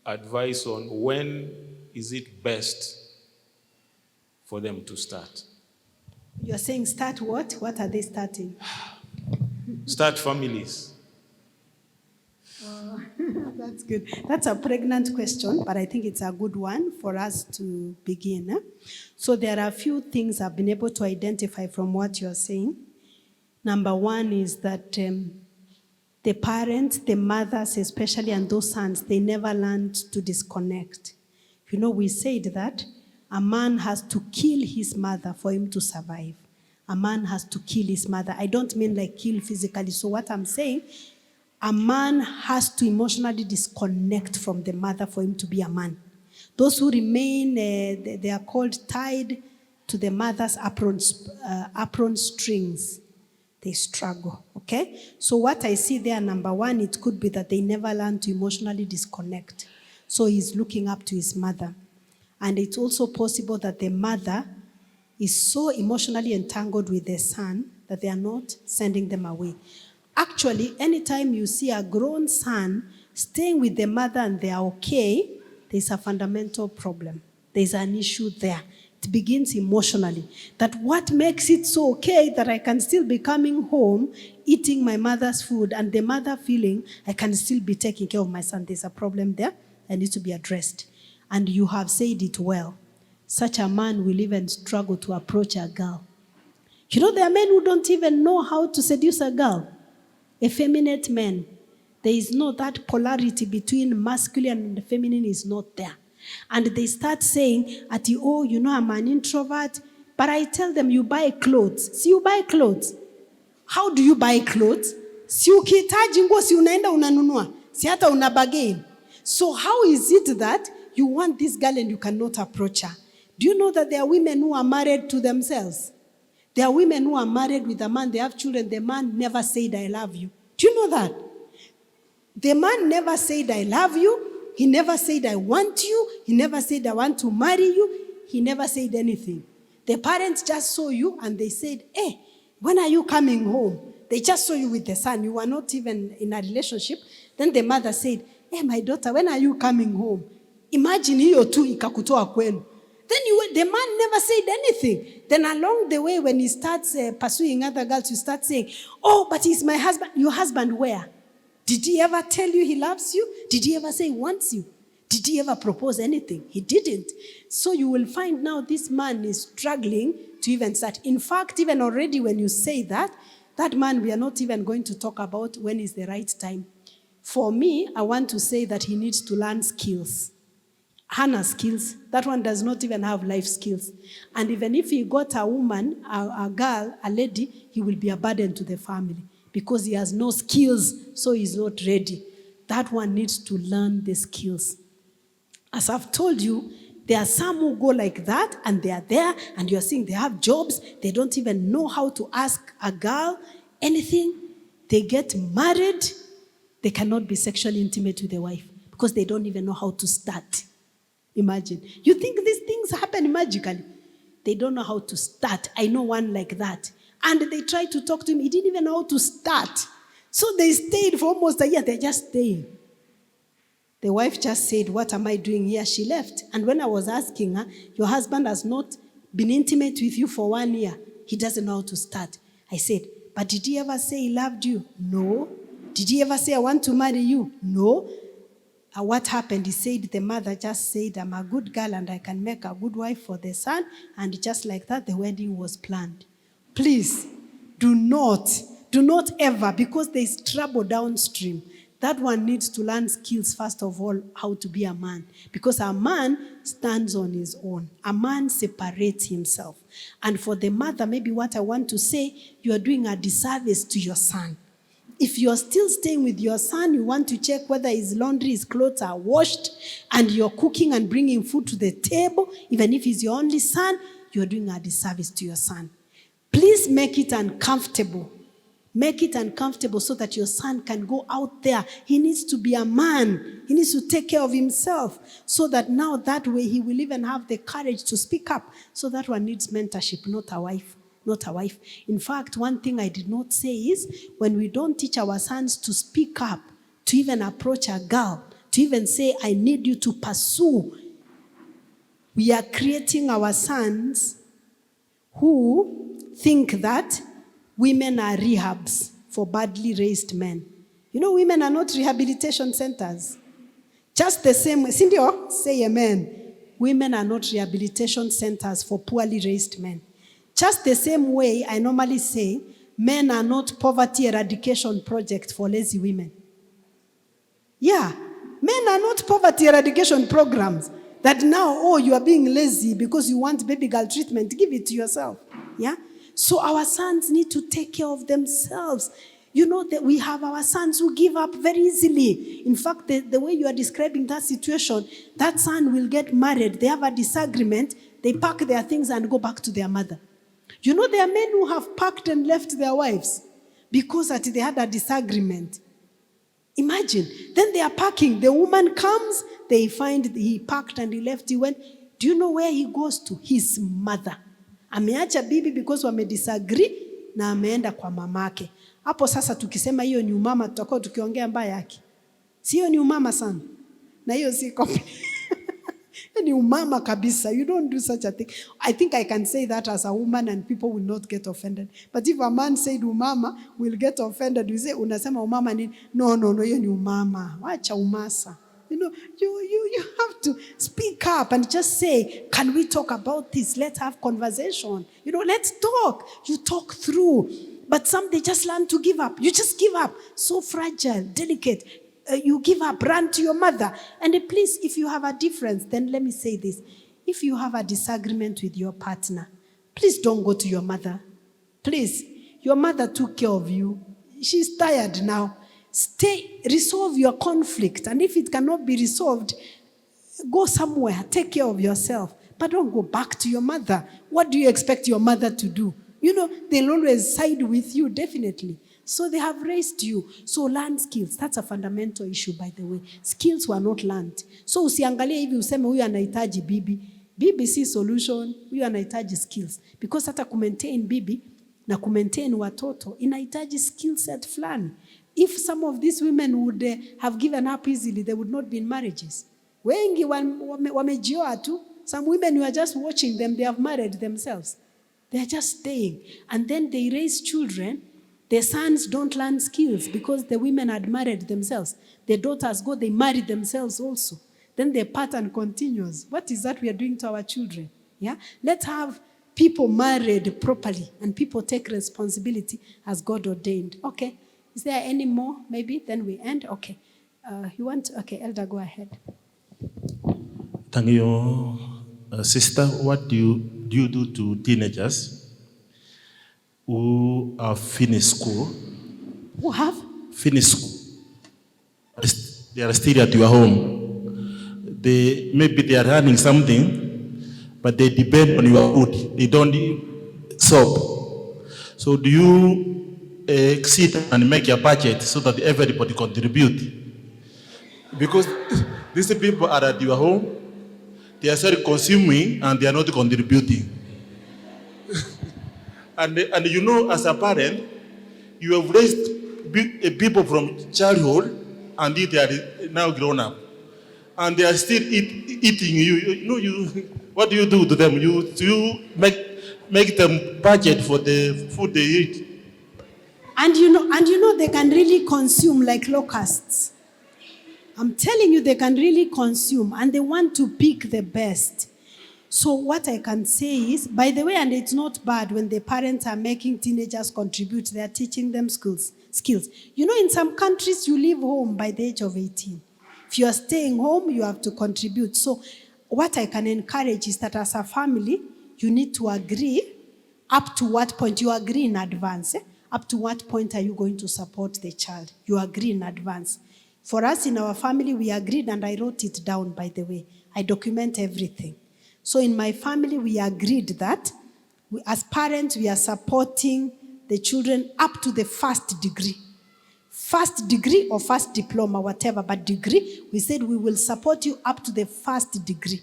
advice on when is it best for them to start? You're saying start what? What are they starting? Start families. That's good. That's a pregnant question, but I think it's a good one for us to begin. So there are a few things I've been able to identify from what you're saying. Number one is that the parents, the mothers especially, and those sons, they never learned to disconnect. We said that a man has to kill his mother for him to survive. A man has to kill his mother. I don't mean like kill physically. So what I'm saying, a man has to emotionally disconnect from the mother for him to be a man. Those who remain, they are called tied to the mother's apron strings. They struggle, okay? So what I see there, number one, it could be that they never learn to emotionally disconnect. So he's looking up to his mother. And it's also possible that the mother is so emotionally entangled with the son that they are not sending them away. Actually, anytime you see a grown son staying with the mother and they are okay, there's a fundamental problem. There's an issue there. It begins emotionally. That what makes it so okay that I can still be coming home, eating my mother's food, and the mother feeling I can still be taking care of my son. There's a problem there that needs to be addressed. And you have said it well. Such a man will even struggle to approach a girl. You know, there are men who don't even know how to seduce a girl. Effeminate men. There is no that polarity between masculine and feminine is not there. And they start saying, oh, you know, I'm an introvert. But I tell them, you buy clothes. See, you buy clothes. How do you buy clothes? Si ukihitaji nguo si unaenda unanunua. Si hata unabagain. So how is it that you want this girl and you cannot approach her? Do you know that there are women who are married to themselves? There are women who are married with a man, they have children, the man never said, I love you. Do you know that? The man never said, I love you. He never said, I want you. He never said, I want to marry you. He never said anything. The parents just saw you and they said, hey, when are you coming home? They just saw you with the son. You were not even in a relationship. Then the mother said, hey, my daughter, when are you coming home? Imagine hiyo tu ikakutoa kwenu. Then the man never said anything. Then along the way, when he starts pursuing other girls, you start saying, oh, but he's my husband. Your husband where? Did he ever tell you he loves you? Did he ever say he wants you? Did he ever propose anything? He didn't. So you will find now this man is struggling to even start. In fact, even already when you say that man we are not even going to talk about when is the right time. For me, I want to say that he needs to learn skills. Hannah skills. That one does not even have life skills. And even if he got a woman, a girl, a lady, he will be a burden to the family because he has no skills, so he's not ready. That one needs to learn the skills. As I've told you, there are some who go like that and they are there and you're seeing they have jobs. They don't even know how to ask a girl anything. They get married. They cannot be sexually intimate with their wife because they don't even know how to start. Imagine. You think these things happen magically? They don't know how to start. I know one like that. And they tried to talk to him. He didn't even know how to start. So they stayed for almost a year. They're just staying. The wife just said, what am I doing here? She left. And when I was asking her, your husband has not been intimate with you for 1 year. He doesn't know how to start. I said, but did he ever say he loved you? No. Did he ever say, I want to marry you? No. What happened? He said, the mother just said, I'm a good girl and I can make a good wife for the son. And just like that, the wedding was planned. Please, do not ever, because there's trouble downstream. That one needs to learn skills, first of all, how to be a man. Because a man stands on his own. A man separates himself. And for the mother, maybe what I want to say, you are doing a disservice to your son. If you're still staying with your son, you want to check whether his laundry, his clothes are washed, and you're cooking and bringing food to the table, even if he's your only son, you're doing a disservice to your son. Please make it uncomfortable. Make it uncomfortable so that your son can go out there. He needs to be a man. He needs to take care of himself so that now that way he will even have the courage to speak up. So that one needs mentorship, not a wife. Not a wife. In fact, one thing I did not say is when we don't teach our sons to speak up, to even approach a girl, to even say, I need you to pursue, we are creating our sons who think that women are rehabs for badly raised men. You know, women are not rehabilitation centers. Just the same way. Cindy, say amen. Women are not rehabilitation centers for poorly raised men. Just the same way I normally say, men are not poverty eradication projects for lazy women. Yeah, men are not poverty eradication programs that now, you are being lazy because you want baby girl treatment. Give it to yourself. Yeah? So our sons need to take care of themselves. You know that we have our sons who give up very easily. In fact, the way you are describing that situation, that son will get married. They have a disagreement. They pack their things and go back to their mother. You know, there are men who have packed and left their wives because they had a disagreement. Imagine. Then they are packing. The woman comes. They find he packed and he left. He went. Do you know where he goes to? His mother. Ameacha bibi because wame disagree na ameenda kwa mamake. Hapo sasa tukisema hiyo ni umama tutakuwa tukiongea mbaya yake. Sio ni umama sana. Na hiyo si ni umama kabisa. You don't do such a thing. I think I can say that as a woman and people will not get offended. But if a man said umama, will get offended. You say unasema umama ni no, hiyo ni umama. Wacha umasa. You know, you have to speak up and just say, can we talk about this? Let's have conversation. You know, let's talk. You talk through. But some, they just learn to give up. You just give up. So fragile, delicate. You give up, run to your mother. And please, if you have a difference, then let me say this. If you have a disagreement with your partner, please don't go to your mother. Please, your mother took care of you. She's tired now. Stay, resolve your conflict. And if it cannot be resolved, go somewhere, take care of yourself. But don't go back to your mother. What do you expect your mother to do? You know, they'll always side with you, definitely. So they have raised you. So learn skills. That's a fundamental issue, by the way. Skills were not learned. So usiangalie hivi useme huyu anahitaji bibi. Bibi si solution. Huyu anahitaji skills. Because hata kumaintain bibi na kumaintain watoto inahitaji skill set fulani. If some of these women would have given up easily, they would not be in marriages. Wengi wamejioa tu. Some women, you are just watching them, they have married themselves. They are just staying. And then they raise children. Their sons don't learn skills because the women had married themselves. The daughters go, they marry themselves also. Then the pattern continues. What is that we are doing to our children? Yeah? Let's have people married properly and people take responsibility as God ordained. Okay. Is there any more? Maybe then we end. Okay. Okay, Elder, go ahead. Thank you, sister. What do you do to teenagers who have finished school? Who have? Finished school. They are still at your home. Maybe they are earning something, but they depend on your food. They don't soap. So do you sit and make a budget so that everybody contribute? Because these people are at your home, they are still consuming and they are not contributing. and you know, as a parent, you have raised people from childhood and they are now grown up. And they are still eating you. You know, what do you do to them? You make them budget for the food they eat. And you know they can really consume like locusts. I'm telling you, they can really consume and they want to pick the best. So what I can say is, by the way, and it's not bad when the parents are making teenagers contribute, they are teaching them skills. You know, in some countries, you leave home by the age of 18. If you are staying home, you have to contribute. So what I can encourage is that as a family, you need to agree up to what point. You agree in advance. Up to what point are you going to support the child? You agree in advance. For us in our family, we agreed, and I wrote it down, by the way. I document everything. So in my family, we agreed that as parents, we are supporting the children up to the first degree. First degree or first diploma, whatever, but degree, we said we will support you up to the first degree.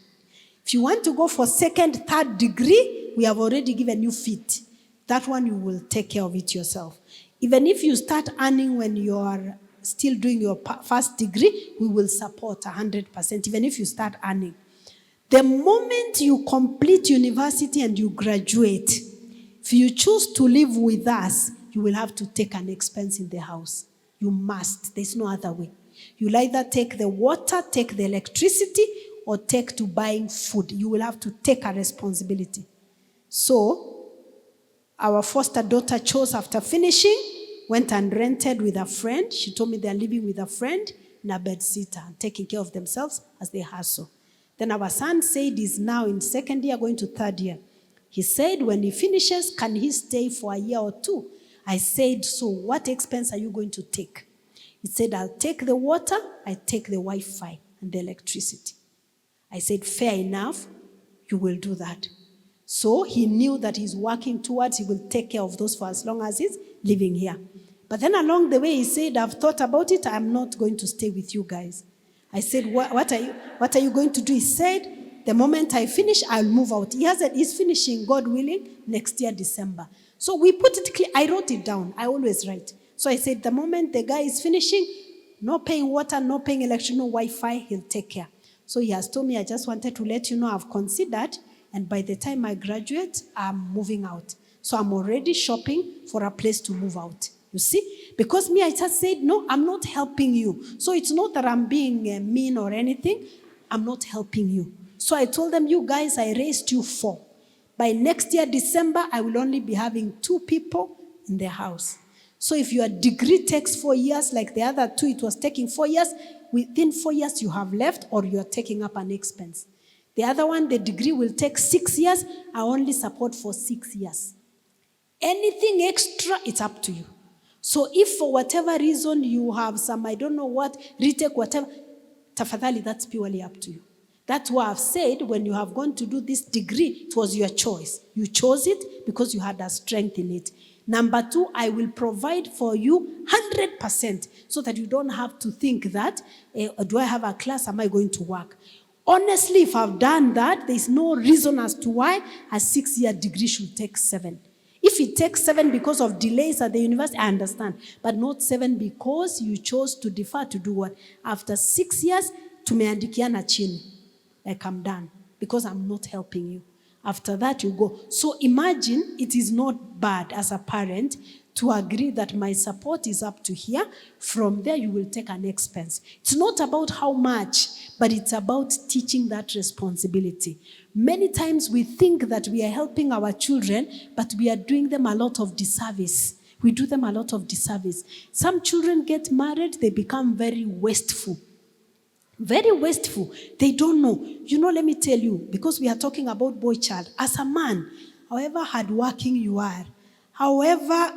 If you want to go for second, third degree, we have already given you fit. That one you will take care of it yourself. Even if you start earning when you are still doing your first degree, we will support 100%, even if you start earning. The moment you complete university and you graduate, if you choose to live with us, you will have to take an expense in the house. You must. There's no other way. You'll either take the water, take the electricity, or take to buying food. You will have to take a responsibility. So, our foster daughter chose after finishing, went and rented with a friend. She told me they're living with a friend in a bed sitter and taking care of themselves as they hustle. Then our son said he's now in second year, going to third year. He said when he finishes, can he stay for a year or two I said, so what expense are you going to take? He said, I'll take the water, I take the Wi-Fi and the electricity. I said, fair enough, you will do that. So he knew that he's working towards, he will take care of those for as long as he's living here. But then along the way, he said, I've thought about it, I'm not going to stay with you guys. I said, what are you going to do? He said, the moment I finish, I'll move out. He's finishing, God willing, next year, December. So we put it clear. I wrote it down. I always write. So I said, the moment the guy is finishing, no paying water, no paying electricity, no Wi-Fi, he'll take care. So he has told me, I just wanted to let you know I've considered, and by the time I graduate, I'm moving out. So I'm already shopping for a place to move out. You see? Because me, I just said, no, I'm not helping you. So it's not that I'm being mean or anything. I'm not helping you. So I told them, you guys, I raised you 4. By next year, December, I will only be having 2 people in the house. So if your degree takes 4 years, like the other 2, it was taking 4 years, within 4 years you have left or you're taking up an expense. The other one, the degree will take 6 years. I only support for 6 years. Anything extra, it's up to you. So if for whatever reason you have some, I don't know what, retake, whatever, tafadhali, that's purely up to you. That's why I've said when you have gone to do this degree, it was your choice. You chose it because you had a strength in it. Number 2, I will provide for you 100% so that you don't have to think that, do I have a class, am I going to work? Honestly, if I've done that, there's no reason as to why a 6-year degree should take 7. If it takes 7 because of delays at the university, I understand. But not 7 because you chose to defer to do what? After 6 years, tumeandikiana chini. Like I'm done. Because I'm not helping you. After that, you go. So imagine it is not bad as a parent to agree that my support is up to here. From there, you will take an expense. It's not about how much, but it's about teaching that responsibility. Many times we think that we are helping our children, but we are doing them a lot of disservice. We do them a lot of disservice. Some children get married, they become very wasteful. Very wasteful. They don't know. You know, let me tell you, because we are talking about boy child. As a man, however hardworking you are, however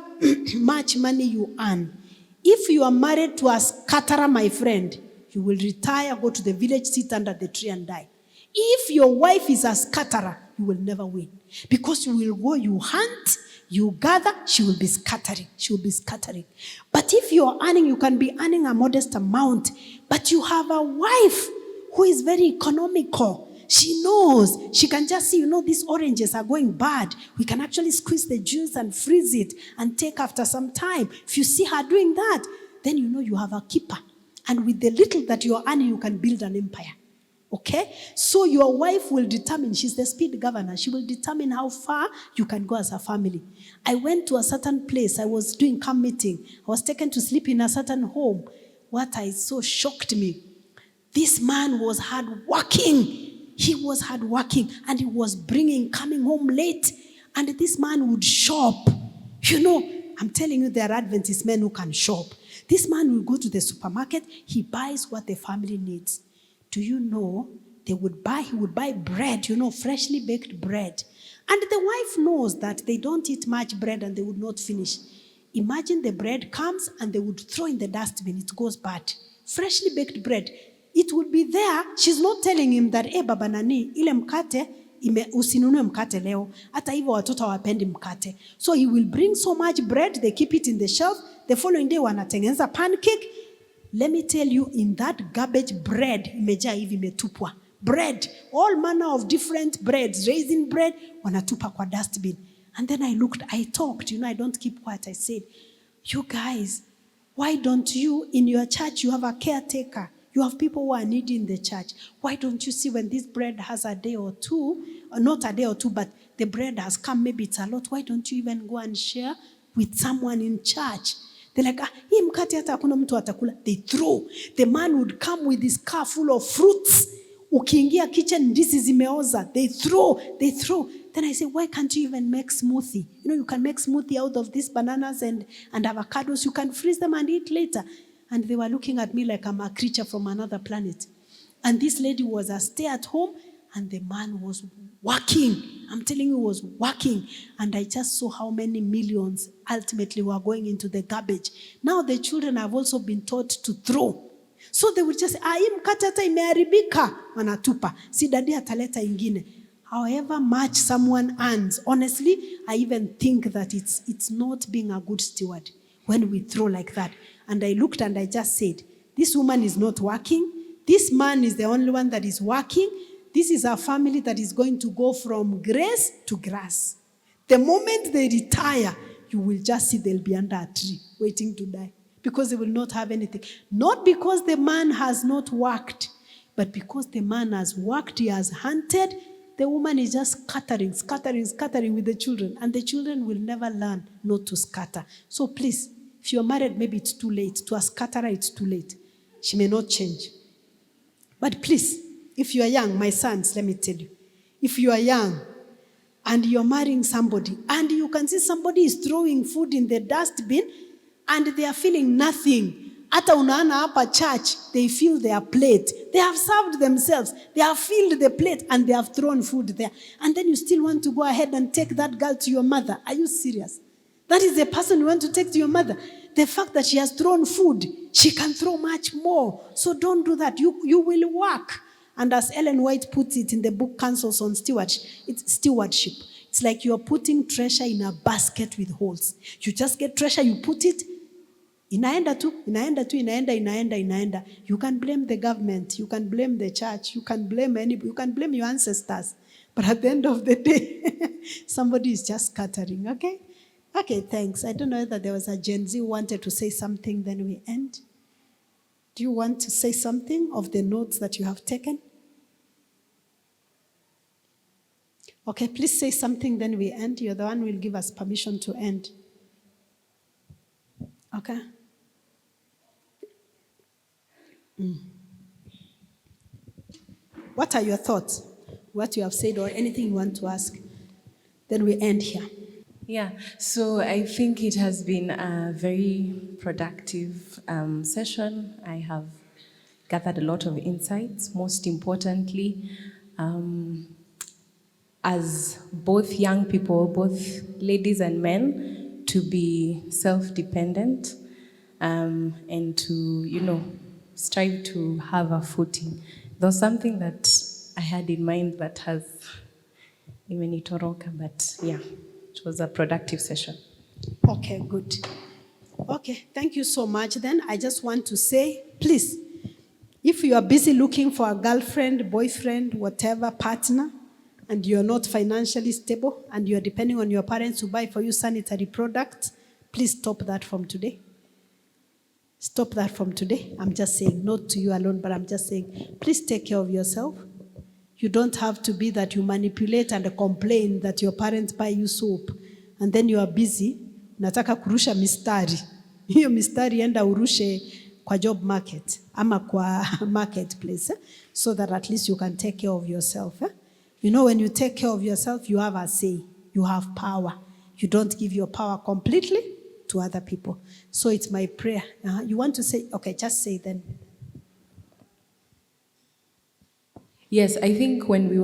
much money you earn, if you are married to a scatterer, my friend, you will retire, go to the village, sit under the tree and die. If your wife is a scatterer, you will never win. Because you will go, you hunt, you gather, she will be scattering. She will be scattering. But if you are earning, you can be earning a modest amount. But you have a wife who is very economical. She knows. She can just see, these oranges are going bad. We can actually squeeze the juice and freeze it and take after some time. If you see her doing that, then you know you have a keeper. And with the little that you are earning, you can build an empire. Okay? So your wife will determine, she's the speed governor, she will determine how far you can go as a family. I went to a certain place, I was doing camp meeting, I was taken to sleep in a certain home. What I saw shocked me. This man was hardworking. He was hardworking and he was coming home late. And this man would shop. I'm telling you, there are Adventist men who can shop. This man will go to the supermarket, he buys what the family needs. Do you know, he would buy bread, freshly baked bread. And the wife knows that they don't eat much bread and they would not finish. Imagine the bread comes and they would throw in the dustbin, it goes bad. Freshly baked bread. It would be there. She's not telling him that, baba nani, ile mkate, usinunue mkate leo. Hata hivyo watoto hawapendi mkate. So he will bring so much bread, they keep it in the shelf. The following day wanatengeneza pancake. Let me tell you, in that garbage bread, imejaa hivi imetupwa. Bread, all manner of different breads, raisin bread, wanatupa kwa dustbin. And then I talked, I don't keep quiet. I said, you guys, why don't you, in your church, you have a caretaker. You have people who are needy in the church. Why don't you see when this bread has a day or two, or not a day or two, but the bread has come, maybe it's a lot, why don't you even go and share with someone in church? They're like, hii mkate hata hakuna mtu atakula. They throw. The man would come with his car full of fruits. Ukiingia kitchen, ndizi zimeoza. They throw. Then I say, why can't you even make smoothie? You can make smoothie out of these bananas and avocados. You can freeze them and eat later. And they were looking at me like I'm a creature from another planet. And this lady was a stay-at-home, And the man was working. I'm telling you, he was working. And I just saw how many millions ultimately were going into the garbage. Now the children have also been taught to throw. So they would just say, hii mkate hata imeharibika, wanatupa. Si dadi ataleta ingine. However much someone earns, honestly, I even think that it's not being a good steward when we throw like that. And I looked and I just said, this woman is not working. This man is the only one that is working. This is a family that is going to go from grace to grass. The moment they retire, you will just see they'll be under a tree waiting to die because they will not have anything. Not because the man has not worked, but because the man has worked, he has hunted. The woman is just scattering with the children. And the children will never learn not to scatter. So please, if you're married, maybe it's too late. To a scatterer, it's too late. She may not change. But please, if you are young, my sons, let me tell you, if you are young and you're marrying somebody and you can see somebody is throwing food in the dustbin and they are feeling nothing, Ata unaana hapa church, they fill their plate. They have served themselves. They have filled the plate and they have thrown food there. And then you still want to go ahead and take that girl to your mother. Are you serious? That is the person you want to take to your mother. The fact that she has thrown food, she can throw much more. So don't do that. You will work. And as Ellen White puts it in the book Counsels on Stewardship, it's stewardship. It's like you're putting treasure in a basket with holes. You just get treasure, you put it, inaenda. You can blame the government, you can blame the church, you can blame anybody, you can blame your ancestors. But at the end of the day, somebody is just scattering, okay? Okay, thanks. I don't know whether there was a Gen Z who wanted to say something, then we end. Do you want to say something of the notes that you have taken? Okay, please say something, then we end. You're the one who will give us permission to end. Okay? What are your thoughts? What you have said or anything you want to ask? Then we end here. Yeah, so I think it has been a very productive session. I have gathered a lot of insights. Most importantly, as both young people, both ladies and men, to be self-dependent and to, strive to have a footing. There's something that I had in mind that has imenitoroka, but yeah. It was a productive session. Okay, good. Okay, thank you so much. Then I just want to say, please, if you are busy looking for a girlfriend, boyfriend, whatever, partner, and you're not financially stable, and you're depending on your parents to buy for you sanitary products, please stop that from today. Stop that from today. I'm just saying, not to you alone, but I'm just saying, please take care of yourself. You don't have to be that you manipulate and complain that your parents buy you soap and then you are busy. Nataka kurusha mistari. Hiyo mistari enda urushe kwa job market ama kwa marketplace so that at least you can take care of yourself. When you take care of yourself, you have a say. You have power. You don't give your power completely to other people. So it's my prayer. You want to say, okay, just say then. Yes, I think when you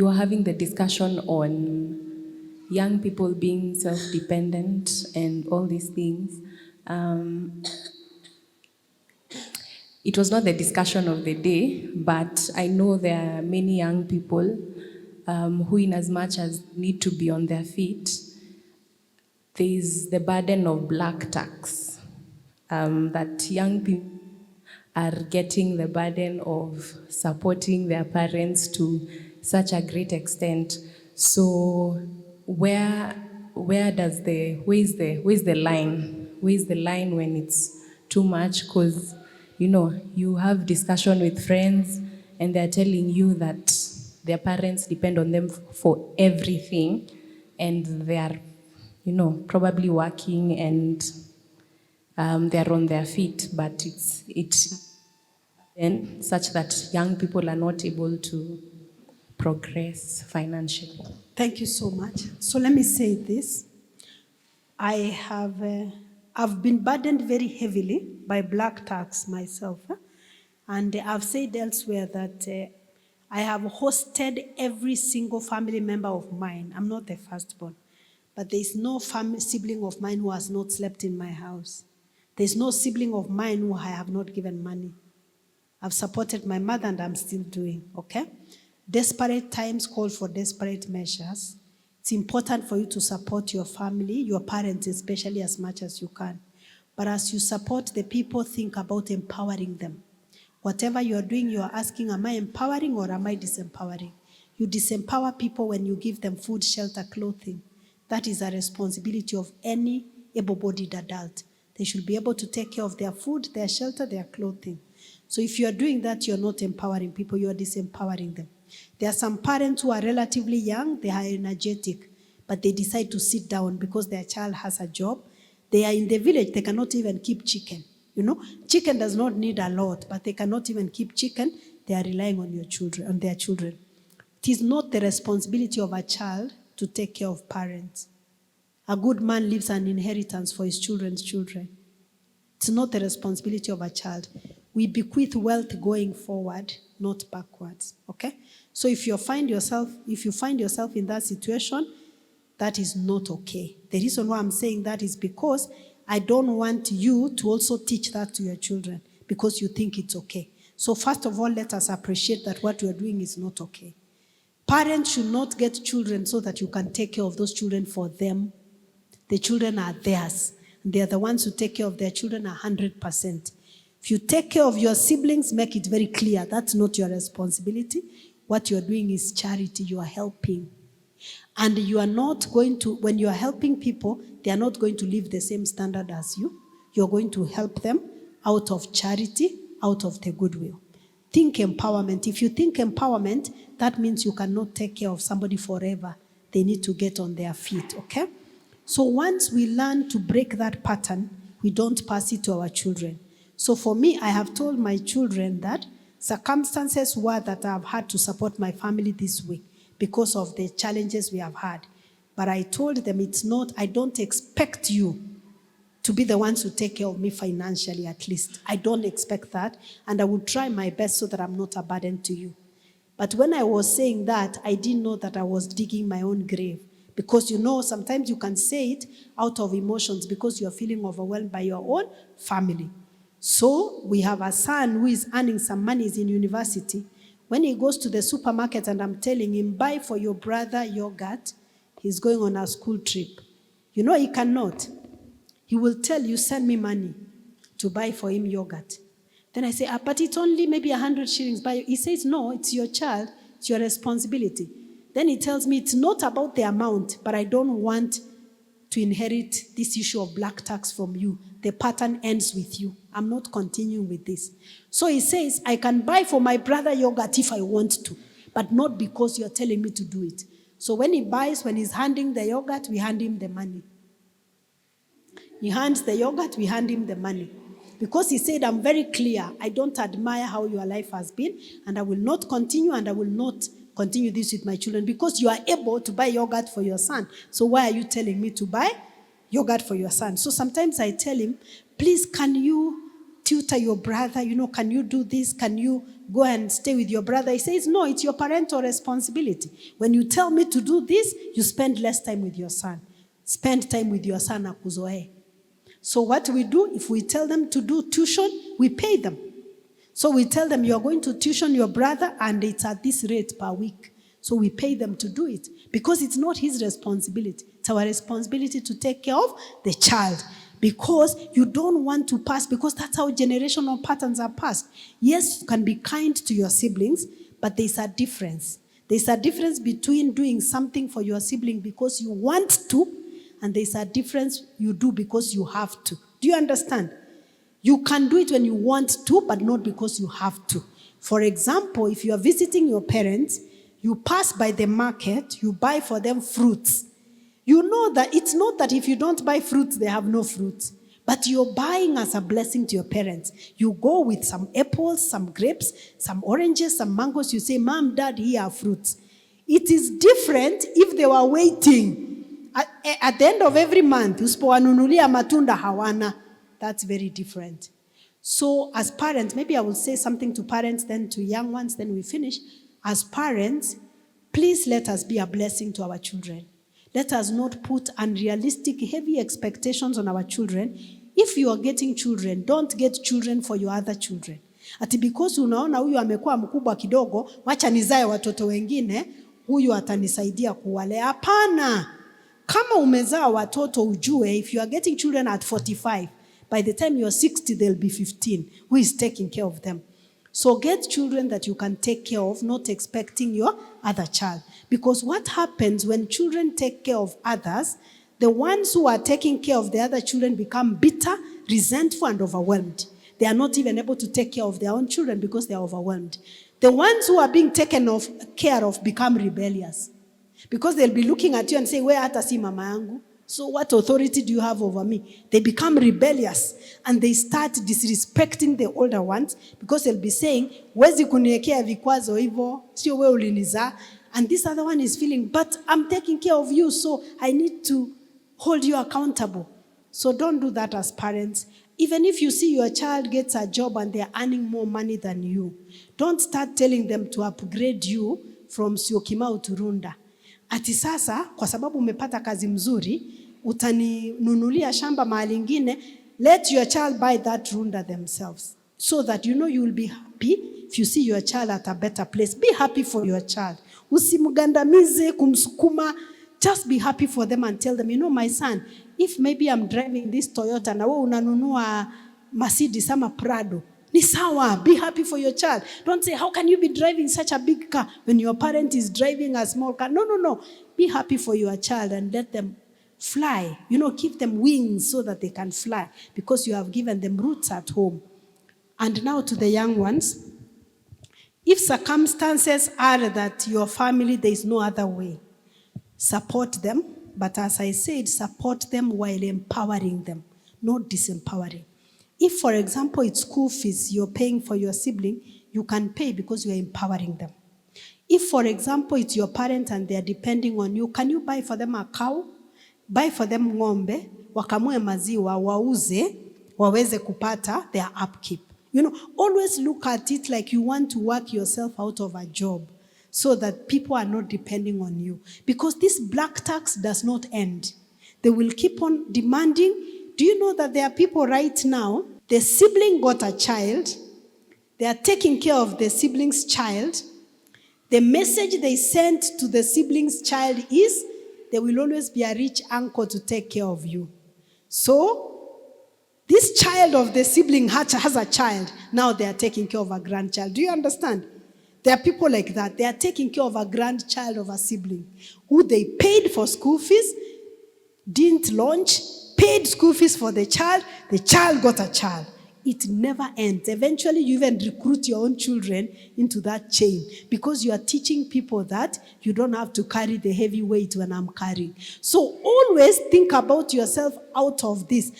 were having the discussion on young people being self-dependent and all these things, it was not the discussion of the day, but I know there are many young people who, in as much as need to be on their feet, there is the burden of black tax, that young people are getting the burden of supporting their parents to such a great extent. So where is the line? Where is the line when it's too much? Because you have discussion with friends and they're telling you that their parents depend on them for everything, and they are probably working and they're on their feet, but it's such that young people are not able to progress financially. Thank you so much. So let me say this. I've been burdened very heavily by black tax myself. And I've said elsewhere that I have hosted every single family member of mine. I'm not the firstborn, but there's no sibling of mine who has not slept in my house. There's no sibling of mine who I have not given money. I've supported my mother and I'm still doing, okay? Desperate times call for desperate measures. It's important for you to support your family, your parents especially, as much as you can. But as you support the people, think about empowering them. Whatever you are doing, you are asking, am I empowering or am I disempowering? You disempower people when you give them food, shelter, clothing. That is a responsibility of any able-bodied adult. They should be able to take care of their food, their shelter, their clothing. So if you are doing that, you're not empowering people, you are disempowering them. There are some parents who are relatively young, they are energetic, but they decide to sit down because their child has a job. They are in the village, they cannot even keep chicken. You know, chicken does not need a lot, but they cannot even keep chicken. They are relying on your children, on their children. It is not the responsibility of a child to take care of parents. A good man leaves an inheritance for his children's children. It's not the responsibility of a child. We bequeath wealth going forward, not backwards. Okay? So if you find yourself in that situation, that is not okay. The reason why I'm saying that is because I don't want you to also teach that to your children because you think it's okay. So first of all, let us appreciate that what we are doing is not okay. Parents should not get children so that you can take care of those children for them. The children are theirs. They are the ones who take care of their children 100%. If you take care of your siblings, make it very clear that's not your responsibility. What you are doing is charity. You are helping. And you are not going to, when you are helping people, they are not going to live the same standard as you. You're going to help them out of charity, out of the goodwill. Think empowerment. If you think empowerment, that means you cannot take care of somebody forever. They need to get on their feet, okay? So once we learn to break that pattern, we don't pass it to our children. So for me, I have told my children that circumstances were that I've had to support my family this way because of the challenges we have had. But I told them it's not, I don't expect you to be the ones who take care of me financially at least. I don't expect that. And I will try my best so that I'm not a burden to you. But when I was saying that, I didn't know that I was digging my own grave. Because you know, sometimes you can say it out of emotions because you're feeling overwhelmed by your own family. So we have a son who is earning some money, he's in university. When he goes to the supermarket and I'm telling him, buy for your brother yogurt, he's going on a school trip. You know he cannot. He will tell you, send me money to buy for him yogurt. Then I say, but it's only maybe 100 shillings. He says, no, it's your child, it's your responsibility. Then he tells me it's not about the amount, but I don't want to inherit this issue of black tax from you. The pattern ends with you. I'm not continuing with this. So he says, I can buy for my brother yogurt if I want to, but not because you're telling me to do it. So when he buys, when he's handing the yogurt, we hand him the money. He hands the yogurt, we hand him the money. Because he said, I'm very clear. I don't admire how your life has been, and I will not continue, and I will not continue this with my children because you are able to buy yogurt for your son. So why are you telling me to buy yogurt for your son? So sometimes I tell him, please, can you tutor your brother? You know, can you do this? Can you go and stay with your brother? He says, no, it's your parental responsibility. When you tell me to do this, you spend less time with your son. Spend time with your son, akuzoe. So what we do, if we tell them to do tuition, we pay them. So we tell them, you're going to tuition your brother, and it's at this rate per week. So we pay them to do it because it's not his responsibility. It's our responsibility to take care of the child because you don't want to pass, because that's how generational patterns are passed. Yes, you can be kind to your siblings, but there's a difference. There's a difference between doing something for your sibling because you want to, and there's a difference you do because you have to. Do you understand? You can do it when you want to, but not because you have to. For example, if you are visiting your parents, you pass by the market, you buy for them fruits. You know that it's not that if you don't buy fruits, they have no fruits. But you're buying as a blessing to your parents. You go with some apples, some grapes, some oranges, some mangoes. You say, Mom, Dad, here are fruits. It is different if they were waiting. At the end of every month, usipowanunulia matunda hawana. That's very different. So as parents, maybe I will say something to parents, then to young ones, then we finish. as parents, please let us be a blessing to our children. Let us not put unrealistic, heavy expectations on our children. If you are getting children, don't get children for your other children. Ati because unaona huyu amekuwa mkubwa kidogo, wacha nizae watoto wengine, huyu atanisaidia kuwalea. Hapana. Kama umezaa watoto ujue, if you are getting children at 45, by the time you're 60, they'll be 15. Who is taking care of them? So get children that you can take care of, not expecting your other child. Because what happens when children take care of others, the ones who are taking care of the other children become bitter, resentful, and overwhelmed. They are not even able to take care of their own children because they are overwhelmed. The ones who are being taken care of become rebellious. Because they'll be looking at you and say, where hata si mama yangu? So what authority do you have over me? They become rebellious and they start disrespecting the older ones because they'll be saying, wezi kuniekea vikwazo hivyo, sio wewe ulinizaa. And this other one is feeling, but I'm taking care of you, so I need to hold you accountable. So don't do that as parents. Even if you see your child gets a job and they're earning more money than you, don't start telling them to upgrade you from Syokimau to Runda. Ati sasa, kwa sababu umepata kazi mzuri, utaninunulia shamba mahali ingine, let your child buy that Runda themselves. So that you know you will be happy if you see your child at a better place. Be happy for your child. Usimgandamize, kumsukuma. Just be happy for them and tell them, you know, my son, if maybe I'm driving this Toyota na wewe unanunua Mercedes ama Prado, ni sawa. Be happy for your child. Don't say, how can you be driving such a big car when your parent is driving a small car? No. Be happy for your child and let them fly. You know, give them wings so that they can fly because you have given them roots at home. And now to the young ones. If circumstances are that your family, there is no other way, support them. But as I said, support them while empowering them, not disempowering. If, for example, it's school fees you're paying for your sibling, you can pay because you're empowering them. If, for example, it's your parent and they're depending on you, can you buy for them a cow? Buy for them ng'ombe, wakamue maziwa, wauze, waweze kupata their upkeep. You know, always look at it like you want to work yourself out of a job so that people are not depending on you. Because this black tax does not end. They will keep on demanding. Do you know that there are people right now, the sibling got a child, they are taking care of the sibling's child. The message they sent to the sibling's child is, there will always be a rich uncle to take care of you. So, this child of the sibling has a child. Now they are taking care of a grandchild. Do you understand? There are people like that. They are taking care of a grandchild of a sibling who they paid for school fees, didn't launch, paid school fees for the child got a child. It never ends. Eventually, you even recruit your own children into that chain because you are teaching people that you don't have to carry the heavy weight when I'm carrying. So always think about yourself out of this.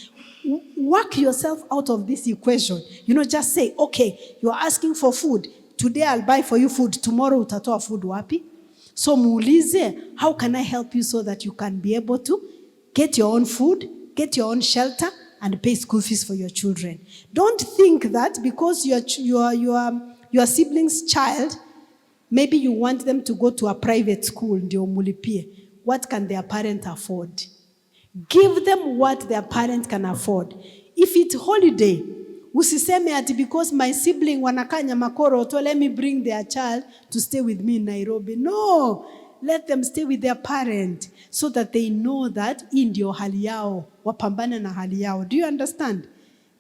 Work yourself out of this equation. You know, just say, okay, you're asking for food. Today I'll buy for you food. Tomorrow utatoa food wapi? So muulize, how can I help you so that you can be able to get your own food, get your own shelter, and pay school fees for your children. Don't think that because your sibling's child, maybe you want them to go to a private school, ndio mulipie. What can their parent afford? Give them what their parent can afford. If it's holiday, usiseme ati because my sibling wanakaa Nyamakoro, so let me bring their child to stay with me in Nairobi. No, let them stay with their parent so that they know that hii ndio hali yao, wapambane na hali yao. Do you understand?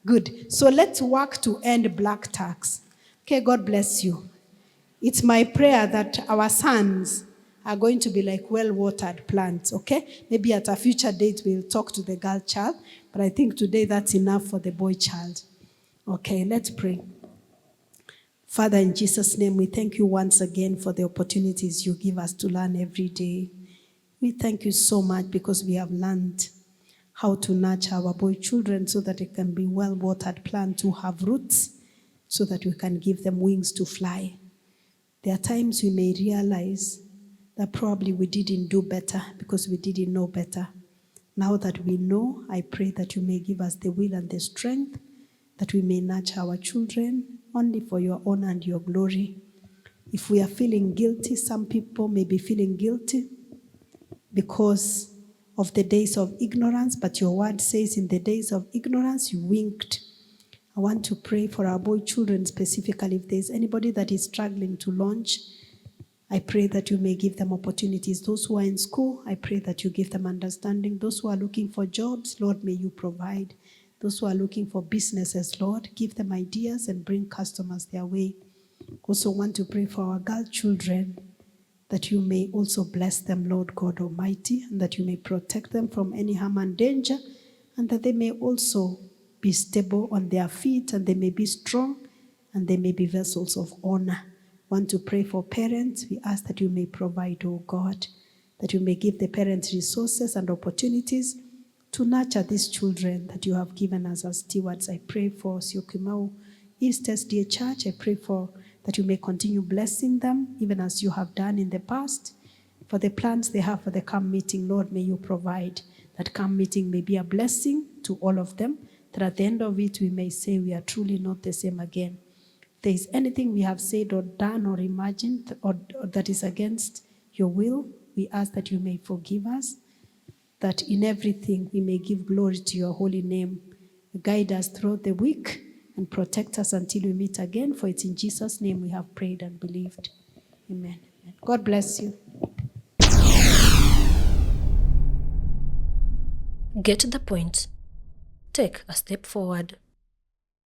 Good. So let's work to end black tax. Okay, God bless you. It's my prayer that our sons are going to be like well-watered plants, okay? Maybe at a future date we'll talk to the girl child, but I think today that's enough for the boy child. Okay, let's pray. Father, in Jesus' name, we thank you once again for the opportunities you give us to learn every day. We thank you so much because we have learned how to nurture our boy children so that it can be well-watered plants who have roots so that we can give them wings to fly. There are times we may realize that probably we didn't do better because we didn't know better. Now that we know, I pray that you may give us the will and the strength that we may nurture our children only for your honor and your glory. If we are feeling guilty, some people may be feeling guilty because of the days of ignorance, but your word says in the days of ignorance you winked. I want to pray for our boy children specifically. If there's anybody that is struggling to launch, I pray that you may give them opportunities. Those who are in school, I pray that you give them understanding. Those who are looking for jobs, Lord, may you provide. Those who are looking for businesses, Lord, give them ideas and bring customers their way. Also want to pray for our girl children, that you may also bless them, Lord God Almighty, and that you may protect them from any harm and danger, and that they may also be stable on their feet, and they may be strong, and they may be vessels of honor. Want to pray for parents. We ask that you may provide, oh God, that you may give the parents resources and opportunities to nurture these children that you have given us as stewards. I pray for Syokimau East SDA Church. I pray for that you may continue blessing them, even as you have done in the past. For the plans they have for the camp meeting, Lord, may you provide that camp meeting may be a blessing to all of them, that at the end of it we may say we are truly not the same again. If there is anything we have said or done or imagined or that is against your will, we ask that you may forgive us, that in everything we may give glory to your holy name. Guide us throughout the week and protect us until we meet again. For it's in Jesus' name we have prayed and believed. Amen. God bless you. Get the point. Take a step forward.